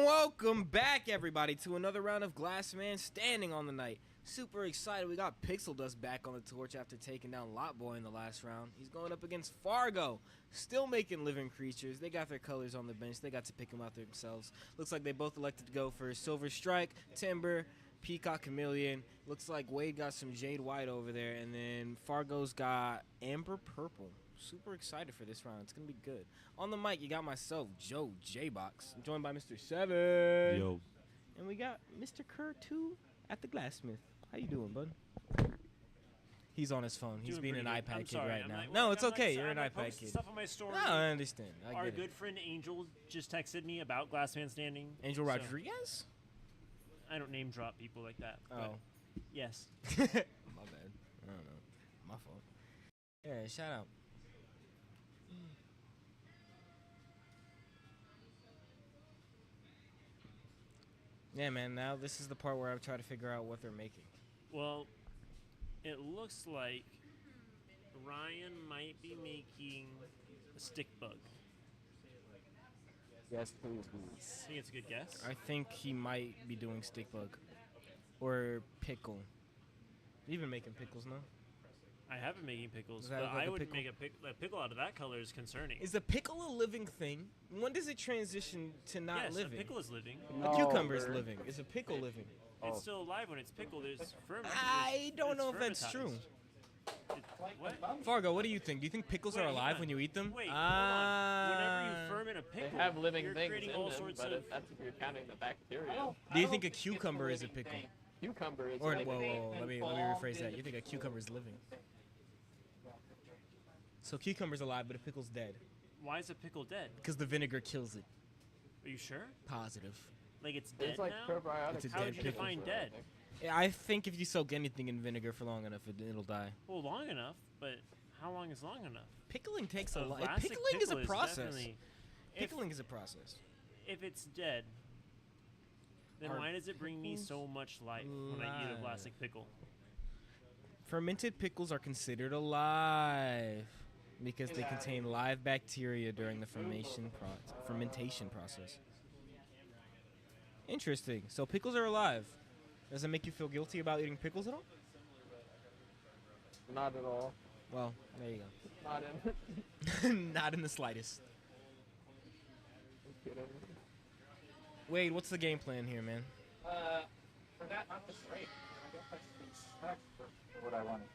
Welcome back, everybody, to another round of Glass Man Standing on the night. Super excited. We got Pixel Dust back on the torch after taking down Lot Boy in the last round. He's going up against Fargo, still making living creatures. They got their colors on the bench. They got to pick them out themselves. Looks like they both elected to go for Silver Strike, Timber, Peacock Chameleon. Looks like Wade got some Jade White over there, and then Fargo's got Amber Purple. Super excited for this round. It's going to be good. On the mic, you got myself, Joe J-Box. I'm joined by Mr. Seven. Yo. And we got Mr. Kerr, too, at the Glassmith. How you doing, bud? He's on his phone. He's Doing being an pretty good. iPad I'm kid sorry, right I'm now. like, No, well, it's I'm like, okay. so You're I'm an like iPad posting kid. stuff on my story. No, I understand. I Our get good it. friend Angel just texted me about Glassman Standing. Angel so Rodriguez? I don't name drop people like that. Oh. But yes. My bad. I don't know. My fault. Yeah, shout out. Yeah, man, now this is the part where I try to figure out what they're making. Well, it looks like Ryan might be making a stick bug. Yes, please. I think it's a good guess. I think he might be doing stick bug or pickle. You've been making pickles, no? I have been making pickles, Is that but like I a wouldn't pickle? make a pickle out of that color is concerning. Is the pickle a living thing? When does it transition to not yes, living? a pickle is living. A cucumber is living. Is a pickle living? It's still alive when it's pickled. There's ferment. I don't know if that's true. What? Fargo, what do you think? Do you think pickles Wait, are hold alive on. when you eat them? Wait, hold on. Whenever you ferment a They pickle, have living you're things creating in all them, sorts but of. that's if you're counting the bacteria. Do you think a cucumber is a pickle? Cucumber is Or living. whoa, let me rephrase that. You think a cucumber is living? So cucumber's alive, but a pickle's dead. Why is a pickle dead? Because the vinegar kills it. Are you sure? Positive. Like it's dead There's like now? probiotics. It's a How dead would you pickle. define dead? Yeah, I think if you soak anything in vinegar for long enough, it'll die. Well, long enough, but how long is long enough? Pickling takes a lot. Classic Pickling is a pickle process. definitely- Pickling is a process. If it's dead, then Are why does it bring me so much life when I eat a plastic pickle? Fermented pickles are considered alive because they contain live bacteria during the fermentation process. Interesting. So pickles are alive. Does it make you feel guilty about eating pickles at all? Not at all. Well, there you Not go. in. Not in the slightest. I'm kidding. Wade, what's the game plan here, man? For that, I'm just great. I guess I should be stuck for what I wanted.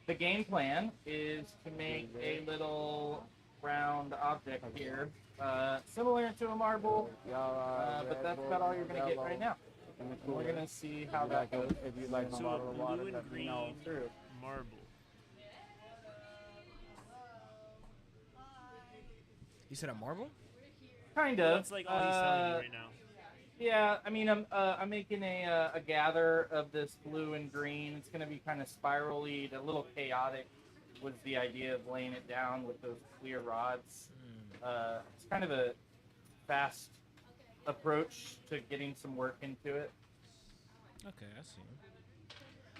The game plan is to make a little round object here, similar to a marble, but that's about all you're going to get right now. And we're going to see how that goes. If you like a So bottle of blue water, and let me green know. marble. You said a marble? Kind of. That's like all he's telling me right now. Yeah, I mean, I'm making a gather of this blue and green. It's going to be kind of spirally, a little chaotic. Was the idea of laying it down with those clear rods. It's kind of a fast approach to getting some work into it. Okay, I see.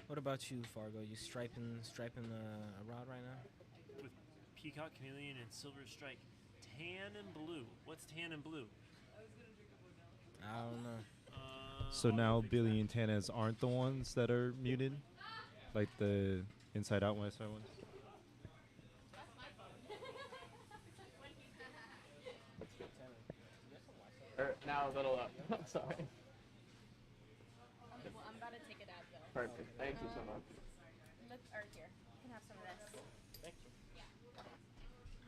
What about you, Fargo? You striping a rod right now? With peacock, chameleon, and silver strike. Tan and blue. What's tan and blue? I don't know. So now Billy and Tanas aren't the ones that are muted, like the Inside Out West Side ones. Or now a little up. I'm sorry. Well, I'm about to take a dab though. Perfect. Thank you so much. Or here, you can have some of this. Thank you.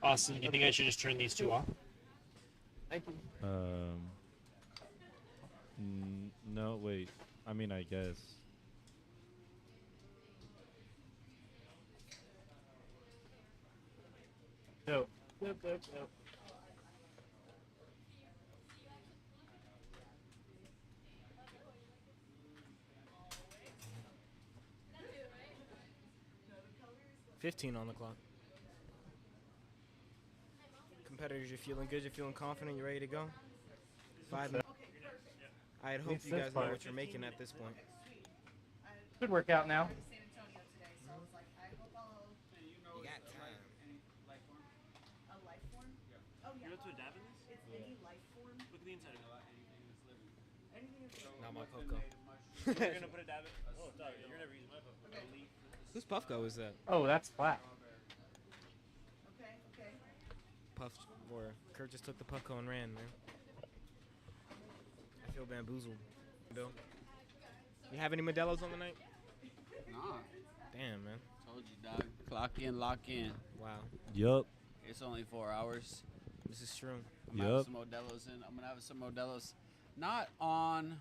Austin, you think I should just turn these two off? Thank you. No, wait. I mean, I guess. Nope. Nope. 15 on the clock. Competitors, you're feeling good, you're feeling confident, you're ready to go? 5 minutes. I'd hope Makes you guys sense, know Mark. what you're making at this point. Should work out now. You got time. A life form? Oh yeah. You want to dab in this? It's any life form. Look at the inside of it. Not my Puffco. You're gonna put a dab in? Oh, dog, you're never using my Puffco. Okay. Whose Puffco is that? Oh, that's flat. Okay. Puff, or Kurt just took the Puffco and ran, man. I feel bamboozled. Bill, you have any Modelo's on the night? Nah. Damn, man. Told you, dog. Clock in, lock in. Wow. Yup. It's only 4 hours. This is true. I'm gonna have Yup. some Modelo's in. I'm gonna have some Modelo's, not on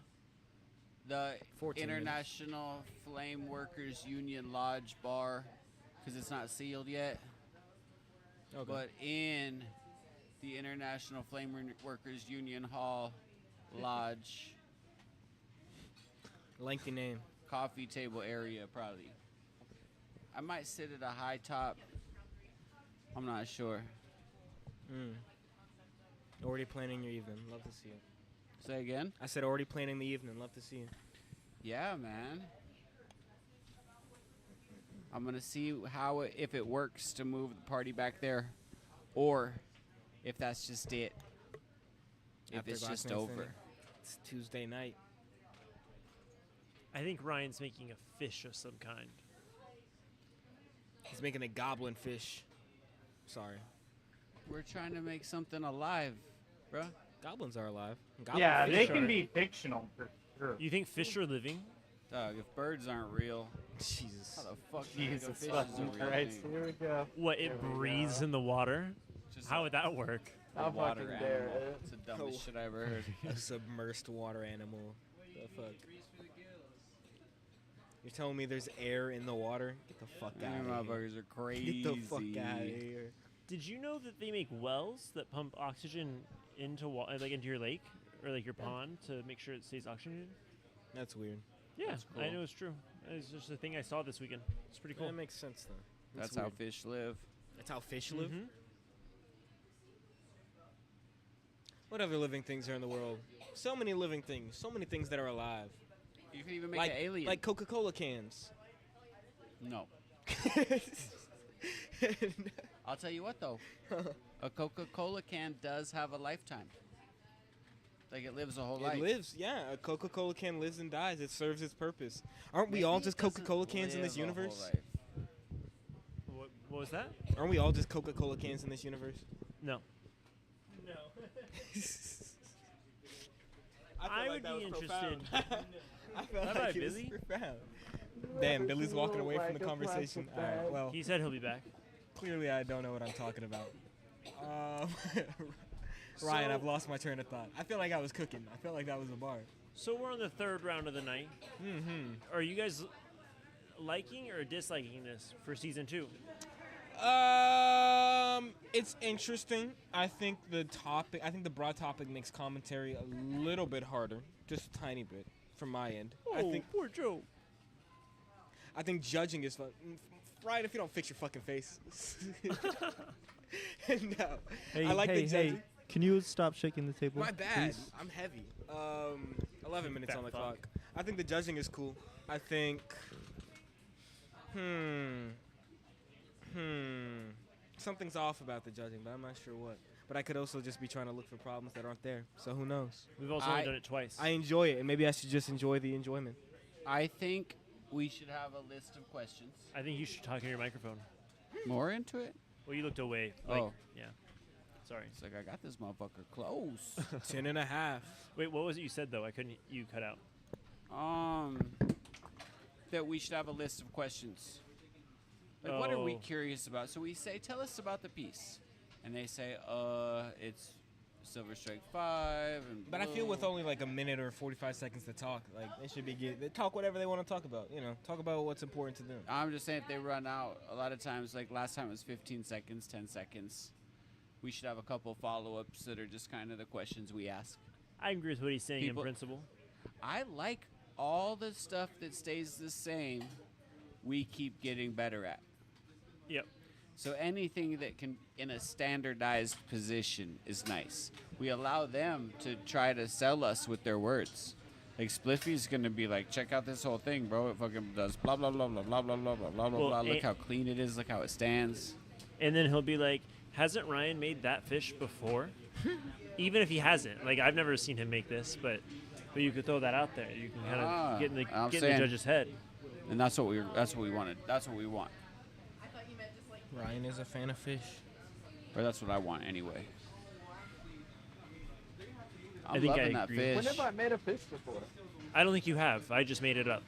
the 14 minutes. International Flame Workers Union Lodge bar, because it's not sealed yet. Okay. But in the International Flame Workers Union Hall Lodge Lengthy name. coffee table area, probably. I might sit at a high top. I'm not sure. Already planning your evening. Love to see it. Say again? I said already planning the evening. Love to see it. Yeah, man. I'm gonna see if it works to move the party back there, or if that's just it. If After it's just Glassman over. Standing. It's Tuesday night. I think Ryan's making a fish of some kind. He's making a goblin fish. Sorry. We're trying to make something alive, bruh. Goblins are alive. Yeah, Goblin they fish can are- be fictional for sure. You think fish are living? Dog, if birds aren't real, Jesus. how the fuck do you think a Jesus fish is a fucking real Christ. thing? Here we go. What, Here it we breathes go. in the water? Just How would that work? A How water fucking dare animal. it. It's the dumbest shit I ever heard. A submersed water animal. The fuck? You're telling me there's air in the water? Get the fuck You out of here. motherfuckers are crazy. Get the fuck out of here. Did you know that they make wells that pump oxygen into into your lake or like your pond to make sure it stays oxygenated? That's weird. Yeah, That's I cool. know it's true. It's just a thing I saw this weekend. It's pretty cool. That makes sense though. That's how fish live. That's how fish live. Mhm. What other living things are in the world? So many living things. So many things that are alive. You can even make Like an alien. like Coca-Cola cans. No. I'll tell you what though. A Coca-Cola can does have a lifetime. Like it lives a whole life. It lives, yeah. A Coca-Cola can lives and dies. It serves its purpose. Aren't we Maybe all it just doesn't Coca-Cola cans in this live a whole universe? life. What was that? Aren't we all just Coca-Cola cans in this universe? No. No. I would be interested. I felt Bye-bye, like it was Billy. profound. Damn, Billy's walking away from the conversation. All right, well, He said he'll be back. clearly I don't know what I'm talking about. Ryan, I've lost my train of thought. I feel like I was cooking. I felt like that was a bar. So we're on the third round of the night. Mm-hmm. Are you guys liking or disliking this for season 2? It's interesting. I think the broad topic makes commentary a little bit harder, just a tiny bit, from my end. I think poor Joe. I think judging is fun. Ryan, if you don't fix your fucking face. No. Hey, I like hey, the judging. can you stop shaking the table? My bad. please? I'm heavy. 11 minutes Fat on the fuck. clock. I think the judging is cool. I think. Something's off about the judging, but I'm not sure what. But I could also just be trying to look for problems that aren't there. So who knows? We've also only done it twice. I enjoy it, and maybe I should just enjoy the enjoyment. I think we should have a list of questions. I think you should talk in your microphone. More into it? Well, you looked away. Oh. Yeah. Sorry. It's like I got this motherfucker close. 10 and a half. Wait, what was it you said, though? I couldn't. You cut out. That we should have a list of questions. Like, what are we Oh. curious about? So we say, tell us about the piece. And they say, it's Silver Strike 5. And But I feel with blue. only like a minute or 45 seconds to talk, like they should be they talk whatever they want to talk about. You know, talk about what's important to them. I'm just saying if they run out, a lot of times, like last time it was 15 seconds, 10 seconds. We should have a couple follow-ups that are just kind of the questions we ask. I agree with what he's saying People- in principle. I like all the stuff that stays the same, we keep getting better at. Yep. So anything that can, in a standardized position, is nice. We allow them to try to sell us with their words. Like Spliffy's gonna be like, check out this whole thing, bro. It fucking does blah blah blah blah blah blah blah blah blah Well, blah. Look and- how clean it is. Look how it stands. And then he'll be like, hasn't Ryan made that fish before? Even if he hasn't. Like, I've never seen him make this, but you could throw that out there. You can kind of get in I'm the saying- judge's head. And that's what we wanted. That's what we want. Ryan is a fan of fish. Or that's what I want anyway. I I'm think I loving that agree. fish. When have I made a fish before? I don't think you have. I just made it up.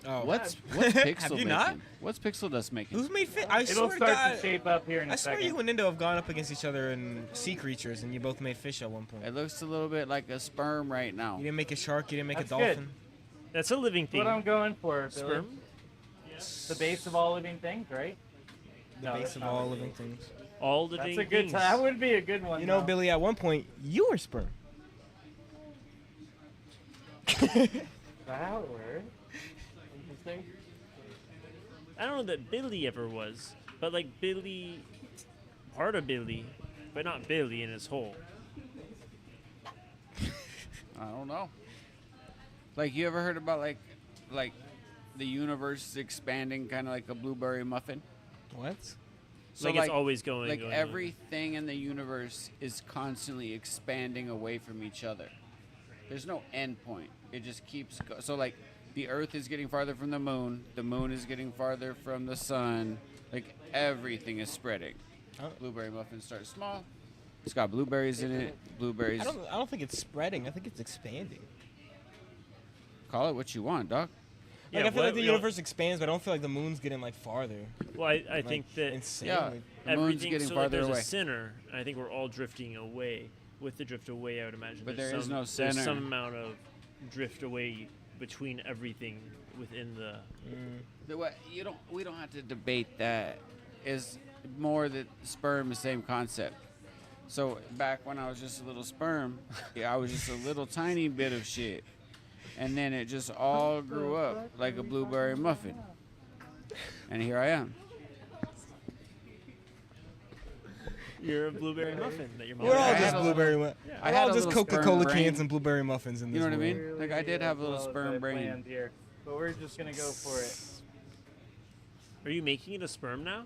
Oh, What's Pixel Have you making? not? What's Pixel Dust making? Who's made fish? I It'll swear to start God, to shape up here in a I swear second. you and Nindo have gone up against each other in sea creatures, and you both made fish at one point. It looks a little bit like a sperm right now. You didn't make a shark. You didn't make That's a good. dolphin. That's a living That's thing. what I'm going for, Billy. Sperm? The base of all living things, right? The No, base that's of not all what it living is. things. All the That's dang a good things. time. That would be a good one. You know, though. Billy, at one point, you were sperm. Is that how it works? Interesting. I don't know that Billy ever was, but like Billy, part of Billy, but not Billy in his whole. I don't know. Like, you ever heard about like the universe is expanding, kind of like a blueberry muffin. What? So Like it's always going. Like going, everything in the universe is constantly expanding away from each other. There's no end point. It just keeps so like the Earth is getting farther from the moon is getting farther from the sun. Like everything is spreading. Blueberry muffin starts small. It's got blueberries in it. Blueberries. I don't think it's spreading. I think it's expanding. Call it what you want, dog. Like, I feel like the universe expands, but I don't feel like the moon's getting like farther. Well, I think that insanely. The moon's getting so farther there's away. a center, and I think we're all drifting away. With the drift away, I would imagine. But there's there is some, no center. There's some amount of drift away between everything within the. We don't have to debate that. Is more that sperm is the same concept. So back when I was just a little sperm, I was just a little tiny bit of shit. And then it just all grew up like a blueberry muffin. And here I am. You're a blueberry muffin that your mom. We're all just blueberry muffins. I We're had all a just little Coca-Cola sperm brain. cans and blueberry muffins in this You know what I world. mean? Like I did have a little sperm brain. Planned here, but we're just gonna go for it. Are you making it a sperm now?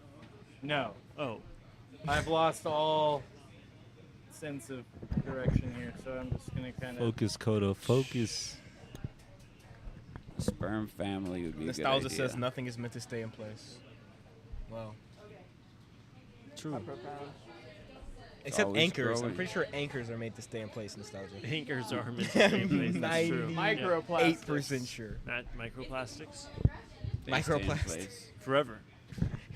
No. Oh. I've lost all sense of direction here, so I'm just gonna kind of Focus, Kodo, focus. Sperm family would be a good Nostalgia idea. says nothing is meant to stay in place. Well, true. Except always anchors. I'm growing. pretty sure anchors are made to stay in place. Nostalgia. Anchors are meant to stay in place. That's true. 8% sure. Not microplastics. They stay in Microplastics. place. Forever.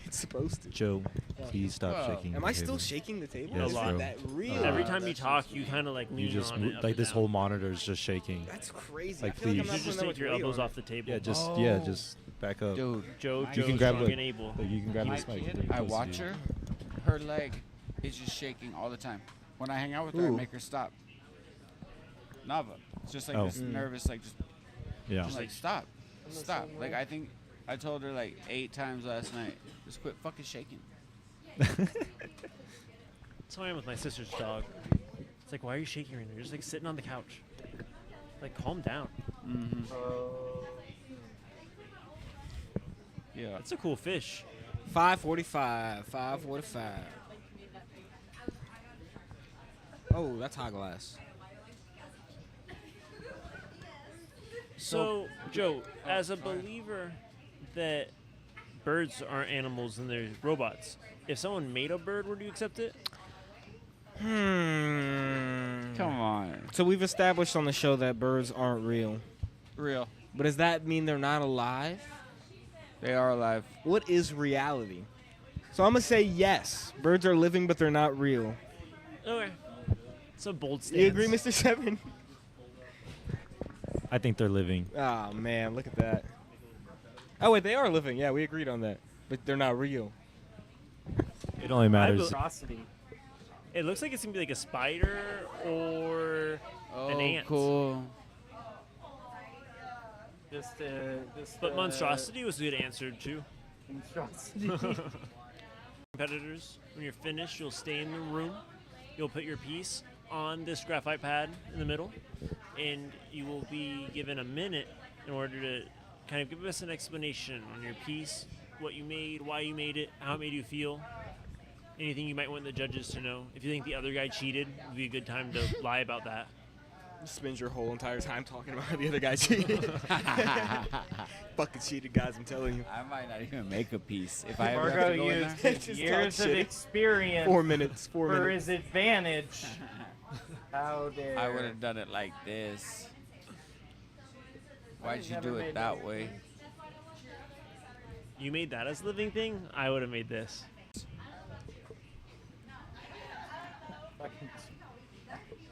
It's supposed to. Joe, please stop Well, shaking. Am the I still table. shaking the table? Yes, Is bro. that real? Every time you talk, you kind of like You lean just on it. up like and this down. whole monitor is just shaking. That's crazy. Like, I feel like please. I'm not You should just putting take that your much weight elbows on off it. the table. Yeah, just Oh. just back up. Dude, Joe, You can grab strong the- and able. Like, you can grab my this mic. kid, pretty I close to watch you. her. Her leg is just shaking all the time. When I hang out with her, I Ooh. make her stop. Nava. It's just like Oh. this nervous, like just Yeah. I'm like, stop. Stop. Like, I think I told her like 8 times last night, just quit fucking shaking. That's how I am with my sister's dog. It's like, why are you shaking right now? You're just like sitting on the couch. Like, calm down. Mm-hmm. Yeah. That's a cool fish. 5:45. 5:45. Oh, that's hot glass. So, Joe, as a believer that birds aren't animals and they're robots, if someone made a bird, would you accept it? Come on. So we've established on the show that birds aren't real. Real. But does that mean they're not alive? They are alive. What is reality? So I'm going to say yes. Birds are living, but they're not real. Okay. It's a bold stance. You agree, Mr. Seven? I think they're living. Oh, man, look at that. Oh, wait, they are living. Yeah, we agreed on that. But they're not real. It only matters. Atrocity. It looks like it's going to be like a spider or an ant. Cool. But monstrosity was a good answer, too. Monstrosity. Competitors, when you're finished, you'll stay in the room. You'll put your piece on this graphite pad in the middle, and you will be given a minute in order to kind of give us an explanation on your piece, what you made, why you made it, how it made you feel, anything you might want the judges to know. If you think the other guy cheated, it would be a good time to lie about that. Spends your whole entire time talking about how the other guy cheated. Fucking cheated, guys, I'm telling you. I might not even make a piece if I ever have Marco to go in used there. his Just years talk of shit. experience 4 minutes. 4 for minutes. his advantage. How dare I would have done it like this. Why'd you do it that way? You made that as a living thing? I would have made this.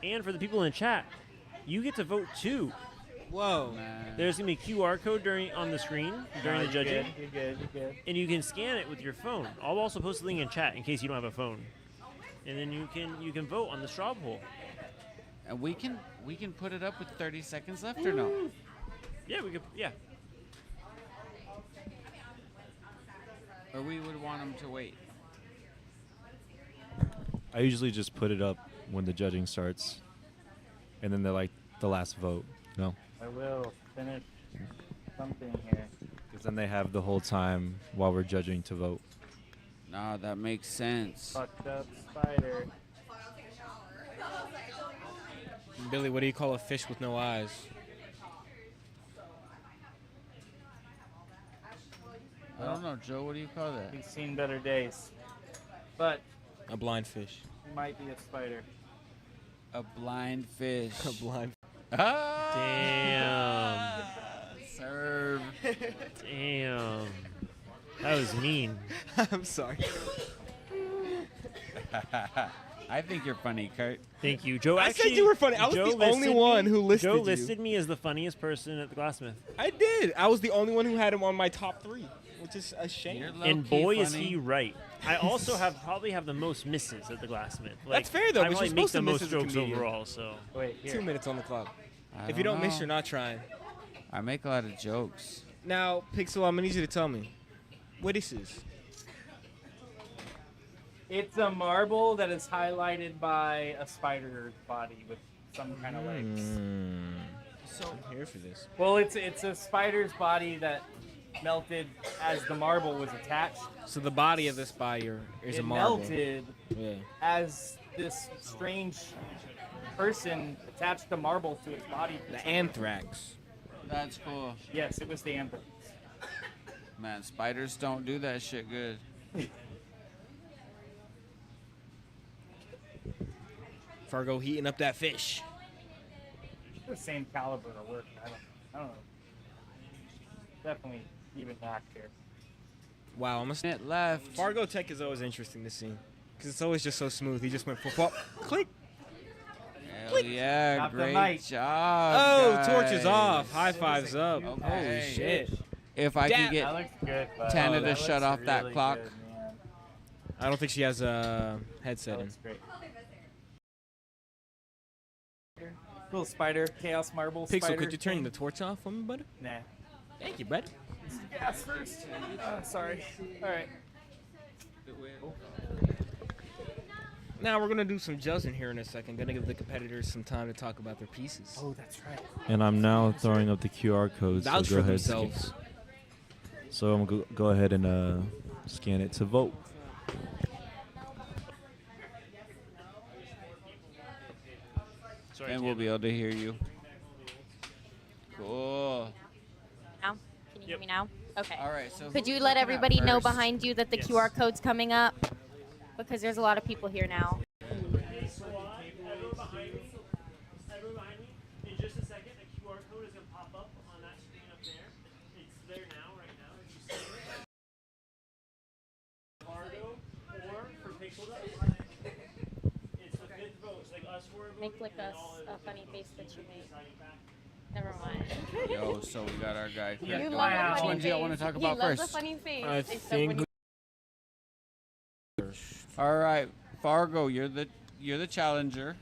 And for the people in chat, you get to vote too. Whoa. There's gonna be a QR code on the screen during the judging, You're good. You're good. and you can scan it with your phone. I'll also post a link in chat in case you don't have a phone, and then you can vote on the straw poll. And we can put it up with 30 seconds left or no? Yeah, we could. Yeah. Or we would want them to wait. I usually just put it up when the judging starts, and then they're like the last vote. No. I will finish something here. Because then they have the whole time while we're judging to vote. Nah, that makes sense. Fucked up spider. Billy, what do you call a fish with no eyes? I don't know, Joe. What do you call that? He's seen better days. But A blind fish. he might be a spider. A blind fish. A blind. Damn. Serve. Damn. That was mean. I'm sorry. I think you're funny, Kurt. Thank you, Joe. I Actually, said you were funny. I was Joe the only listed one me- who listed Joe you. listed me as the funniest person at the Glassmith. I did. I was the only one who had him on my top 3, which is a shame. You're And low-key boy, is funny. he right. I also probably have the most misses at the Glassmith. Like, That's fair, though, I but probably you're make supposed the to miss most as a strokes comedian. overall. So Wait, here. 2 minutes on the clock. I If you don't miss, know. you're not trying. I make a lot of jokes. Now, Pixel, I'm gonna need you to tell me what this is. It's a marble that is highlighted by a spider body with some kind of legs. So I'm here for this. Well, it's a spider's body that melted as the marble was attached. So the body of this spider is a marble. Melted Yeah. as this strange person attached the marble to its body. The anthrax. That's cool. Yes, it was the anthrax. Man, spiders don't do that shit good. Fargo heating up that fish. The same caliber of work. I don't know. Definitely even back here. Wow, I'm Minute left. Fargo Tech is always interesting to see because it's always just so smooth. He just went flip, click. Hell yeah, Got the great mic. job. Oh, torch is guys. off. High fives up. Okay. Holy shit. If I Damn. can get That looks good, but Tana that to shut looks off that really clock. good, man. I don't think she has a headset That in. looks great. Little spider, chaos marble. Pixel, spider could you turn thing. the torch off for me, buddy? Nah. Thank you, bud. Gas first. Sorry. All right. Now we're gonna do some judging here in a second. Gonna give the competitors some time to talk about their pieces. Oh, that's right. And I'm now throwing up the QR code. Vouch So for go ahead. themselves. So I'm gonna go ahead and scan it to vote. sorry, And we'll be able to hear you. Cool. Now? Can you hear me now? Okay. All right. So Could who's you looking let at everybody know first? behind you that the Yes. QR code's coming up? Because there's a lot of people here now. Everyone behind me. In just a second, a QR code is gonna pop up on that screen up there. It's there now, right now. If you see it. Fargo or for Pixel. It's the fifth vote. Like us four voting. Make like and then a, all of a them funny face that you made. deciding back. Never mind. Yo, so we got our guy. Kurt You going. love a Which funny one do y'all want to face. talk He about loves a first? funny face. I It's so think. when All right, Fargo, you're the challenger.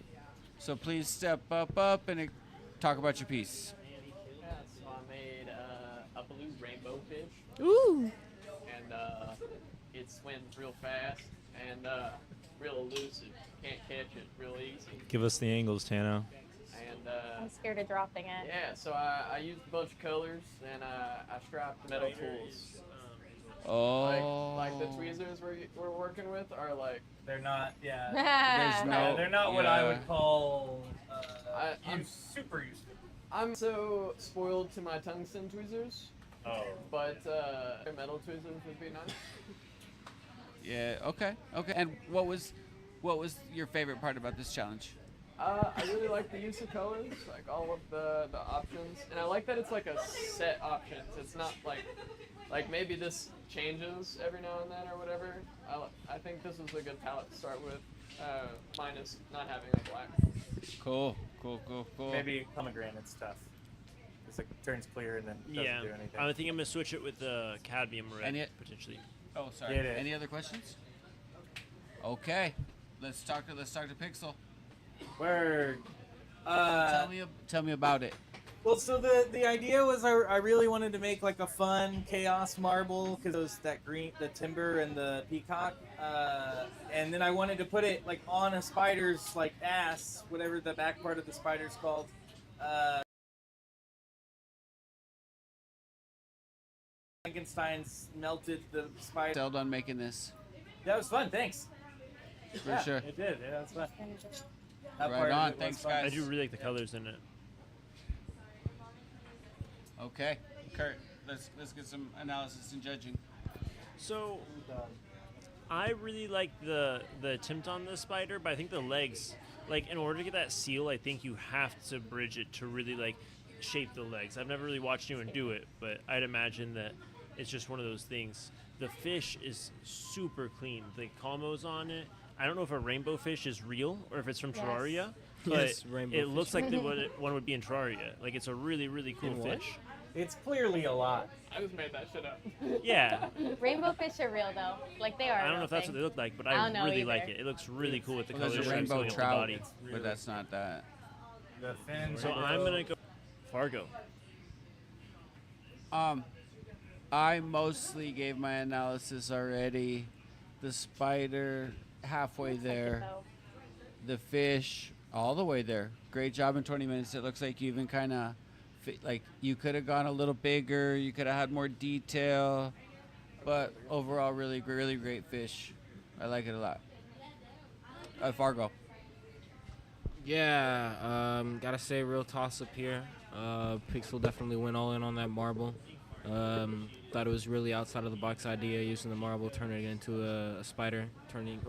So please step up and talk about your piece. Yeah, so I made a blue rainbow fish, Ooh. and it swims real fast and real elusive. Can't catch it real easy. Give us the angles, Tano. And I'm scared of dropping it. yeah, so I used a bunch of colors and I strapped metal tools. Oh. Like the tweezers we're working with are like They're not. Yeah. There's no. They're not what I yeah. would call. I'm super used to. I'm so spoiled to my tungsten tweezers, Oh. but metal tweezers would be nice. Yeah. Okay. Okay. And what was your favorite part about this challenge? I really like the use of colors, like all of the options, and I like that it's like a set options. It's not like maybe this changes every now and then or whatever. I think this was a good palette to start with, minus not having a black. Cool. Maybe pomegranate stuff. It's like turns clear and then doesn't Yeah, do anything. I think I'm gonna switch it with the cadmium red And yet- potentially. Oh, sorry. Get it. Any other questions? Okay. Let's talk to Pixel. Word. Tell me about it. Well, so the idea was I really wanted to make like a fun chaos marble because it was that green, the timber and the peacock, and then I wanted to put it like on a spider's like ass, whatever the back part of the spider's called. Frankenstein's melted the spider. Still done making this. That was fun. Thanks. For sure. It did. Yeah, that was fun. That Right part of on. it was Thanks, fun. guys. I do really like the colors in it. Okay, Kurt. Let's get some analysis and judging. So, I really like the attempt on the spider, but I think the legs, like in order to get that seal, I think you have to bridge it to really like shape the legs. I've never really watched anyone do it, but I'd imagine that it's just one of those things. The fish is super clean. The combo's on it. I don't know if a rainbow fish is real or if it's from Yes. Terraria, but Yes, rainbow it fish. looks like one would be in Terraria. Like it's a really, really cool In what? fish. It's clearly a lot. I just made that shit up. Yeah. Rainbow fish are real though. Like they are. I don't know if that's what they look like, but I don't know really like either. it. It looks really cool with the Well, colors there's a showing rainbow the trout, body. but that's not that. The fin. So I'm gonna go Fargo. I mostly gave my analysis already. The spider, halfway there. The fish, all the way there. Great job in 20 minutes. It looks like you even kind of, like you could have gone a little bigger. You could have had more detail. But overall, really great fish. I like it a lot. Fargo. Yeah, gotta say, real toss up here. Pixel definitely went all in on that marble. Thought it was really outside of the box idea, using the marble, turning it into a spider,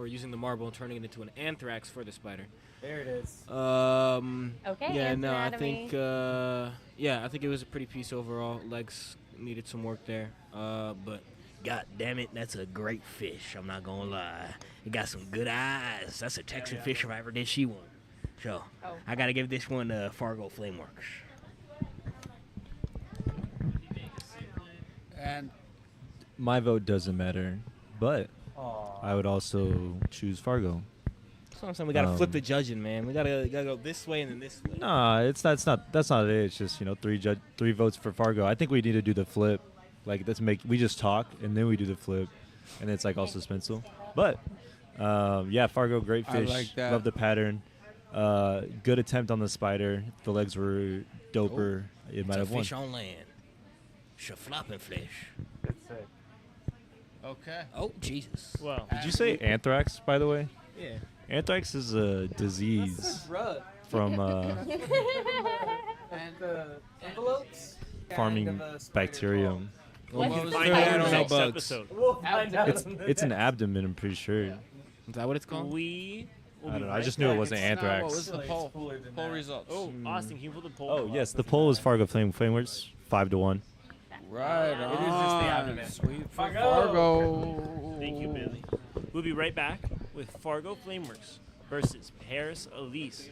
using the marble and turning it into an anthrax for the spider. There it is. Okay. Yeah, Ants no, I anatomy. think, I think it was a pretty piece overall. Legs needed some work there, but god damn it, that's a great fish. I'm not gonna lie. It got some good eyes. That's a Texan fish if I ever did see one. So I gotta give this one Fargo Flameworks. And My vote doesn't matter, but I would also choose Fargo. So I'm saying we gotta flip the judging, man. We gotta go this way and then this way. Nah, that's not it. It's just three votes for Fargo. I think we need to do the flip. Like we just talk and then we do the flip, and it's like all suspenseful. But yeah, Fargo, great I fish. like that. Love the pattern. Good attempt on the spider. If the legs were doper, it might It's a have won. fish on land. Flopping flesh. Okay. Oh Jesus. Well, Did you say anthrax, by the way? Yeah. Anthrax is a disease from And the envelopes. farming Kind of a spider bacterium. Well, you what can was find the out third in the one? next Bugs. episode. We'll find out. It's an abdomen, I'm pretty sure. Is that what it's called? We will I be don't know. I right just knew it back. wasn't What anthrax. was the poll? Poll results. Oh, Austin, can you pull the poll? Oh yes, the poll is Fargo Flameworks 5-1. Right on. It is just the abdomen. Sweet for Fargo. Fargo. Thank you, Billy. We'll be right back with Fargo Flameworks versus Paris Elise.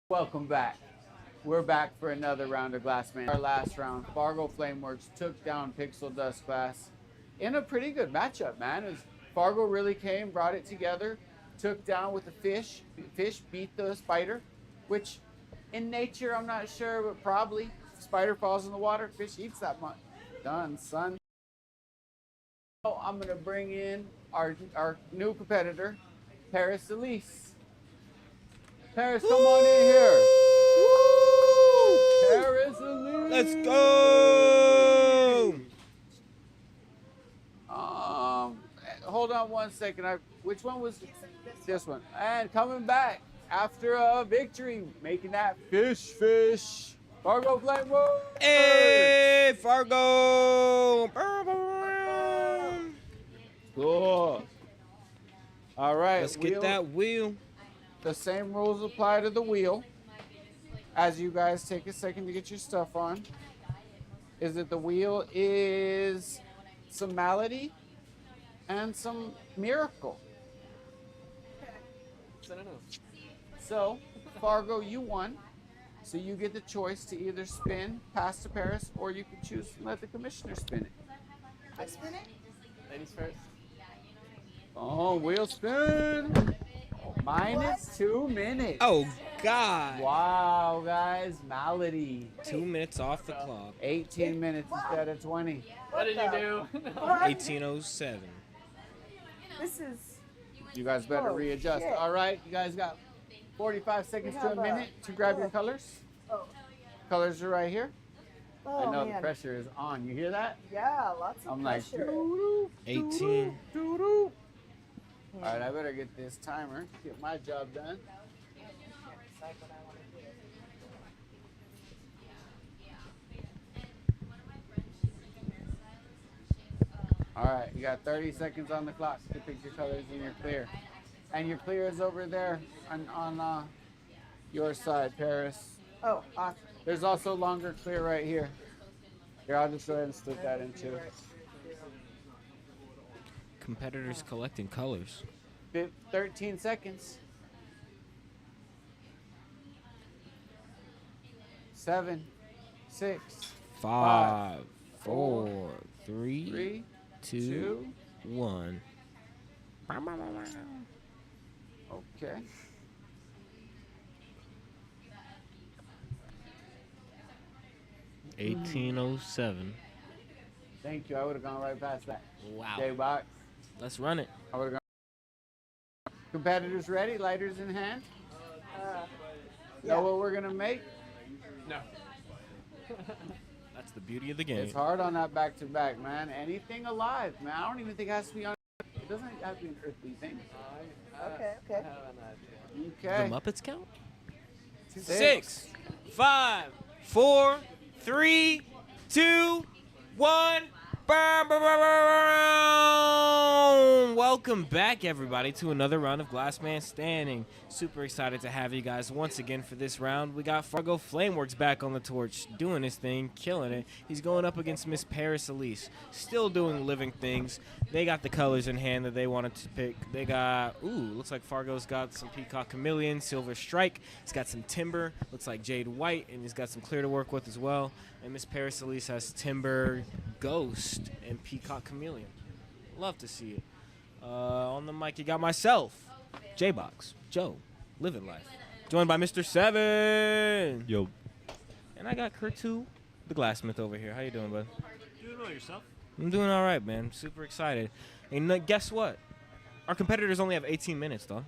Welcome back. We're back for another round of Glassman. Our last round, Fargo Flameworks took down Pixel Dust Glass in a pretty good matchup, man. Fargo really came, brought it together, took down with the fish. Fish beat the spider, which in nature, I'm not sure, but probably. Spider falls in the water, fish eats that much. Done, son. Oh, I'm gonna bring in our new competitor, Paris Elise. Paris, come on in here. Woo! Paris Elise. Let's go. Hold on one second. Which one was this one? And coming back after a victory, making that fish. Fargo Flameworks. Hey, Fargo. Cool. All right. Let's get that wheel. The same rules apply to the wheel. As you guys take a second to get your stuff on, is that the wheel is some malady and some miracle. So, Fargo, you won. So you get the choice to either spin, pass to Paris, or you can choose to let the commissioner spin it. I spin it? Ladies first. Oh, wheel spin. Minus 2 minutes. Oh, God. Wow, guys. Malady. 2 minutes off the clock. 18 minutes instead of 20. What did you do? 1807. This is. You guys better Oh, readjust. shit. All right, you guys got 45 seconds to a minute to grab your colors. Oh. Colors are right here. Oh, I know man. the pressure is on. You hear that? Yeah, lots of I'm like, pressure. 18. All right, I better get this timer, get my job done. All right, you got 30 seconds on the clock to pick your colors and you're clear. And your clear is over there on your side, Paris. Oh, awesome. There's also longer clear right here. Here, I'll just go ahead and split that in two. Competitors collecting colors. 13 seconds. 7, 6, 5, 4, 3, 3, 2, 1. Okay. $18.07. Thank you. I would have gone right past that. Wow. J-Box. Let's run it. I would have gone. Competitors ready? Lighters in hand? Know what we're going to make? No. That's the beauty of the game. It's hard on that back-to-back, man. Anything alive, man. I don't even think it has to be on. It doesn't have to be an earthly thing. Okay. Okay. The Muppets count? 6, 5, 4, 3, 2, 1. Welcome back, everybody, to another round of Glassman Standing. Super excited to have you guys once again for this round. We got Fargo Flameworks back on the torch, doing his thing, killing it. He's going up against Miss Paris Elise, still doing living things. They got the colors in hand that they wanted to pick. They got, looks like Fargo's got some Peacock Chameleon, Silver Strike. He's got some Timber, looks like Jade White, and he's got some Clear to work with as well. And Miss Paris Elise has Timber, Ghost, and Peacock Chameleon. Love to see it. On the mic, you got myself, J-Box, Joe, living life, joined by Mr. Seven. Yo. And I got Kurtu, the Glassmith over here. How you doing, bud? Doing well yourself? I'm doing all right, man. Super excited. And guess what? Our competitors only have 18 minutes, dog.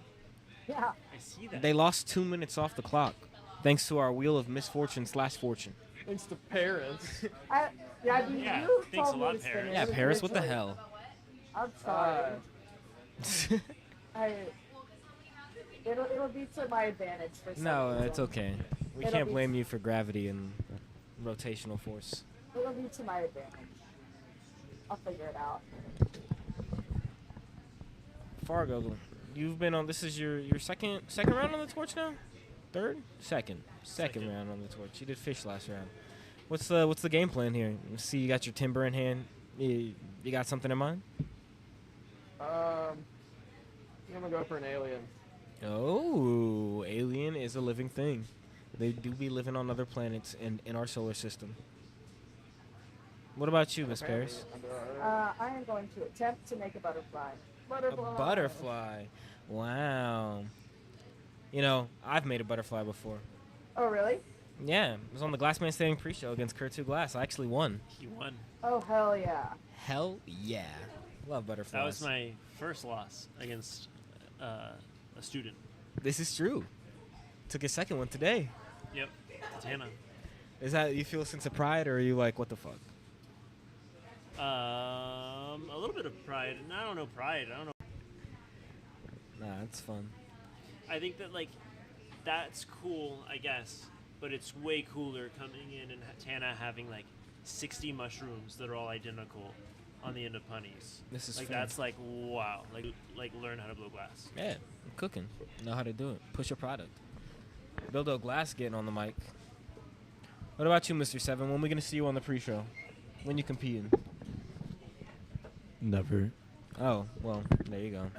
Yeah. I see that. They lost 2 minutes off the clock, thanks to our wheel of misfortune/fortune. Thanks to Paris. Yeah, you thanks a told lot, me to spin Paris. it. Yeah, Paris, what the hell? I'm sorry. It'll be to my advantage for some No, reason. it's okay. We It'll can't be blame you for gravity and rotational force. It'll be to my advantage. I'll figure it out. Fargo, you've been on. This is your second round on the torch now. Third, second round on the torch. You did fish last round. What's the game plan here? See, you got your Timber in hand. You got something in mind? I'm gonna go for an alien. Oh, alien is a living thing. They do be living on other planets in our solar system. What about you, Miss Paris? I am going to attempt to make a butterfly. A butterfly. Wow. You know, I've made a butterfly before. Oh, really? Yeah, it was on the Glassman Standing pre-show against Kurt Glass. I actually won. He won. Oh, hell yeah. Hell yeah. Love butterflies. That was my first loss against a student. This is true. Took his second one today. Yep, Tana. Is that, you feel a sense of pride, or are you like, what the fuck? A little bit of pride. And I don't know pride. I don't know. Nah, it's fun. I think that, like, that's cool, I guess. But it's way cooler coming in and Tana having, like, 60 mushrooms that are all identical on the end of punnies. This is like, fun. that's like, wow. Like learn how to blow glass. Yeah, I'm cooking. Know how to do it. Push your product. Bildo Glass getting on the mic. What about you, Mr. Seven? When are we going to see you on the pre-show? When you competing? Never. Oh, well, there you go.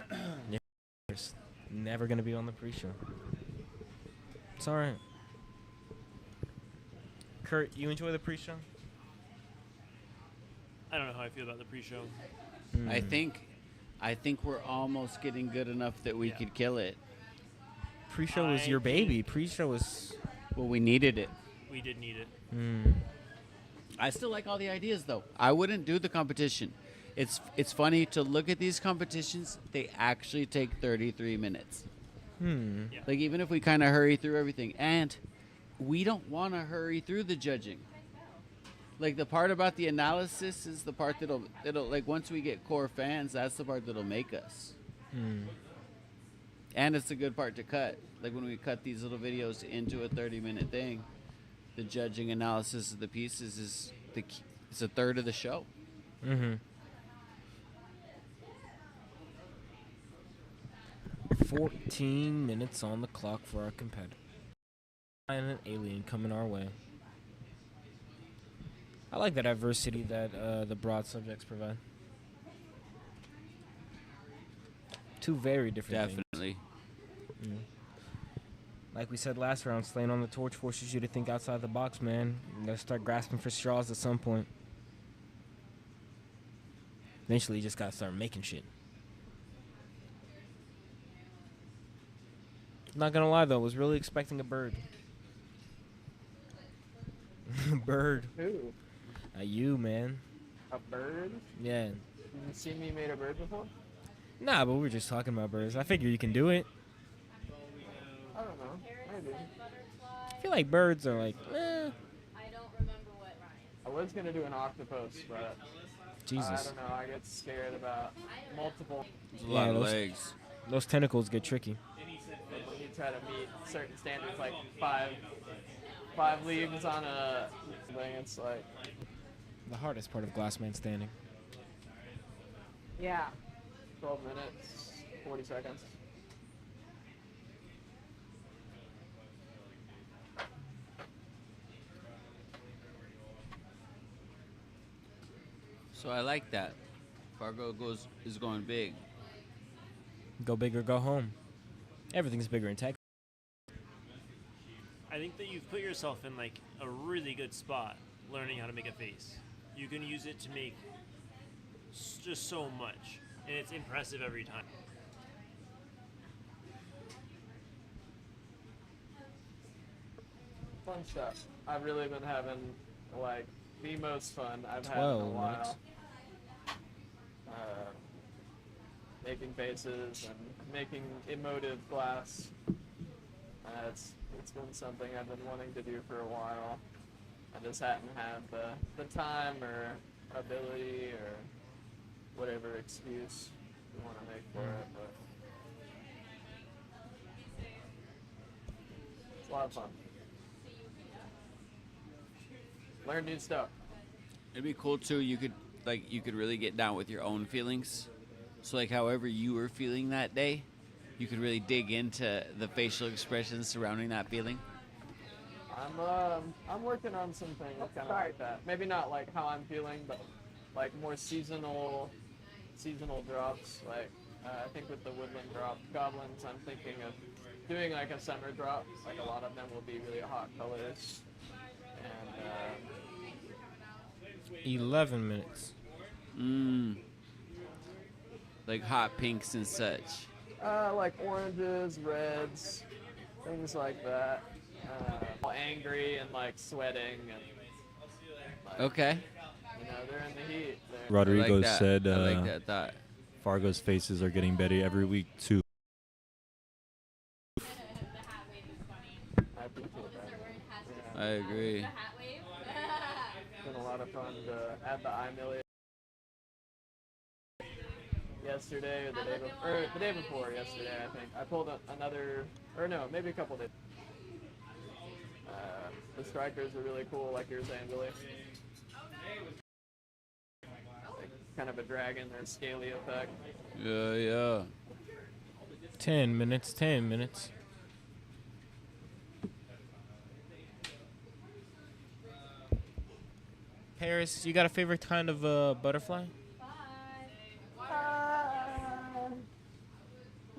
You're never going to be on the pre-show. It's all right. Kurt, you enjoy the pre-show? I don't know how I feel about the pre-show. I think we're almost getting good enough that we could kill it. Pre-show was your baby. Pre-show was... Well, we needed it. We did need it. I still like all the ideas, though. I wouldn't do the competition. It's funny to look at these competitions. They actually take 33 minutes. Yeah. Like, even if we kind of hurry through everything. And we don't want to hurry through the judging. Like, the part about the analysis is the part that'll like, once we get core fans, that's the part that'll make us. And it's a good part to cut. Like, when we cut these little videos into a 30-minute thing, the judging analysis of the pieces is it's a third of the show. 14 minutes on the clock for our competitor. And an alien coming our way. I like the diversity that the broad subjects provide. Two very different Definitely. things. Like we said last round, slaying on the torch forces you to think outside the box, man. You gotta start grasping for straws at some point. Eventually, you just gotta start making shit. Not gonna lie though, I was really expecting a bird. Bird. Who? You, man. A bird? Yeah. You seen me made a bird before? Nah, but we were just talking about birds. I figure you can do it. I don't know. Maybe. I feel like birds are like, eh. I don't remember what Ryan. I was gonna do an octopus, but Jesus. I don't know. I get scared about multiple. There's a lot of legs. Those tentacles get tricky. When you try to meet certain standards, like five leaves on a thing, it's like The hardest part of Glassman Standing. yeah, 12 minutes, 40 seconds. So I like that. Fargo is going big. Go big or go home. Everything's bigger in tech. I think that you've put yourself in like a really good spot learning how to make a face. You can use it to make just so much, and it's impressive every time. Fun stuff. I've really been having like the most fun I've had in a 12 while. minutes. Making faces and making emotive glass. It's been something I've been wanting to do for a while. I just hadn't had the time or ability or whatever excuse you want to make for it, but it's a lot of fun. Learn new stuff. It'd be cool too. You could really get down with your own feelings. So like however you were feeling that day, you could really dig into the facial expressions surrounding that feeling. I'm working on some things kind of like that. Maybe not like how I'm feeling, but like more seasonal drops. Like I think with the woodland goblins, I'm thinking of doing like a summer drop. Like a lot of them will be really hot colors. And 11 minutes. Like hot pinks and such. like oranges, reds, things like that. Angry and like sweating and. Like, Okay. You know, they're in the heat. Rodrigo like that. said I like that thought. Fargo's faces are getting better every week too. I appreciate that. I agree. It's been a lot of fun to add the iMillia yesterday or the day before yesterday, I think. I pulled another, or no, maybe a couple days. The strikers are really cool, like you were saying, Billy. Like, kind of a dragon, their scaly effect. Yeah. 10 minutes, 10 minutes. Paris, you got a favorite kind of butterfly?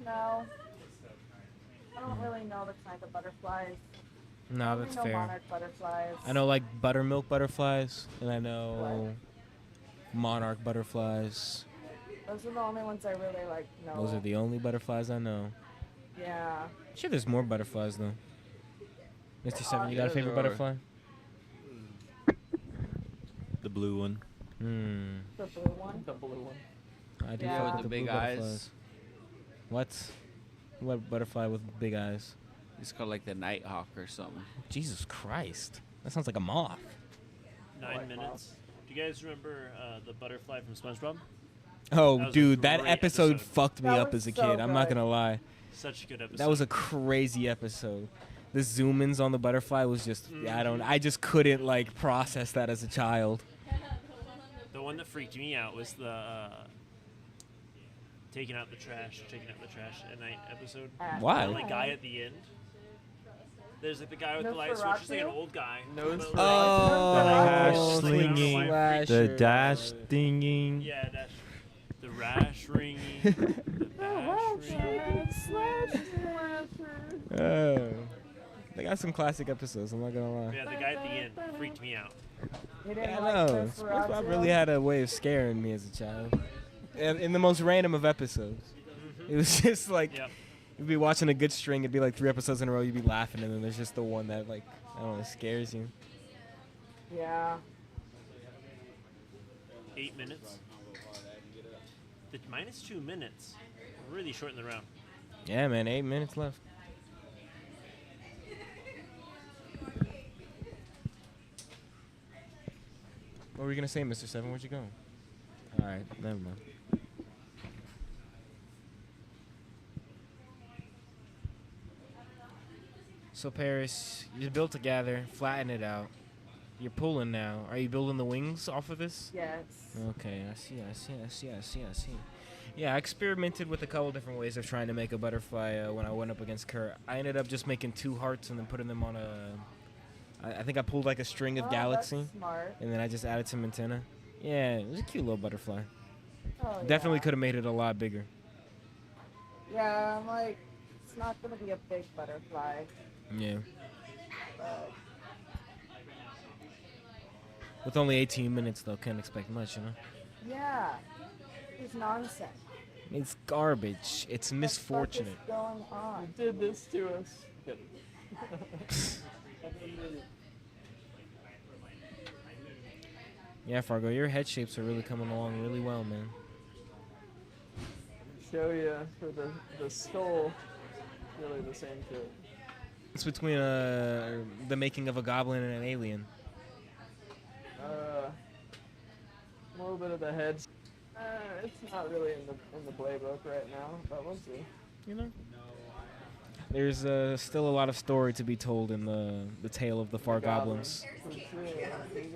No. I don't really know the kind of butterflies. No, that's I know fair. monarch butterflies. I know like buttermilk butterflies, and I know monarch butterflies. Those are the only ones I really like. No. Those are the only butterflies I know. Yeah. Sure, there's more butterflies though. Mr. Seven, you got a Yeah, favorite there are. butterfly? The blue one. The blue one. The blue one. I do Yeah. fuck With the blue big eyes. butterflies. What butterfly with big eyes? It's called like the nighthawk or something. Jesus Christ. That sounds like a moth. 9 minutes. Do you guys remember the butterfly from SpongeBob? Oh, That was a dude, that great episode episode. fucked me That up was as a so kid. I'm not good. gonna lie. Such a good episode. That was a crazy episode. The zoom-ins on the butterfly was just I just couldn't like process that as a child. The one that freaked me out was the taking out the trash at night episode. Why? The like guy at the end. There's like the guy with the light switch. He's like an old guy. Nosferatu. Oh, dash slinging, the dash dinging. Yeah, dash. The rash ringing. The bash ringing. They got some classic episodes. I'm not gonna lie. Yeah, the guy at the end freaked me out. You didn't Yeah, I like know. Nosferatu? SpongeBob really had a way of scaring me as a child. In the most random of episodes. It was just like, you'd be watching a good string, it'd be like 3 episodes in a row, you'd be laughing, and then there's just the one that, like, I don't know, scares you. Yeah. 8 minutes. The minus 2 minutes. Really short in the round. Yeah, man, 8 minutes left. What were you going to say, Mr. Seven? Where'd you go? All right, never mind. So, Paris, you built together, flatten it out. You're pulling now. Are you building the wings off of this? Yes. Okay, I see. Yeah, I experimented with a couple different ways of trying to make a butterfly when I went up against Kurt. I ended up just making 2 hearts and then putting them on a... I think I pulled like a string of galaxy. That's smart. And then I just added some antenna. Yeah, it was a cute little butterfly. Oh, Definitely yeah. could have made it a lot bigger. Yeah, I'm like, it's not gonna be a big butterfly. Yeah. But With only 18 minutes, though, can't expect much, you know? yeah, it's nonsense. It's garbage. It's misfortunate. What is going on? You did this to us. Kidding. Yeah, Fargo, your head shapes are really coming along really well, man. Show you for the skull. Really the same shit. It's between the making of a goblin and an alien. A little bit of the head. It's not really in the playbook right now, but we'll see. You know? There's still a lot of story to be told in the tale of the Far Goblins. For sure, absolutely.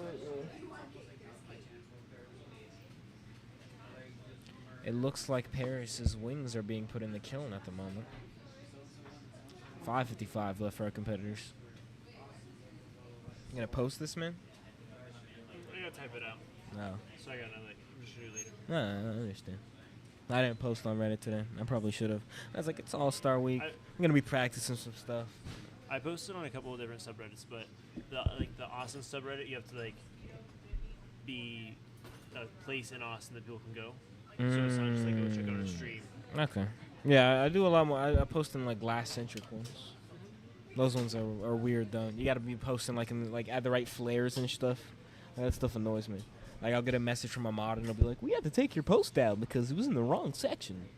It looks like Paris's wings are being put in the kiln at the moment. 5:55 left for our competitors. You gonna post this, man? I gotta type it out. No. So I gotta like, I'm just gonna do it later. No, I understand. I didn't post on Reddit today. I probably should have. I was like, it's All-Star Week. I'm gonna be practicing some stuff. I posted on a couple of different subreddits, but the Austin subreddit, you have to like be a place in Austin that people can go. So it's not just like go check out a stream. Okay. Yeah, I do a lot more. I post in like glass-centric ones. Those ones are weird though. You got to be posting like in like at the right flares and stuff. That stuff annoys me. Like I'll get a message from a mod and they'll be like, "We have to take your post down because it was in the wrong section."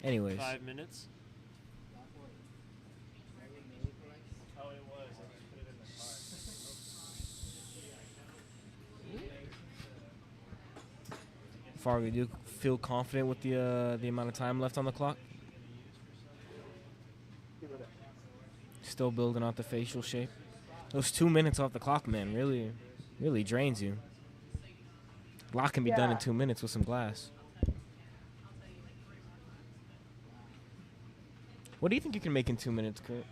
Anyways. 5 minutes. Fargo, do you feel confident with the amount of time left on the clock? Still building out the facial shape. Those 2 minutes off the clock, man, really drains you. A lot can be done in 2 minutes with some glass. What do you think you can make in 2 minutes, Kurt?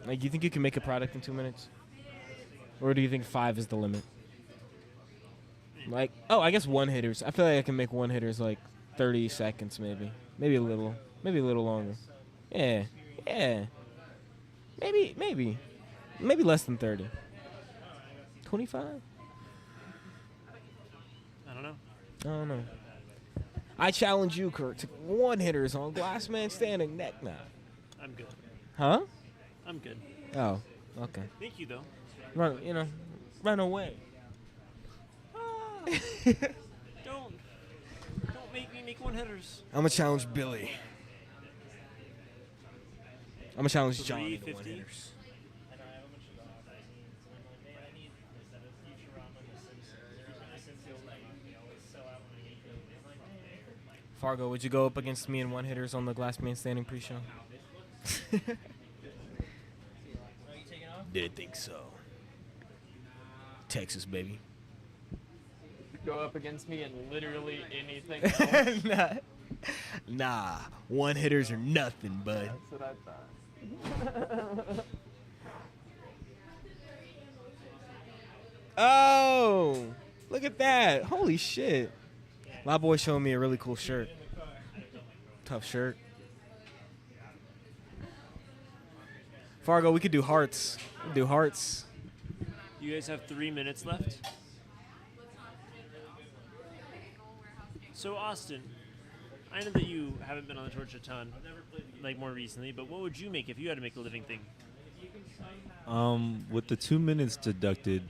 Like, do you think you can make a product in 2 minutes? Or do you think 5 is the limit? Like, oh, I guess one-hitters. I feel like I can make one-hitters like 30 seconds maybe. Maybe a little longer. Yeah. Maybe less than 30. 25? I don't know. I challenge you, Kurt, to one-hitters on Glass Man Standing neck now. I'm good. Huh? I'm good. Oh, okay. Thank you, though. Run away. Don't make me make one-hitters. I'm gonna challenge Billy. I'm gonna challenge Johnny to one-hitters. Fargo, would you go up against me in one-hitters on the Glass Man Standing pre-show? Didn't think so. Texas, baby. Go up against me in literally anything else. Nah, one-hitters are nothing, bud. That's what I thought. Oh, look at that. Holy shit. My boy showed me a really cool shirt. Tough shirt. Fargo, we could do hearts. You guys have 3 minutes left. So, Austin, I know that you haven't been on the Torch a ton, like more recently, but what would you make if you had to make a living thing? With the 2 minutes deducted,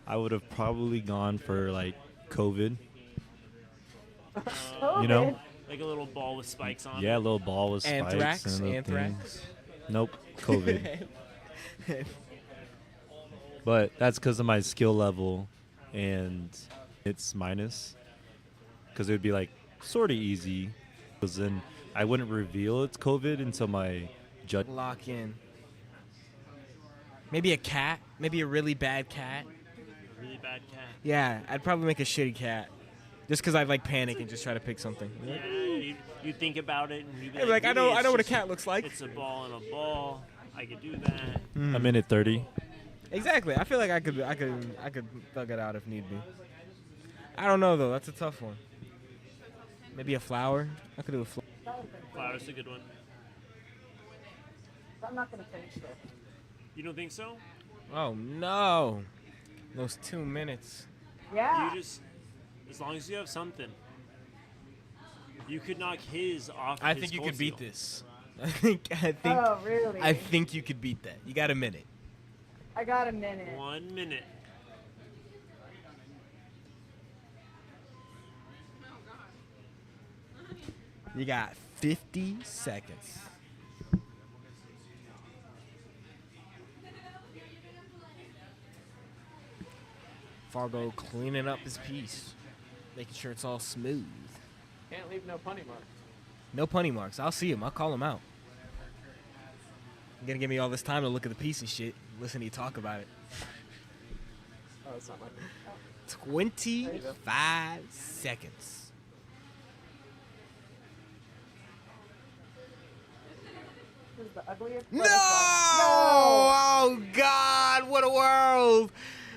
I would have probably gone for like COVID. You know? Like a little ball with spikes on it? Yeah, a little ball with spikes. Anthrax? And Anthrax? things. Nope, COVID. But that's because of my skill level, and it's minus. Because it would be like sort of easy. Because then I wouldn't reveal it's COVID until my judge. Lock in. Maybe a cat. Maybe a really bad cat. A really bad cat. Yeah, I'd probably make a shitty cat. Just because I'd like panic and just try to pick something. Yeah, you think about it and you'd be Hey, like, I know what a just- cat looks like. It's a ball and a ball. I could do that. A minute 30. Exactly. I feel like I could thug it out if need be. I don't know though. That's a tough one. Maybe a flower. I could do a flower. Flower's a good one. I'm not gonna finish this. You don't think so? Oh no. Those 2 minutes. Yeah. You just, as long as you have something, you could knock his off. I his think you goal could beat seal. this. I think. Oh, really? I think you could beat that. You got a minute. I got a minute. 1 minute. You got 50 seconds. Fargo cleaning up his piece, making sure it's all smooth. Can't leave no punny marks. No punny marks. I'll see him. I'll call him out. You're gonna give me all this time to look at the piece and shit. Listen to you talk about it. Oh, it's not like 25 seconds. This is the ugliest No! butterfly. Oh God! What a world!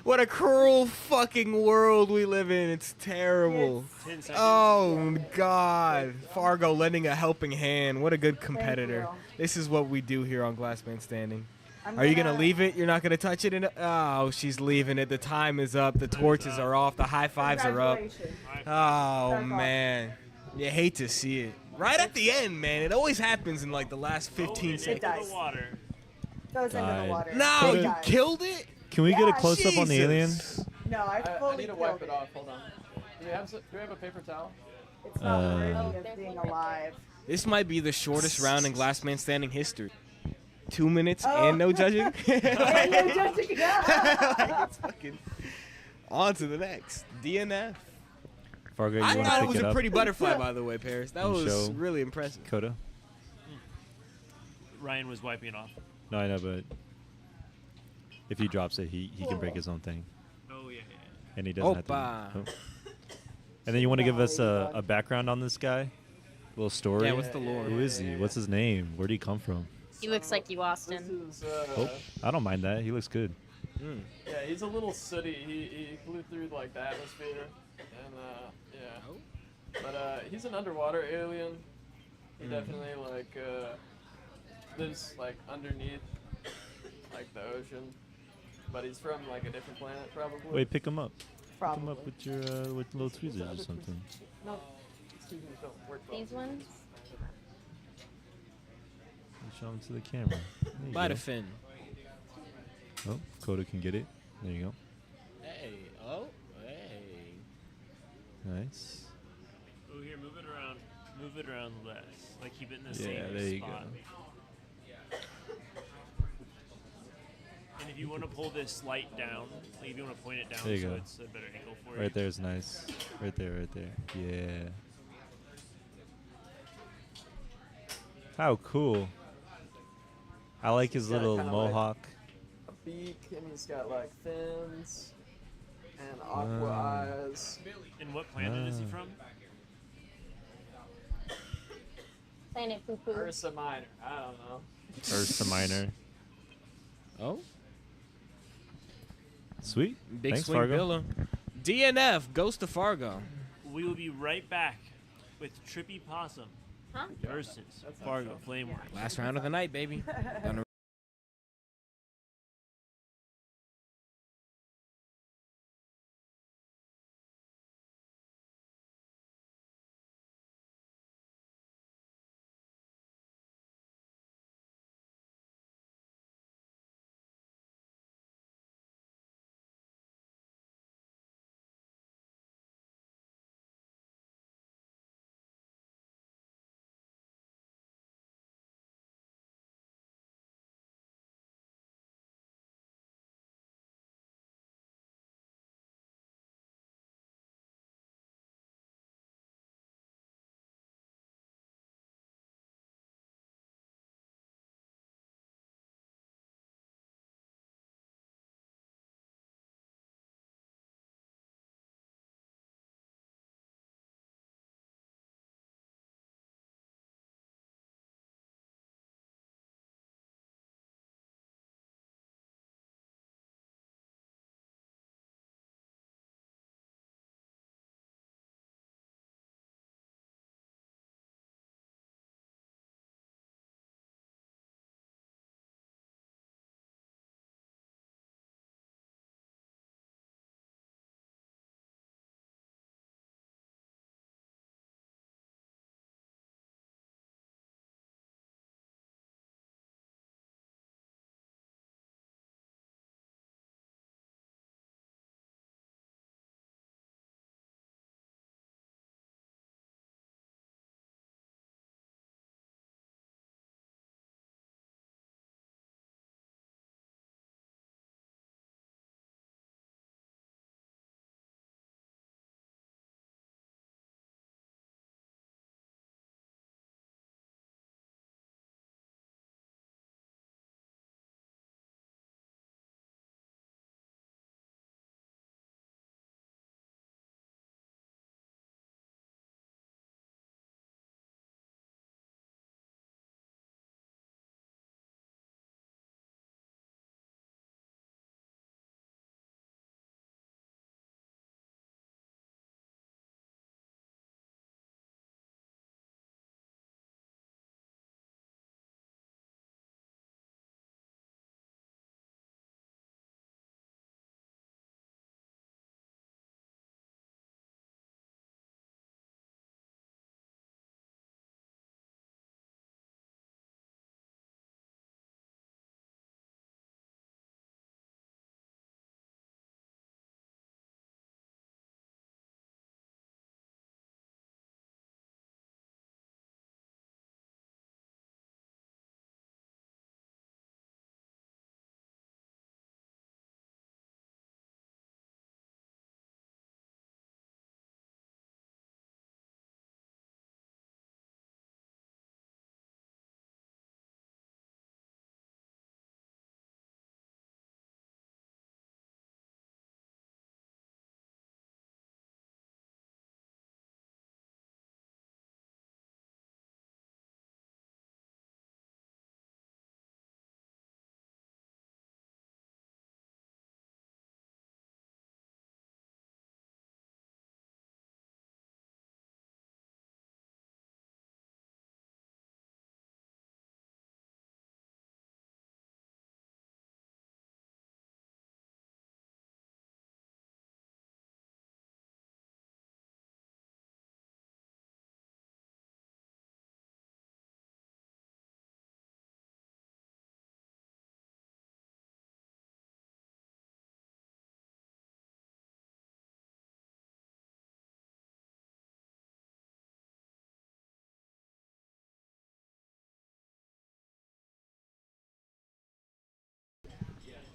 What a cruel fucking world we live in. It's terrible. 10 seconds. Oh, God. Fargo lending a helping hand. What a good competitor. you. This is what we do here on Glass Man Standing. I'm Are you going to gonna- leave it? You're not going to touch it? Oh, she's leaving it. The time is up. The torches are off. The high fives are up. Congratulations. Oh, That's man. You hate to see it. Right at the end, man. It always happens in like the last 15 Into seconds. the water. Goes into the Died. water. No, It you dies. killed it? Can we get a Yeah, close up on the alien? Jesus. No, I I fully need to killed wipe it. it off. Hold on. Do we have a paper towel? It's not Uh, worthy of being alive. This might be the shortest round in Glass Man Standing history. 2 minutes Oh. and no judging. And no judging, yeah. It's fucking on to the next. DNF. Fargo, you I want to thought it pick was it a up? pretty butterfly, by the way, Paris. That And was show really impressive. Coda? Ryan was wiping it off. No, I know, but if he drops it, he can break his own thing. Oh, yeah. And he doesn't have to. Opa. Oh. And then you want to give us a background on this guy? A little story? Yeah, what's the lore? Who is he? What's his name? Where'd he come from? He looks like you, Austin. This is, Oh, I don't mind that. He looks good. yeah, he's a little sooty. He flew through like the atmosphere, and yeah. But he's an underwater alien. He definitely like lives like underneath like the ocean, but he's from like a different planet probably. Wait, pick him up. Pick Probably. him up with your with little tweezers or something. No, these tweezers don't work well. These ones? You show him to the camera. There you By go. the fin. Oh, Coda can get it. There you go. Hey, oh, hey. Nice. Oh, here, move it around. Move it around less. Like, keep it in the Yeah, same there you go. spot. And if you want to pull this light down, like if you want to point it down There you so go. it's a better angle for you. Right there is nice. Right there, right there. Yeah. How cool. I like his He's got little kinda like mohawk. a beak, and he's got like fins and aqua eyes. And what planet is he Ah. from? Planet Poo Poo. Ursa Minor. I don't know. Ursa Minor. Oh, Sweet. big Thanks, swing Fargo. Villa. DNF goes to Fargo. We will be right back with Trippy Possum Huh? versus Fargo Flameworks. Last round of the night, baby. Gonna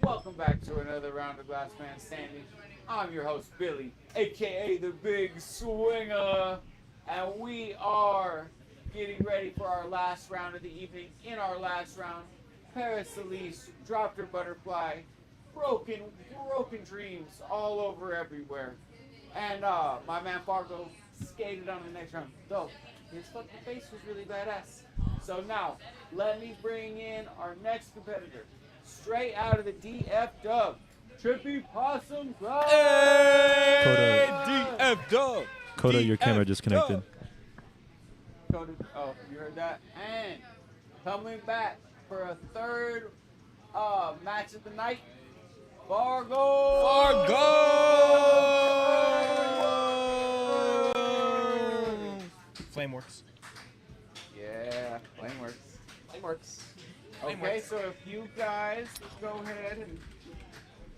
Welcome back to another round of Glass Man Standing. I'm your host, Billy, aka the Big Swinger, and we are getting ready for our last round of the evening. In our last round, Paris Elise dropped her butterfly, broken dreams all over everywhere, and my man Fargo skated on the next round. Though his fucking face was really badass. So now, let me bring in our next competitor. Straight out of the DF Dub, Trippy Possum Club. Hey, DF Dub. Coda, your camera disconnected. Coda, oh, you heard that? And coming back for a third match of the night, Fargo. Flameworks. Yeah, Flameworks. Okay, so if you guys go ahead and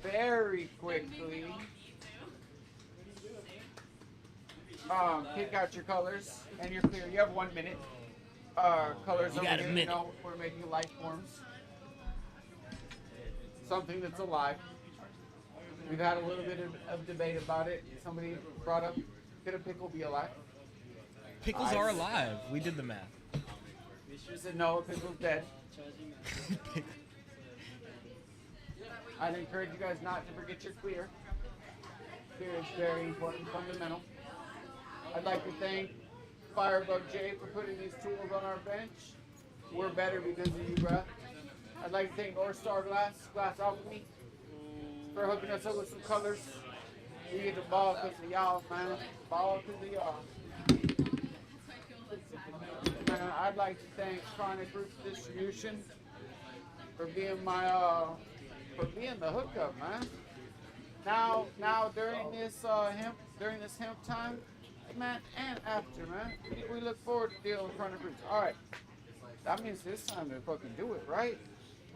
very quickly pick out your colors and you're clear. You have 1 minute. Colors You over got a here, minute. you know, we're making life forms. Something that's alive. We've had a little bit of debate about it. Somebody brought up, could a pickle be alive? Pickles are alive. We did the math. You said no, a pickle's dead. I'd encourage you guys not to forget your clear. Clear is very important, fundamental. I'd like to thank Firebug J for putting these tools on our bench. We're better because of you, bruh. I'd like to thank North Star Glass Alchemy, for hooking us up with some colors. We get to ball because of y'all, man. Ball because of y'all. Man, I'd like to thank Chronic Roots Distribution for being my the hookup, man. Now during this hemp time, man, and after, man, we look forward to dealing with Chronic Roots. All right, that means this time to fucking do it, right?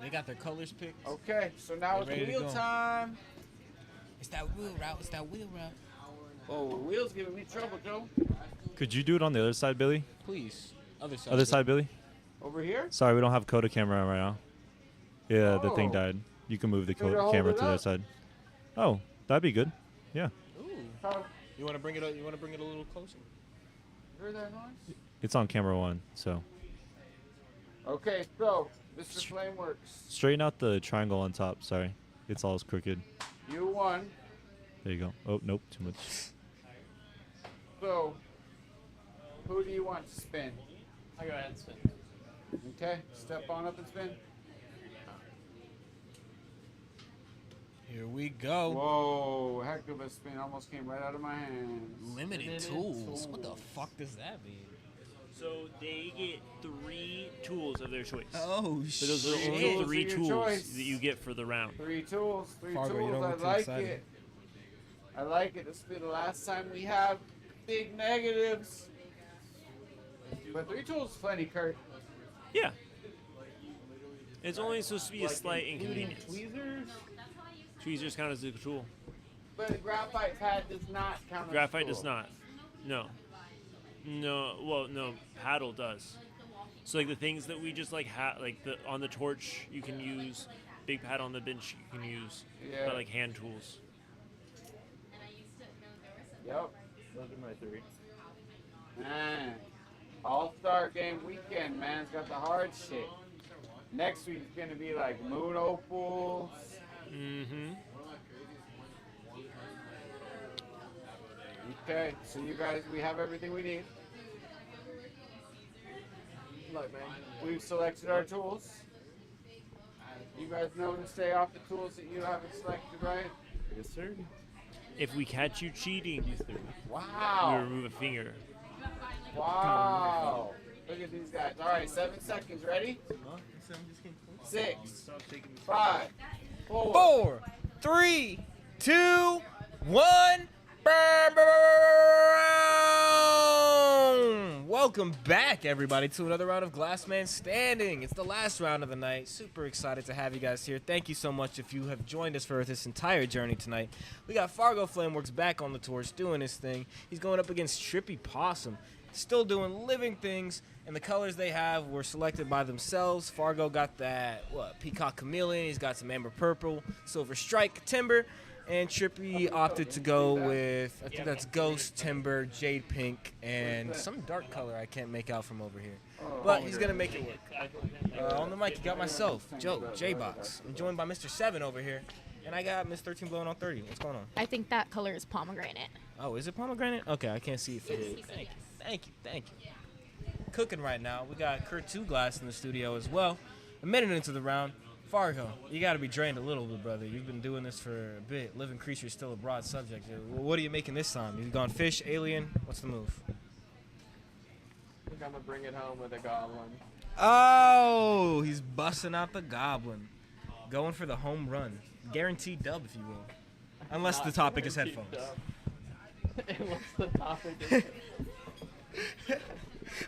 They got their colors picked. Okay, so now it's wheel time. It's that wheel route. Oh, wheel's giving me trouble, Joe. Could you do it on the other side, Billy? Please. Other side, Billy. Over here? Sorry, we don't have Coda camera right now. Yeah, the thing Oh. died. You can move the Could I hold camera it to the other up? side. Oh, that'd be good. Yeah. You want to bring it? You want to bring it a little closer? Hear that noise? It's on camera 1, so. Okay, so Mr. Flameworks, Straighten out the triangle on top. Sorry. It's all crooked. you won. There you go. Oh, nope, too much. So, who do you want to spin? I go ahead and spin. Okay, step on up and spin. Here we go. Whoa, heck of a spin. Almost came right out of my hands. Limited tools. What the fuck does that mean? So they get 3 tools of their choice. Oh, So those are shit. only 3 Your tools choice. that you get for the round. 3 tools. Fargo, you don't I look too like excited. it. I like it. This will be the last time we have big negatives. But 3 tools is plenty, Kurt. Yeah. It's only supposed to be a slight inconvenience. Tweezers? Tweezers count as a tool. But a graphite pad does not count as a Graphite tool. does not. No. No. Well, no. Paddle does. So like the things that we just like like the on the torch you can use, big pad on the bench you can use, Yeah. but like hand tools. Yep. Those are my 3. Man. All-Star Game weekend, man. It's got the hard shit. Next week's gonna be like moon opals. Mm-hmm. Okay, so you guys, we have everything we need. Look, man. We've selected our tools. You guys know to stay off the tools that you haven't selected, right? Yes, sir. If we catch you cheating, we Wow. remove a finger. Wow. Look at these guys. All right, 7 seconds. Ready? 6, 5, 4. 4, 3, 2, 1. Welcome back, everybody, to another round of Glass Man Standing. It's the last round of the night. Super excited to have you guys here. Thank you so much if you have joined us for this entire journey tonight. We got Fargo Flameworks back on the torch doing his thing. He's going up against Trippy Possum. still doing living things, and the colors they have were selected by themselves. Fargo got that, Peacock Chameleon. He's got some Amber Purple, Silver Strike, Timber, and Trippy opted to go with, I think that's Ghost, Timber, Jade Pink, and some dark color I can't make out from over here. But he's going to make it work. On the mic, you got myself, Joe, J-Box. I'm joined by Mr. 7 over here, and I got Miss 13 blowing on 30. What's going on? I think that color is pomegranate. Oh, is it pomegranate? Okay, I can't see it from here. Thank you. Cooking right now. We got Kurt 2 Glass in the studio as well. A minute into the round. Fargo, you got to be drained a little bit, brother. You've been doing this for a bit. Living creature is still a broad subject. What are you making this time? You've gone fish, alien. What's the move? I think I'm going to bring it home with a goblin. Oh, he's busting out the goblin. Going for the home run. Guaranteed dub, if you will. Unless the topic is headphones. Unless the topic is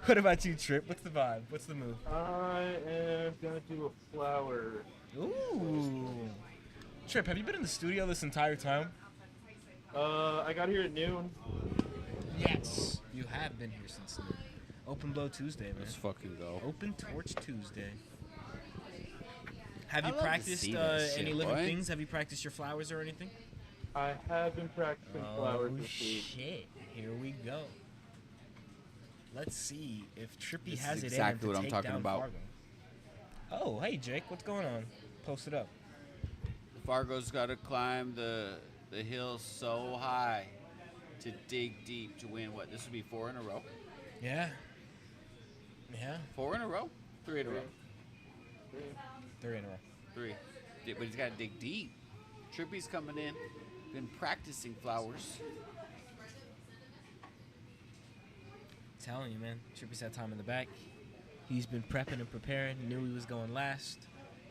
What about you, Trip? What's the vibe? What's the move? I am gonna do a flower. Ooh. Trip, have you been in the studio this entire time? I got here at noon. Yes. You have been here since noon. Open Blow Tuesday, man. Let's fucking go. Open Torch Tuesday. Have I you love to practiced see that shit, any living boy. things? Have you practiced your flowers or anything? I have been practicing flowers this week. Shit. Here we go. Let's see if Trippy This has is it exactly in what to I'm take talking down about. Fargo. Oh, hey Jake, what's going on? Post it up. Fargo's got to climb the hill so high to dig deep to win. What? This would be 4 in a row. Yeah. Yeah. 4 in a row. 3 in a row. 3 in a row. 3. But he's got to dig deep. Trippy's coming in. Been practicing flowers. Telling you, man. Trippy's had time in the back. He's been prepping and preparing. Knew he was going last.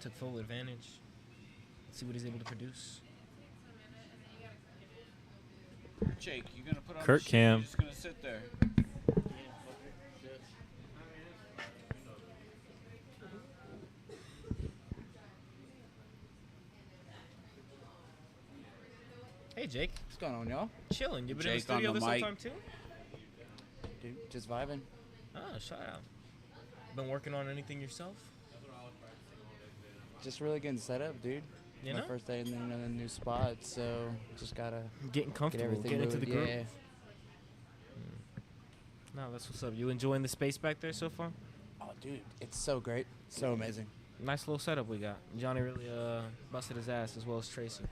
Took full advantage. Let's see what he's able to produce. Jake, you gonna put on Kurt the shit, Cam. You're just gonna sit there. Hey Jake. What's going on, y'all? Chilling. You been in the Jake on studio the this whole mic. time too? Dude, just vibing. Oh, shout out. Been working on anything yourself? Just really getting set up, dude. You My know? first day in the new spot, so just gotta Getting comfortable, get everything getting into the moving. groove. No, that's what's up. You enjoying the space back there so far? Oh, dude, it's so great, so amazing. Nice little setup we got. Johnny really busted his ass as well as Tracy.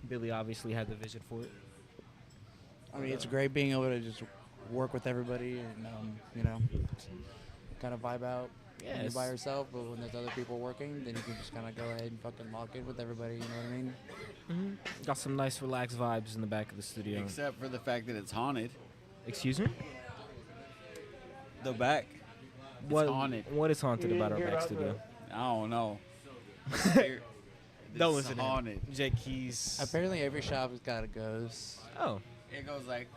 Billy obviously had the vision for it. I mean, it's great being able to just work with everybody and kind of vibe out. Yeah, when you're by it's- yourself, but when there's other people working, then you can just kind of go ahead and fucking lock in with everybody. You know what I mean? Mm-hmm. Got some nice relaxed vibes in the back of the studio. Except for the fact that it's haunted. Excuse me? The back. What, It's haunted. what is haunted about our back studio? I don't know. Don't It's listen to haunted. him. Jake, he's... Apparently, every shop has got a ghost. Oh. It goes like.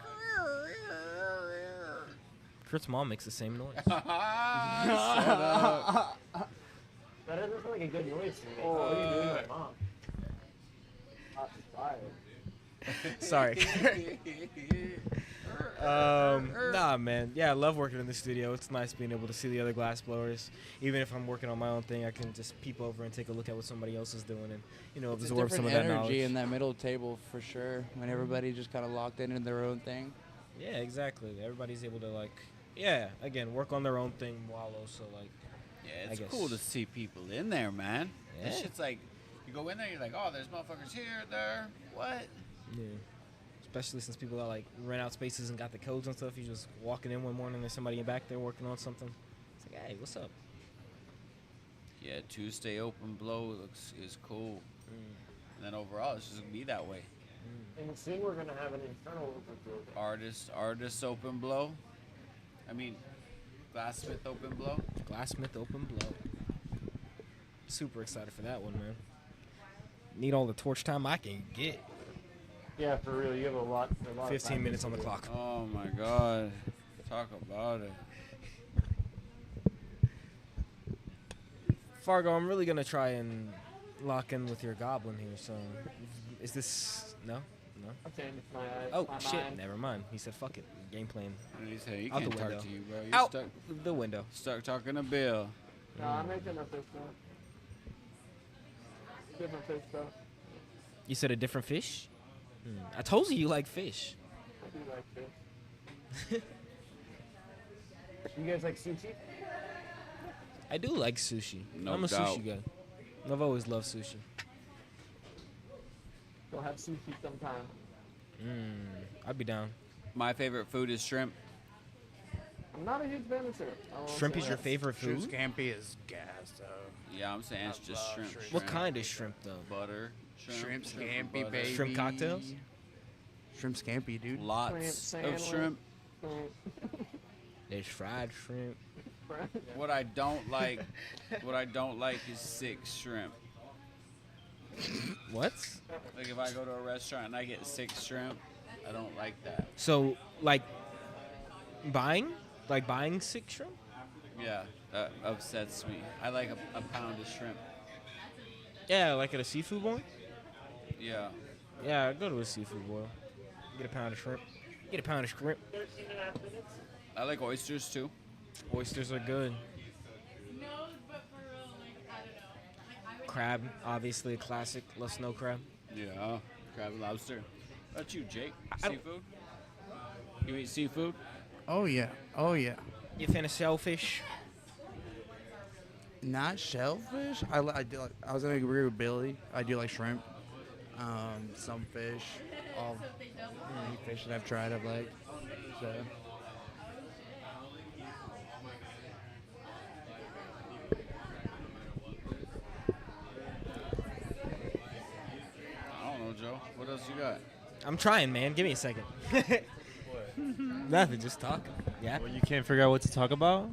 Kurt's mom makes the same noise. Shut up. That doesn't sound like a good noise to me. What are you doing, my mom? Sorry. Nah, man. Yeah, I love working in the studio. It's nice being able to see the other glass blowers. Even if I'm working on my own thing, I can just peep over and take a look at what somebody else is doing and, It's a absorb some different of that knowledge. energy in that middle table for sure. When everybody just kind of locked into their own thing. Yeah, exactly. Everybody's able to, again, work on their own thing while also, Yeah, I it's guess. cool to see people in there, man. This Yeah. shit's like, you go in there, you're like, oh, there's motherfuckers here, there, what? Yeah. Especially since people got rent out spaces and got the codes and stuff. You just walking in one morning, there's somebody back there working on something. It's like, hey, what's up? Yeah, Tuesday open blow is cool. And then overall, it's just gonna be that way. And soon we're gonna have an internal open floor. Artist open blow. I mean, Glassmith open blow. Glassmith open blow. Super excited for that one, man. Need all the torch time I can get. Yeah, for real. You have a lot. 15 of minutes on the clock. Oh my god. Talk about it. Fargo, I'm really gonna try and lock in with your goblin here. So, is this no? No. I changed my Oh my shit! mind. Never mind. He said, "Fuck it." Game plan. What did he say? He Out the can't talk window. to you, bro. You're Out stuck. the window. Stuck talking to Bill. No, I'm making a fish though. Different fish though. You said a different fish. I told you like fish. I do like fish. You guys like sushi? I do like sushi. No I'm a doubt. sushi guy. I've always loved sushi. We'll have sushi sometime. I'd be down. My favorite food is shrimp. I'm not a huge fan of shrimp. I won't Shrimp say is your that. favorite food? Shrimp scampi is gas, though. Yeah, I'm saying it's I just love shrimp. shrimp. What kind of shrimp though? Butter. Shrimp and scampi, butter. baby. Shrimp cocktails? Shrimp scampi, dude. Lots Shrimp of shrimp. There's fried shrimp. What I don't like is sick shrimp. What? Like if I go to a restaurant and I get sick shrimp, I don't like that. So like buying sick shrimp? Yeah, that upsets me. I like a pound of shrimp. Yeah, like at a seafood boil. Yeah. Yeah, I go to a seafood boil. Get a pound of shrimp. Get a pound of shrimp. I like oysters too. Oysters are good. Crab, obviously a classic. Love snow crab. Yeah, crab and lobster. What about you, Jake? I don't- Seafood? You eat seafood? Oh, yeah. Oh, yeah. You a fan of shellfish? Not shellfish. I was gonna agree with Billy. I do like shrimp. Some fish. All any fish that I've tried, I've liked. So. I don't know, Joe. What else you got? I'm trying, man. Give me a second. Nothing, just talking. Yeah. Well, you can't figure out what to talk about?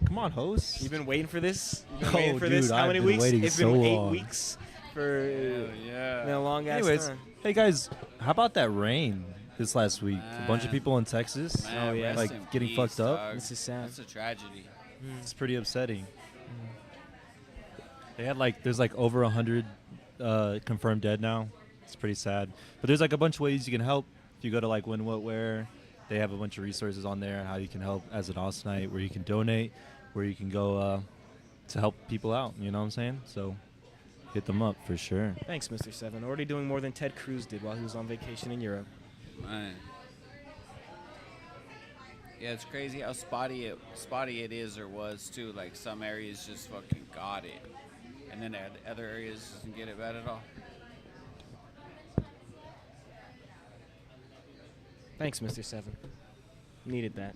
Come on, host. You've been waiting for this? You've been Oh, waiting for dude, this? How I've many been weeks? waiting It's so been 8 long. weeks for yeah. been a long ass Anyways, time. hey guys, how about that rain this last week? A bunch of Man. people in Texas, Man, rest like in getting peace, fucked up. dog. This is sad. That's a tragedy. It's pretty upsetting. They had there's over 100 confirmed dead now. It's pretty sad. But there's a bunch of ways you can help. If you go to When, What, Where, they have a bunch of resources on there how you can help as an Austinite, where you can donate, where you can go to help people out. You know what I'm saying? So hit them up for sure. Thanks, Mr. Seven. Already doing more than Ted Cruz did while he was on vacation in Europe. Man. Yeah, it's crazy how spotty it is or was too. Like some areas just fucking got it, and then other areas doesn't get it bad at all. Thanks, Mr. Seven. Needed that.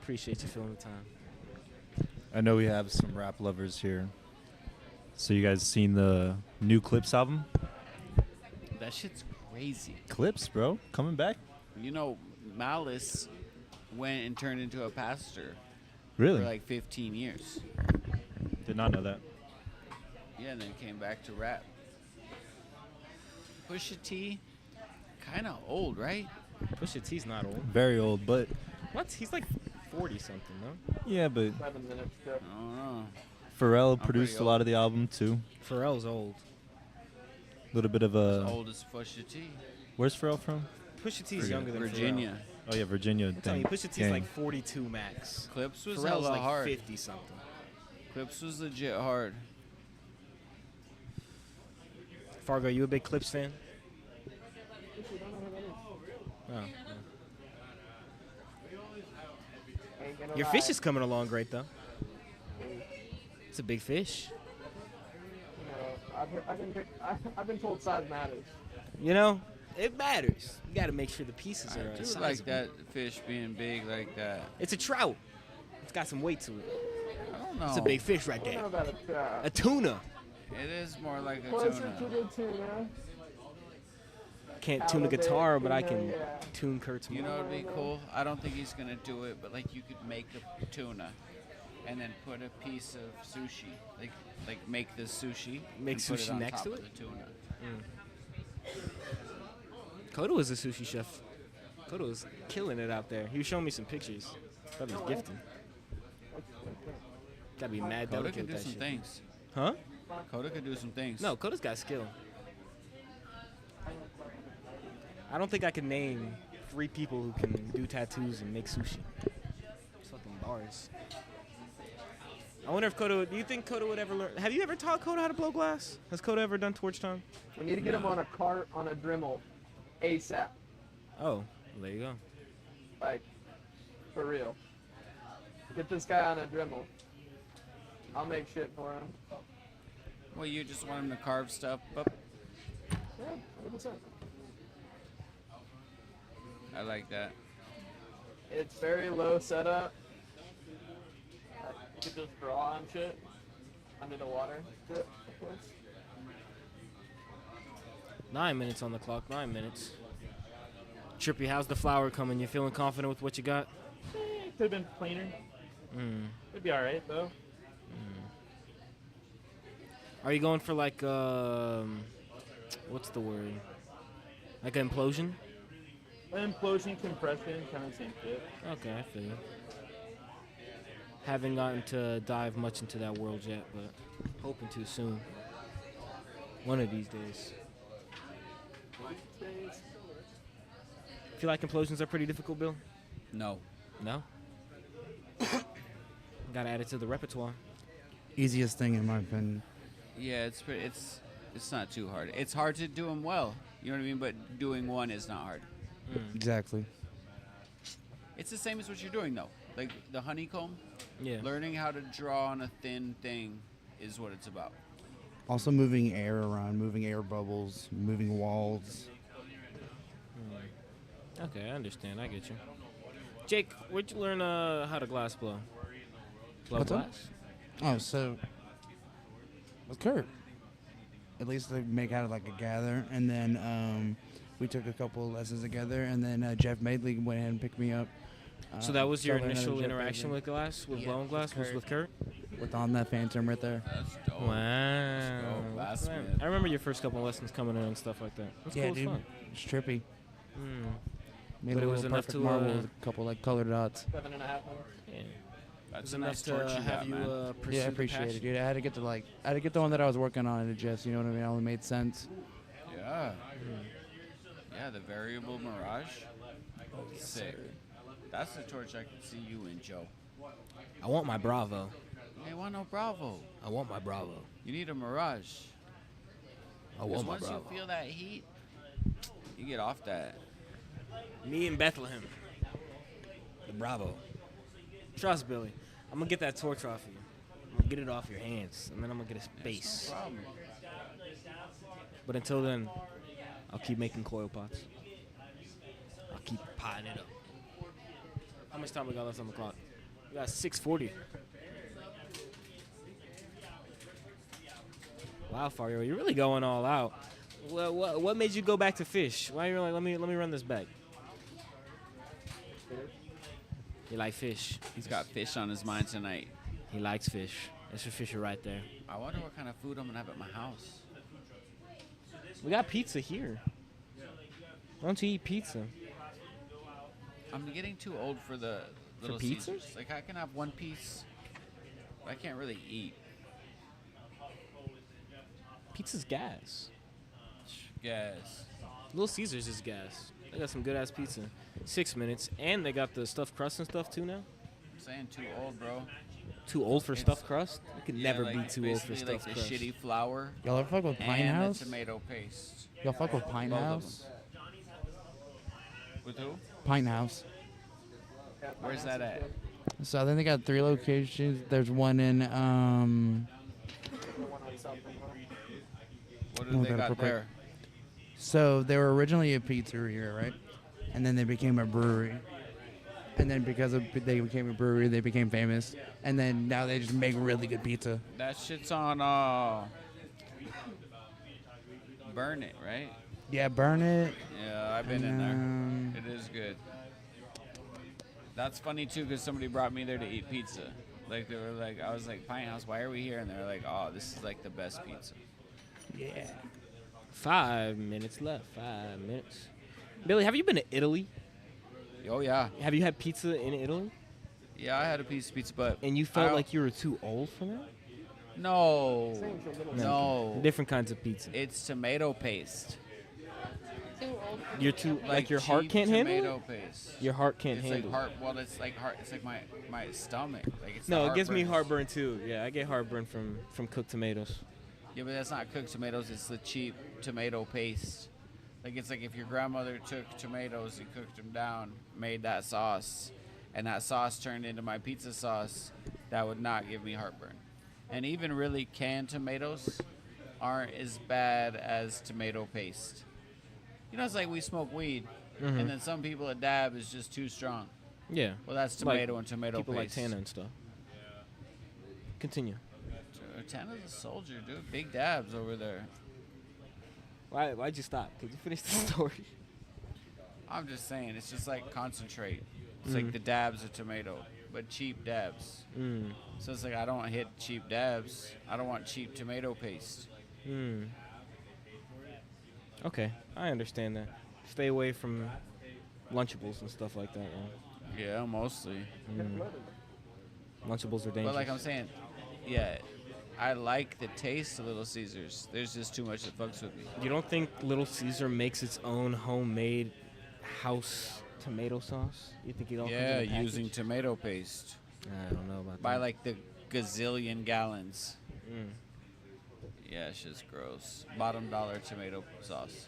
Appreciate you filling the time. I know we have some rap lovers here. So you guys seen the new Clips album? That shit's crazy. Clips, bro, coming back. You know, Malice went and turned into a pastor. Really? For 15 years. Did not know that. Yeah, and then came back to rap. Pusha T, kind of old, right? Pusha T's not old. Very old, but What? He's like 40 something, no? yeah, but 7 minutes. I don't know. Pharrell I'm produced pretty a lot of the album too. Pharrell's old. A little bit of As a. old as Pusha T. Where's Pharrell from? Pusha T's younger than Virginia. Oh yeah, Virginia. I'm telling you, Pusha T's Gang. like 42 max. Clips was Pharrell's hella like hard. 50 something. Clips was legit hard. Fargo, you a big Clips fan? Oh. Your fish is coming along great though. It's a big fish. I've been told size matters. You know, it matters. You got to make sure the pieces I are do sizable. like that fish being big like that. It's a trout. It's got some weight to it. I don't know. It's a big fish right I don't there. know about a trout. A tuna. It is more like a Closer tuna. to the tuna. Can't tune a guitar, but I can tune Kurt's You mic. know what'd be cool? I don't think he's gonna do it, but you could make a tuna, and then put a piece of sushi. Like make the sushi. Make and put sushi on next top to of it? The tuna. Kodo is a sushi chef. Kodo is killing it out there. He was showing me some pictures. Thought he was gifting. Gotta be mad Coda delicate can with do that some shit. things. Huh? Coda could do some things. No, Koda's got skill. I don't think I can name 3 people who can do tattoos and make sushi. It's fucking bars. I wonder if Kodo, do you think Kodo would ever learn? Have you ever taught Kodo how to blow glass? Has Kodo ever done torch time? We need to get him on a cart on a Dremel ASAP. Oh, there you go. Like, for real. Get this guy on a Dremel. I'll make shit for him. Well, you just want him to carve stuff up. Yeah, 100%. I like that. It's very low setup. You could just draw on shit under the water. Of course. 9 minutes on the clock. 9 minutes. Trippy, how's the flour coming? You feeling confident with what you got? Could have been cleaner. It'd be all right though. Are you going for like what's the word? Like an implosion? Implosion, compression, kind of same shit. Okay, I feel you. Haven't gotten to dive much into that world yet, but hoping to soon. One of these days. Feel like implosions are pretty difficult, Bill? No. No? Gotta add it to the repertoire. Easiest thing in my opinion. Yeah, it's not too hard. It's hard to do them well. You know what I mean? But doing one is not hard. Exactly. It's the same as what you're doing though. Like the honeycomb. Yeah. Learning how to draw on a thin thing is what it's about. Also moving air around, moving air bubbles, moving walls. Okay, I understand. I get you. Jake, where'd you learn how to glass blow? Blow What's up? glass? Oh, so with Kurt. At least they make out of like a gather, and then we took a couple of lessons together, and then Jeff Madeley went ahead and picked me up. So that was your started learning initial Jeff interaction Madeley. with glass, with blowing glass, was with Kurt? With on that phantom right there. That's dope. Wow. Glass Right. man. I remember your first couple of lessons coming in and stuff like that. That's Yeah, cool as dude. fun. It's trippy. Made But a it was little enough perfect to marble with a couple like colored dots. 7.5 minutes. Yeah. That's was a enough nice to torch you have got, you man. pursue Yeah, I the appreciate it, passion. dude. I had to get the one that I was working on to just, you know what I mean? It only made sense. Yeah. Yeah, the variable mirage. Sick. That's the torch I can see you in, Joe. I want my Bravo. Hey, want no Bravo. I want my Bravo. You need a mirage. I want my once Bravo. you feel that heat, you get off that. Me in Bethlehem. The Bravo. Trust, Billy. I'm going to get that torch off you. I'm going to get it off your hands, and then I'm going to get a space. No problem. But until then, I'll keep making coil pots. I'll keep potting it up. How much time we got left on the clock? We got 6:40. Wow, Fario, you're really going all out. What made you go back to fish? Why are you like, let me run this back? You like fish. He's got fish on his mind tonight. He likes fish. That's your fisher right there. I wonder what kind of food I'm gonna have at my house. We got pizza here. Why don't you eat pizza? I'm getting too old for the little pizzas? Caesars. Like I can have one piece, but I can't really eat. Pizza's gas. Yes. Little Caesars is gas. They got some good ass pizza. 6 minutes, and they got the stuffed crust and stuff too now. I'm saying too old, bro. Too old for It's- stuffed crust? You could Yeah, never like, be too old for basically stuffed like crust. the shitty flour. Y'all ever fuck with Pine and House? the tomato paste. Y'all fuck with Pine Both of House? them. With who? Pine House. Where's that at? So I think they got 3 locations. There's one in What Oh, do they gotta got put quick. there? So they were originally a pizzeria, right? And then they became a brewery. And then because they became a brewery, they became famous. And then now they just make really good pizza. That shit's on Burn It, right? Yeah, Burn It. Yeah, I've been in there. It is good. That's funny too, because somebody brought me there to eat pizza. Like they were like, I was like, Pine House, why are we here? And they were like, oh, this is like the best pizza. Yeah. 5 minutes left. 5 minutes. Billy, have you been to Italy? Oh yeah. Have you had pizza in Italy? Yeah, I had a piece of pizza, but And you felt like you were too old for that? No. No. Different kinds of pizza. It's tomato paste. Too You're too Like your heart cheap can't handle tomato it. paste. Your heart can't It's handle like heart. it. Well, it's like heart. It's like my stomach. Like it's No, the it gives me heartburn. heartburn too. Yeah, I get heartburn from cooked tomatoes. Yeah, but that's not cooked tomatoes. It's the cheap tomato paste. Like it's like if your grandmother took tomatoes and cooked them down, made that sauce, and that sauce turned into my pizza sauce, that would not give me heartburn. And even really canned tomatoes aren't as bad as tomato paste. You know, it's like we smoke weed, Mhm. and then some people a dab is just too strong. Yeah. Well, that's Like tomato and tomato people paste. like Tana and stuff. Continue. Tana's a soldier, dude. Big dabs over there. Why'd you stop? Could you finish the story? I'm just saying, it's just like concentrate. It's Mhm. like the dabs of tomato, but cheap dabs. Mm. So it's like I don't hit cheap dabs. I don't want cheap tomato paste. Mm. Okay, I understand that. Stay away from Lunchables and stuff like that. Yeah, mostly. Lunchables are dangerous. But like I'm saying, yeah, I like the taste of Little Caesars. There's just too much that fucks with me. You don't think Little Caesar makes its own homemade house tomato sauce? You think it all Yeah, comes in a using package? tomato paste. I don't know about By that. like the gazillion gallons. Mm. Yeah, it's just gross. Bottom dollar tomato sauce.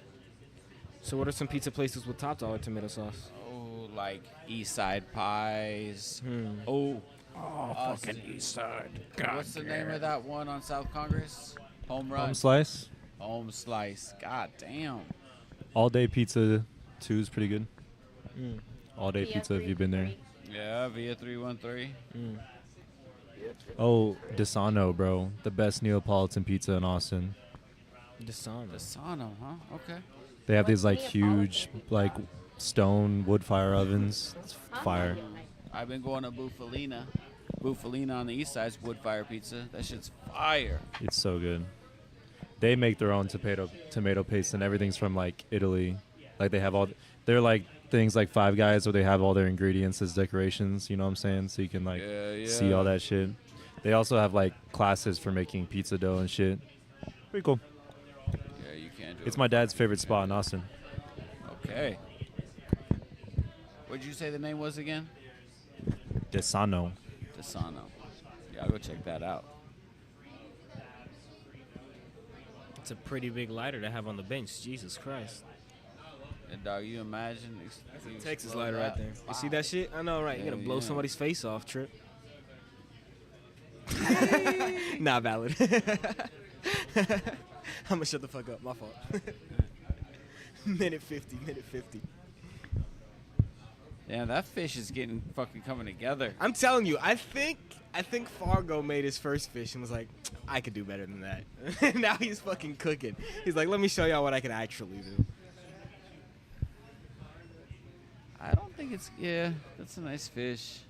So what are some pizza places with top dollar tomato sauce? Oh, like East Side Pies. Hmm. Oh, fucking East Side. What's the name of that one on South Congress? Home Run. Home Slice. Home Slice. God damn. All Day Pizza 2 is pretty good. Mm. All Day Pizza, if you've been there. Yeah, via 313. Mm. Oh, Desano, bro. The best Neapolitan pizza in Austin. Desano. Desano, huh? Okay. They have these like huge like stone wood fire ovens. It's fire. I've been going to Bufalina. Bufalina on the east side's wood fire pizza. That shit's fire. It's so good. They make their own tomato paste and everything's from like Italy. Like they have they're like things like Five Guys where they have all their ingredients as decorations, you know what I'm saying? So you can like see all that shit. They also have like classes for making pizza dough and shit. Pretty cool. Yeah, you can do It's it. my dad's favorite spot in Austin. Okay. What'd you say the name was again? Desano. Desano. Yeah, I'll go check that out. It's a pretty big lighter to have on the bench. Jesus Christ. And dog, you imagine? That's a Texas lighter right there. You see that shit? I know, right? You're Yeah, gonna blow yeah. somebody's face off, Trip. Not valid. I'm gonna shut the fuck up. My fault. minute 50. Yeah, that fish is getting fucking coming together. I'm telling you, I think Fargo made his first fish and was like, I could do better than that. Now he's fucking cooking. He's like, let me show y'all what I can actually do. I don't think it's, yeah, that's a nice fish.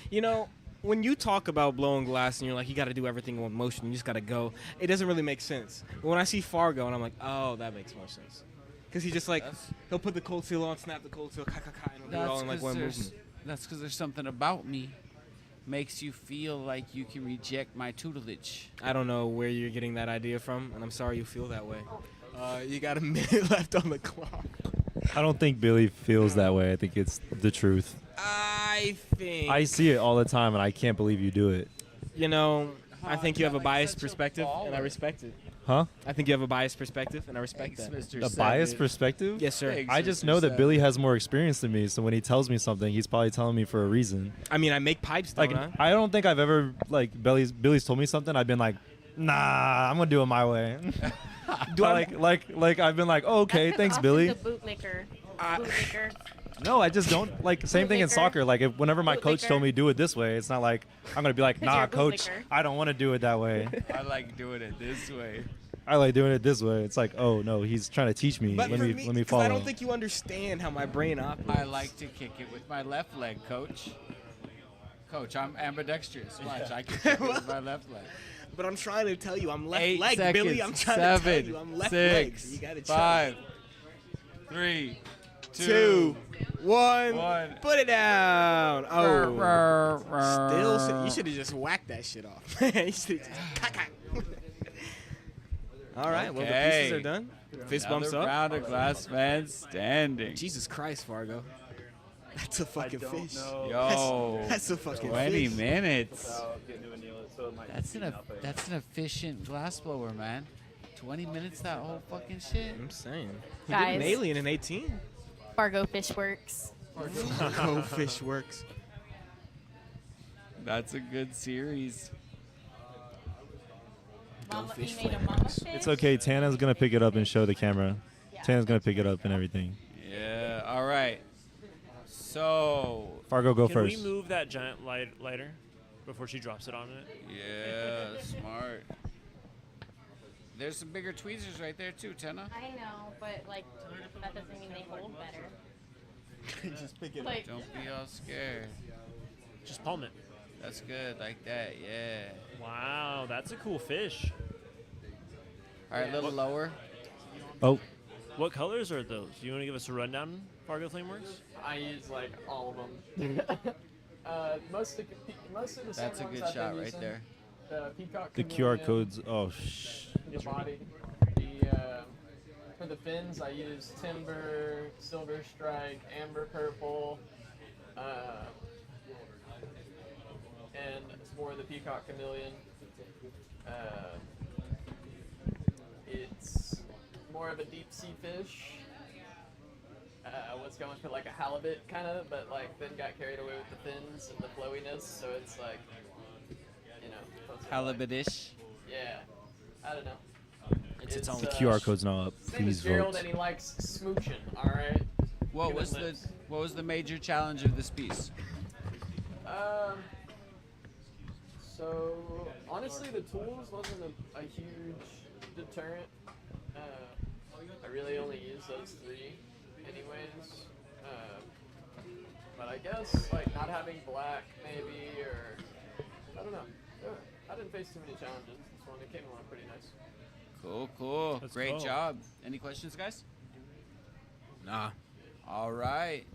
You know, when you talk about blowing glass and you're like, you got to do everything in one motion, you just got to go, it doesn't really make sense. But when I see Fargo and I'm like, oh, that makes more sense. Because he just like, he'll put the cold seal on, snap the cold seal, and he'll do it all in like one movement. That's because there's something about me makes you feel like you can reject my tutelage. I don't know where you're getting that idea from, and I'm sorry you feel that way. You got a minute left on the clock. I don't think Billy feels that way. I think it's the truth. I think. I see it all the time, and I can't believe you do it. You know, I think you have a biased perspective, and I respect it. Huh? I think you have a biased perspective, and I respect that. A biased perspective? Yes, sir. I just know that Billy has more experience than me, so when he tells me something, he's probably telling me for a reason. I mean, I make pipes, don't Like, I? I don't think I've ever, like, Billy's told me something, I've been like, nah, I'm gonna do it my way. like I've been like, oh, okay, thanks, Billy. The bootlicker. Bootlicker. No, I just don't like. Same thing in soccer. Like, whenever my coach told me do it this way, it's not like I'm gonna be like, nah, coach, I don't want to do it that way. I like doing it this way. I like doing it this way. It's like, oh no, he's trying to teach me. But let for me 'cause follow. I don't think you understand how my brain operates. I like to kick it with my left leg, coach. Coach, I'm ambidextrous. Watch, I can kick it with my left leg. But I'm trying to tell you, I'm left 8 leg, seconds, Billy. I'm trying 7, to tell you, I'm left leg. 6, So you gotta 5, 3, 2, 1. One. Put it down. Rrr, Oh, rrr. you should have just whacked that shit off. You should've just- All right. Well, the Okay. pieces are done. Fist bumps Another up. round of Glass Man Standing. Jesus Christ, Fargo. That's a fucking fish. Yo, That's a fucking 20 fish. minutes. That's an efficient glass blower, man. 20 minutes, that whole fucking shit. I'm saying. He Guys. did an alien in 18. Fargo Fish Works. Fargo Fish Works. That's a good series. Mama, fish you made a flavor. mama fish? It's okay. Tana's gonna pick it up and show the camera. Yeah. Tana's gonna pick it up and everything. Yeah. All right. So. Fargo, go Can first. we move that giant lighter before she drops it on it? Yeah, smart. There's some bigger tweezers right there too, Tana. I know, but like that doesn't mean they hold better. Just pick it Like, Don't be all scared. Just palm it. That's good, like that. Yeah. Wow, that's a cool fish. All right, a little lower. Oh, What colors are those? Do you want to give us a rundown, Fargo Flameworks? I use like all of them. Most of the That's a same good ones I've shot been right using. there. The peacock the QR chameleon, codes. Oh, the body. For the fins, I use timber, silver strike, amber purple, and it's more the peacock chameleon. It's more of a deep sea fish. Was going for like a halibut kind of, but like then got carried away with the fins and the flowiness, so it's like, you know. Halibut-ish. Yeah, I don't know. It's the QR code's not up. Same Please as Gerald, vote. and he likes smooching. All right. What Human was lips. the major challenge of this piece? So honestly, the tools wasn't a huge deterrent. I really only use those three, anyways. But I guess like not having black maybe, or I don't know. I didn't face too many challenges. This one it came along pretty nice. Cool. Let's Great go. job. Any questions, guys? Nah. All right.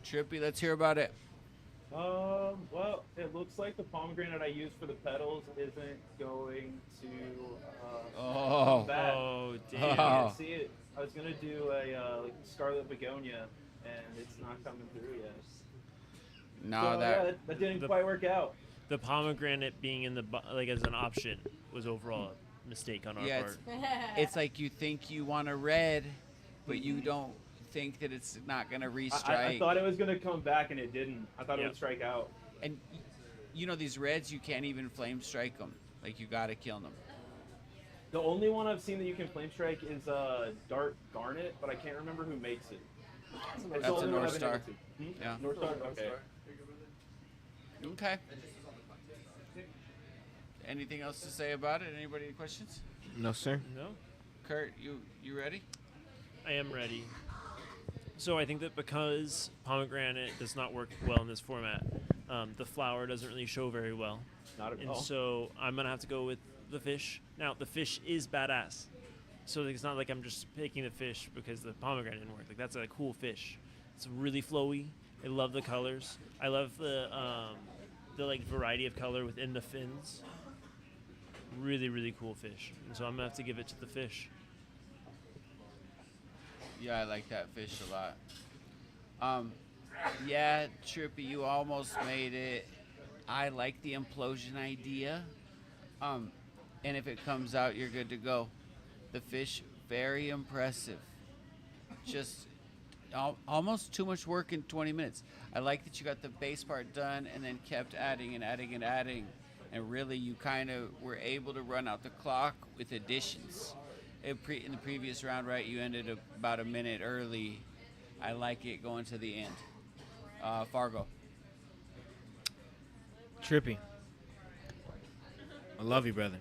Trippy, let's hear about it. Well, it looks like the pomegranate I used for the petals isn't going to come back. Oh, I damn. can't see it. I was gonna do a like scarlet begonia, and it's not coming through yet. No, So, that yeah, that didn't quite work out. The pomegranate being in the like as an option was overall a mistake on our yeah, part. it's like you think you want a red, but you don't think that it's not gonna restrike. I thought it was gonna come back, and it didn't. I thought it would strike out. And you know these reds, you can't even flame strike them. Like you gotta kill them. The only one I've seen that you can flame strike is Dark Garnet, but I can't remember who makes it. It's the That's a only one North I've been Star. able to. Yeah. North Star. Okay. Okay. Anything else to say about it? Anybody any questions? No, sir. No. Kurt, you ready? I am ready. So I think that because pomegranate does not work well in this format, the flower doesn't really show very well. Not at and all. so I'm gonna have to go with the fish. Now the fish is badass, so it's not like I'm just picking the fish because the pomegranate didn't work. Like that's a cool fish. It's really flowy. I love the colors. I love the like variety of color within the fins. Really, really cool fish. And so I'm gonna have to give it to the fish. Yeah, I like that fish a lot. Yeah, Trippy, you almost made it. I like the implosion idea. And if it comes out, you're good to go. The fish, very impressive. Just almost too much work in 20 minutes. I like that you got the base part done and then kept adding and adding and adding. And really, you kind of were able to run out the clock with additions. In the previous round, right, you ended about a minute early. I like it going to the end. Fargo. Trippy. I love you, brother.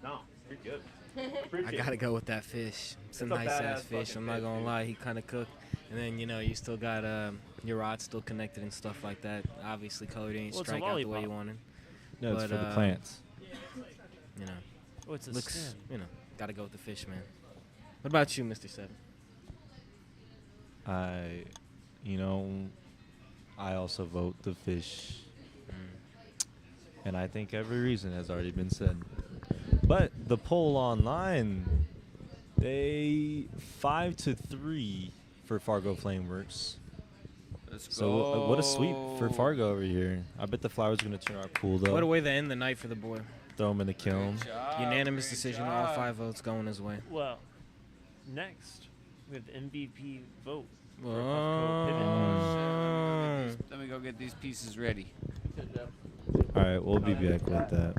No, you're good. I gotta go with that fish. It's a It's a nice ass badass fish. fucking I'm not fish, gonna dude. lie, he kind of cooked. And then you still got your rod still connected and stuff like that. Obviously, colored ain't Well, it's a strike out the way you lollipop. wanted. No, it's But, for the plants. You know, Oh, it's a looks. stem. Gotta go with the fish, man. What about you, Mr. Seven? I also vote the fish. And I think every reason has already been said. But the poll online They 5-3 for Fargo Flameworks. Let's So go. what a sweep for Fargo over here. I bet the flowers are gonna turn out cool though. What a way to end the night for the boy. Throw him in the kiln. Unanimous decision, all 5 votes going his way. Well, next we have the MVP vote. For Oh. Puffco Pivot. Let me go get these pieces ready. All right, we'll be back with that.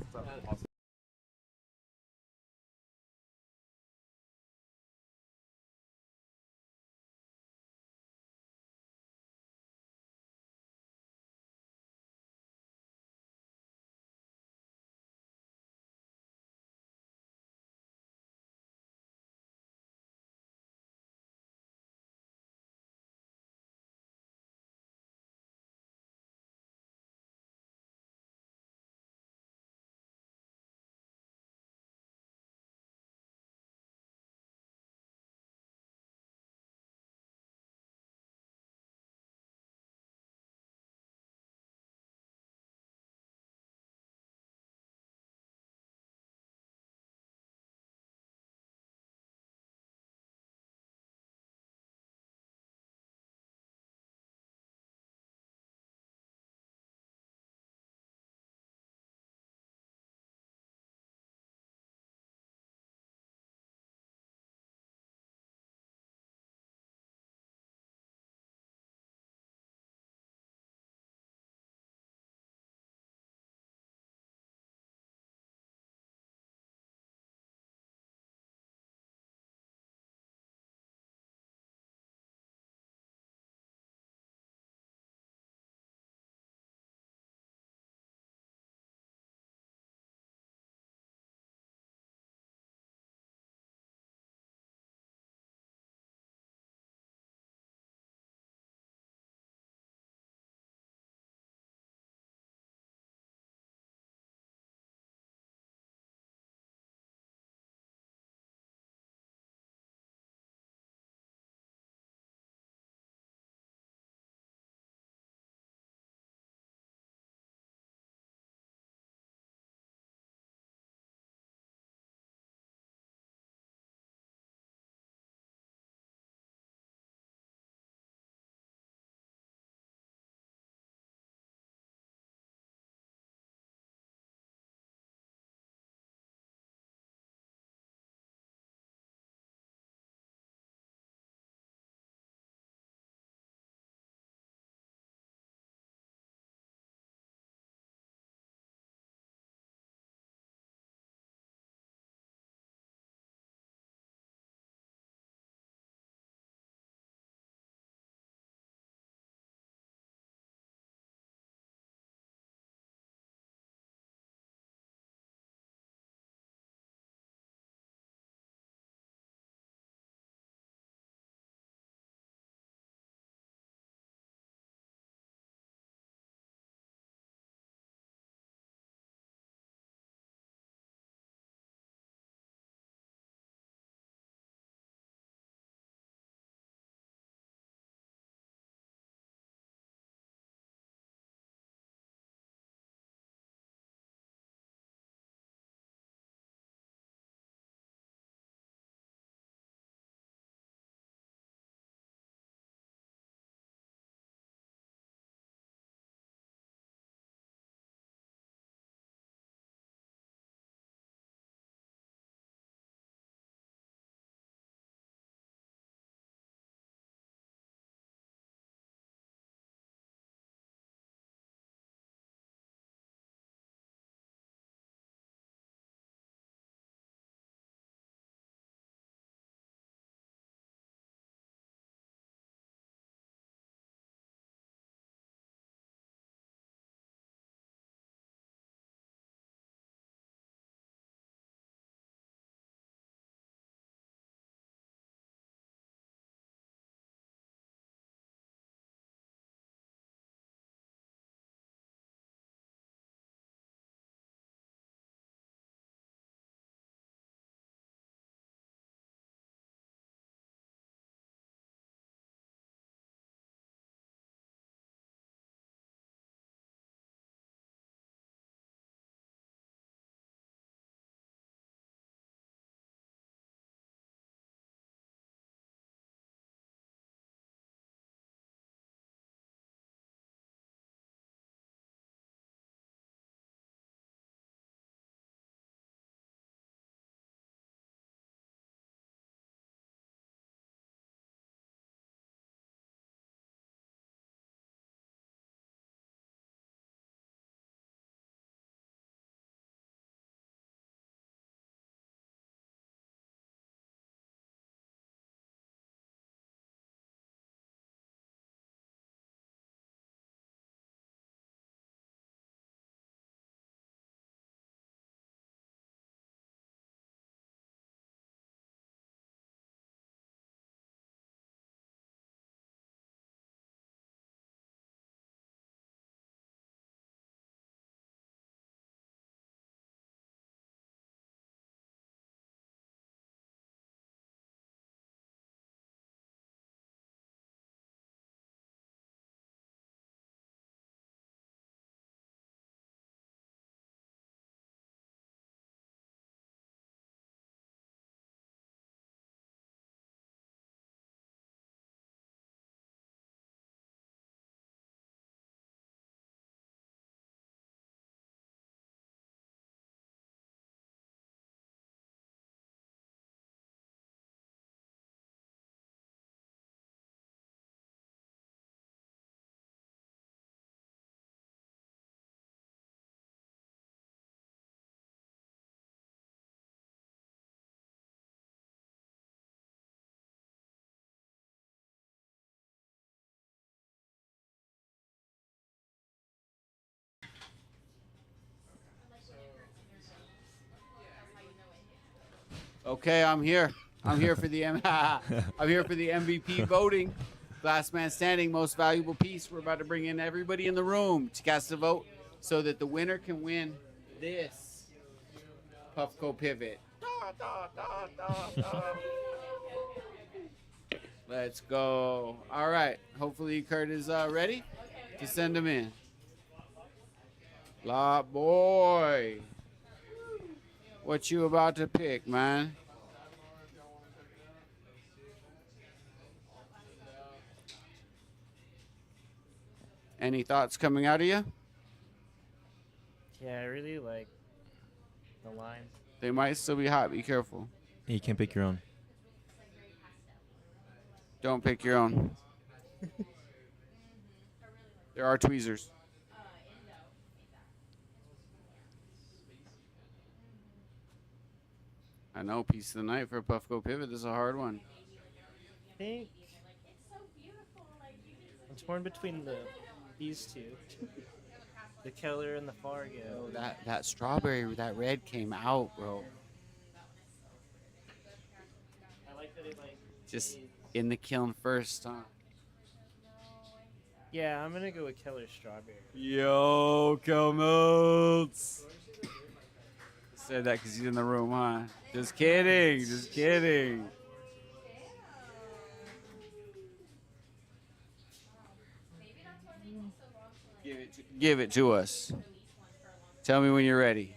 Okay, I'm here. I'm here for the I'm here for the MVP voting. Last man standing, most valuable piece. We're about to bring in everybody in the room to cast a vote so that the winner can win this Puffco pivot. Let's go. All right. Hopefully Kurt is ready to send him in. Lot boy. What you about to pick, man? Any thoughts coming out of you? Yeah, I really like the lines. They might still be hot. Be careful. You can pick your own. Don't pick your own. There are tweezers. I know, piece of the night for a Puffco pivot. This is a hard one. I think I'm torn between these two, the Keller and the Fargo. Oh, that strawberry, that red came out, bro. I like that it Just in the kiln first, huh? Yeah, I'm gonna go with Keller Strawberry. Yo, Kelmelts. Said that because he's in the room, huh? Just kidding. Just kidding. Give it to us. Tell me when you're ready.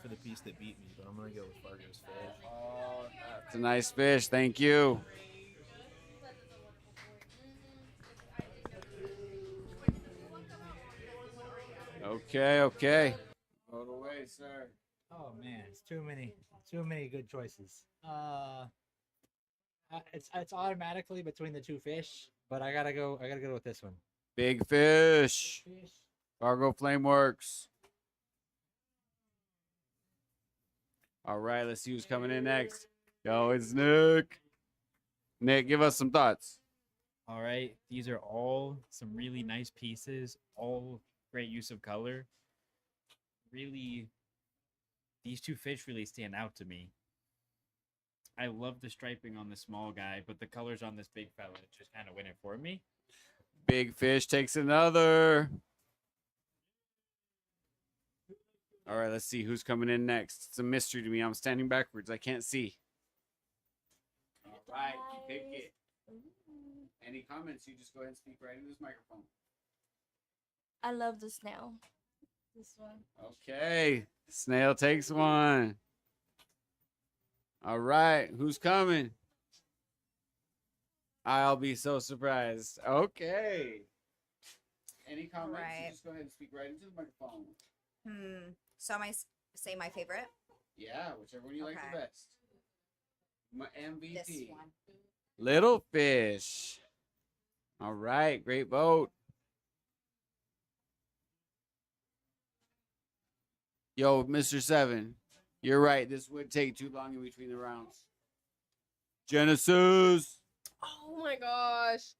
For the piece that beat me, but I'm gonna go with Fargo's fish. Oh, that's a nice fish. Thank you. Okay. Vote away, sir. Oh man, it's too many good choices. It's automatically between the two fish, but I gotta go with this one. Big fish. Fargo Flameworks. All right, let's see who's coming in next. Yo, it's Nick. Nick, give us some thoughts. All right, these are all some really nice pieces, all great use of color. Really, these two fish really stand out to me. I love the striping on the small guy, but the colors on this big fella just kind of win it for me. Big fish takes another. All right, let's see who's coming in next. It's a mystery to me. I'm standing backwards. I can't see. All right, pick it. Any comments, you just go ahead and speak right into this microphone. I love the snail. This one. Okay, snail takes one. All right, who's coming? I'll be so surprised. Okay. Any comments? Right. You just go ahead and speak right into the microphone. So am I say my favorite? Yeah, whichever one you like the Okay. best. My MVP. This one. Little fish. All right, great vote. Yo, Mr. Seven, you're right. This would take too long in between the rounds. Genesis. Oh my gosh.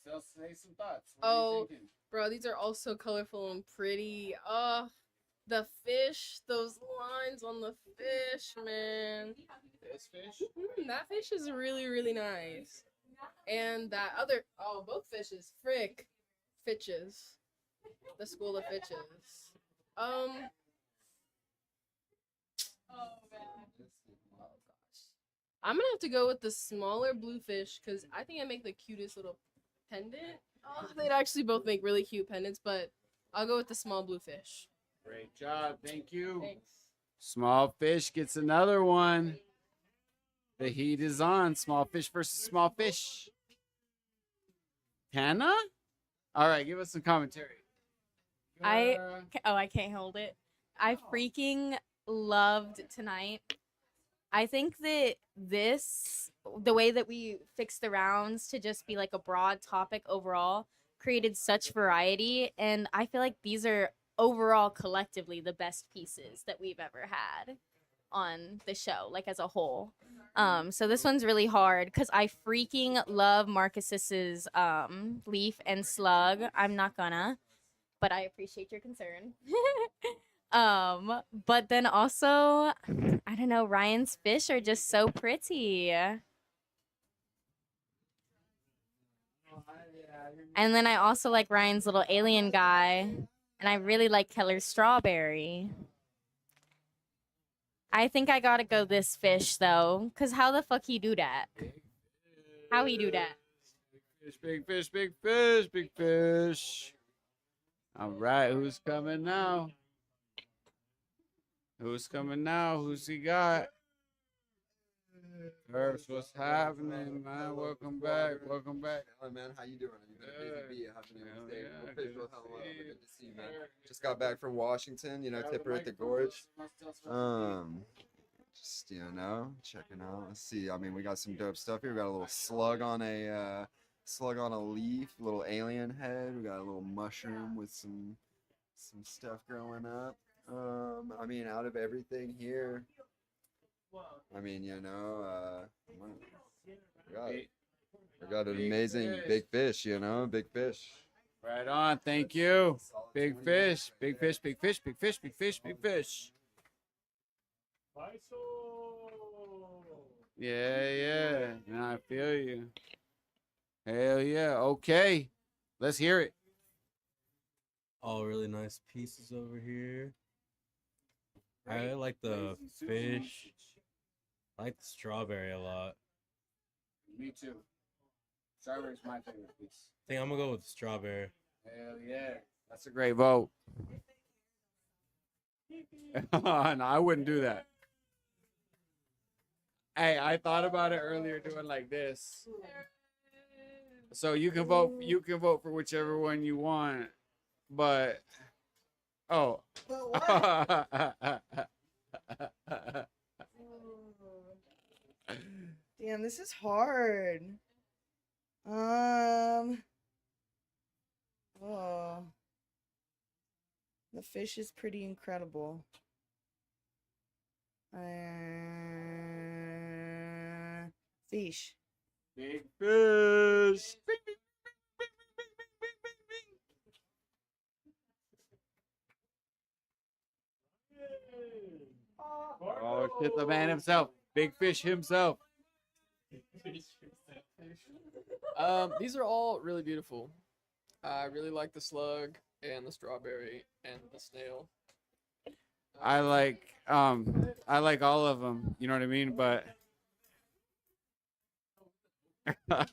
So say some thoughts. What are you Oh, thinking? bro, these are all so colorful and pretty. The fish, those lines on the fish, man. This fish? That fish is really, really nice. And that other, both fishes, Fitches. The school of Fitches. I'm gonna have to go with the smaller blue fish because I think I make the cutest little pendant. Oh, they'd actually both make really cute pendants, but I'll go with the small blue fish. Great job. Thank you. Thanks. Small fish gets another one. The heat is on. Small fish versus small fish. Hannah? All right, give us some commentary. I can't hold it. I freaking loved tonight. I think that the way that we fixed the rounds to just be like a broad topic overall, created such variety, and I feel like these are overall collectively the best pieces that we've ever had on the show, like as a whole. So this one's really hard because I freaking love Marcus's leaf and slug. I'm not gonna, but I appreciate your concern. But then also, I don't know, Ryan's fish are just so pretty. And then I also like Ryan's little alien guy. And I really like Keller's strawberry. I think I gotta go this fish though. Cause how the fuck he do that? How he do that? Big fish, big fish, big fish. All right, who's coming now? Who's coming now? Who's he got? First, what's happening, man? Welcome back. Welcome back. Hi, man. How you doing? You've been a busy bee. How's your name? Yeah, Good to see you, man. Just got back from Washington, Tipper at the Gorge. Just, checking out. Let's see. I mean, we got some dope stuff here. We got a little slug on a leaf, little alien head. We got a little mushroom with some stuff growing up. I mean, out of everything here, I mean, we got an amazing big fish, big fish. Right on. Thank you. Big fish, big fish, big fish, big fish, big fish, big fish. Yeah. I feel you. Hell yeah. Okay. Let's hear it. All really nice pieces over here. I like the fish. I like the strawberry a lot. Me too. Strawberry's my favorite piece. I think I'm gonna go with the strawberry. Hell yeah. That's a great vote. No, I wouldn't do that. Hey, I thought about it earlier doing like this. So you can vote for whichever one you want. But Damn, this is hard. The fish is pretty incredible. Fish. Big fish. Oh shit, the man himself. Big fish himself. These are all really beautiful. I really like the slug and the strawberry and the snail. I like all of them. You know what I mean? But I'm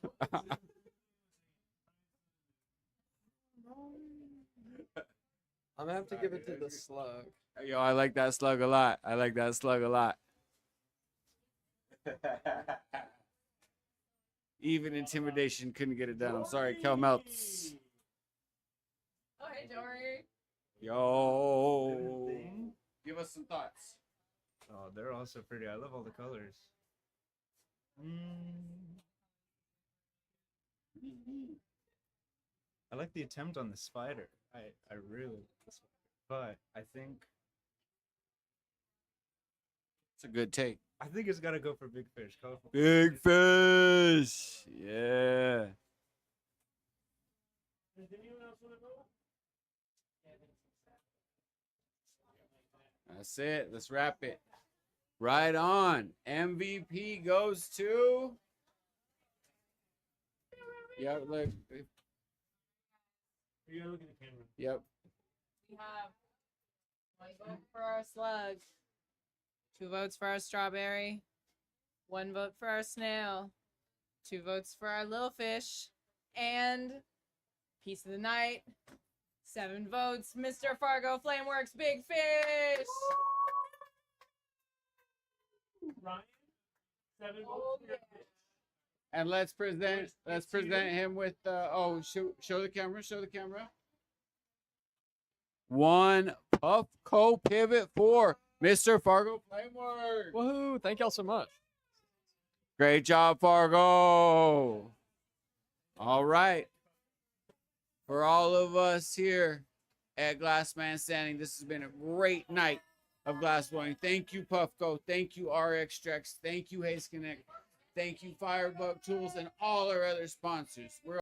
gonna have to give it to the slug. yo, I like that slug a lot. Even intimidation couldn't get it done. I'm sorry, Kel Melts. Oh, hey, Jory. Yo, give us some thoughts. Oh, they're also pretty. I love all the colors. I like the attempt on the spider. I really like the spider. But I think it's a good take. I think it's got to go for big fish. Colorful. Big fish. Yeah. That's it. Let's wrap it. Right on. MVP goes to. Yep, look. You gotta look at the camera. Yep. We have 1 vote for our slug, 2 votes for our strawberry, 1 vote for our snail, 2 votes for our little fish, and piece of the night, 7 votes, Mr. Fargo Flameworks Big Fish. Ryan, 7 votes. And let's present him with show the camera. 1 Puffco pivot for Mr. Fargo Flameworks. Woohoo! Thank y'all so much. Great job, Fargo. All right. For all of us here at Glass Man Standing, this has been a great night of glass blowing. Thank you, Puffco. Thank you, RX Trex. Thank you, Hayes Connect. Thank you, Firebug Tools, and all our other sponsors. We're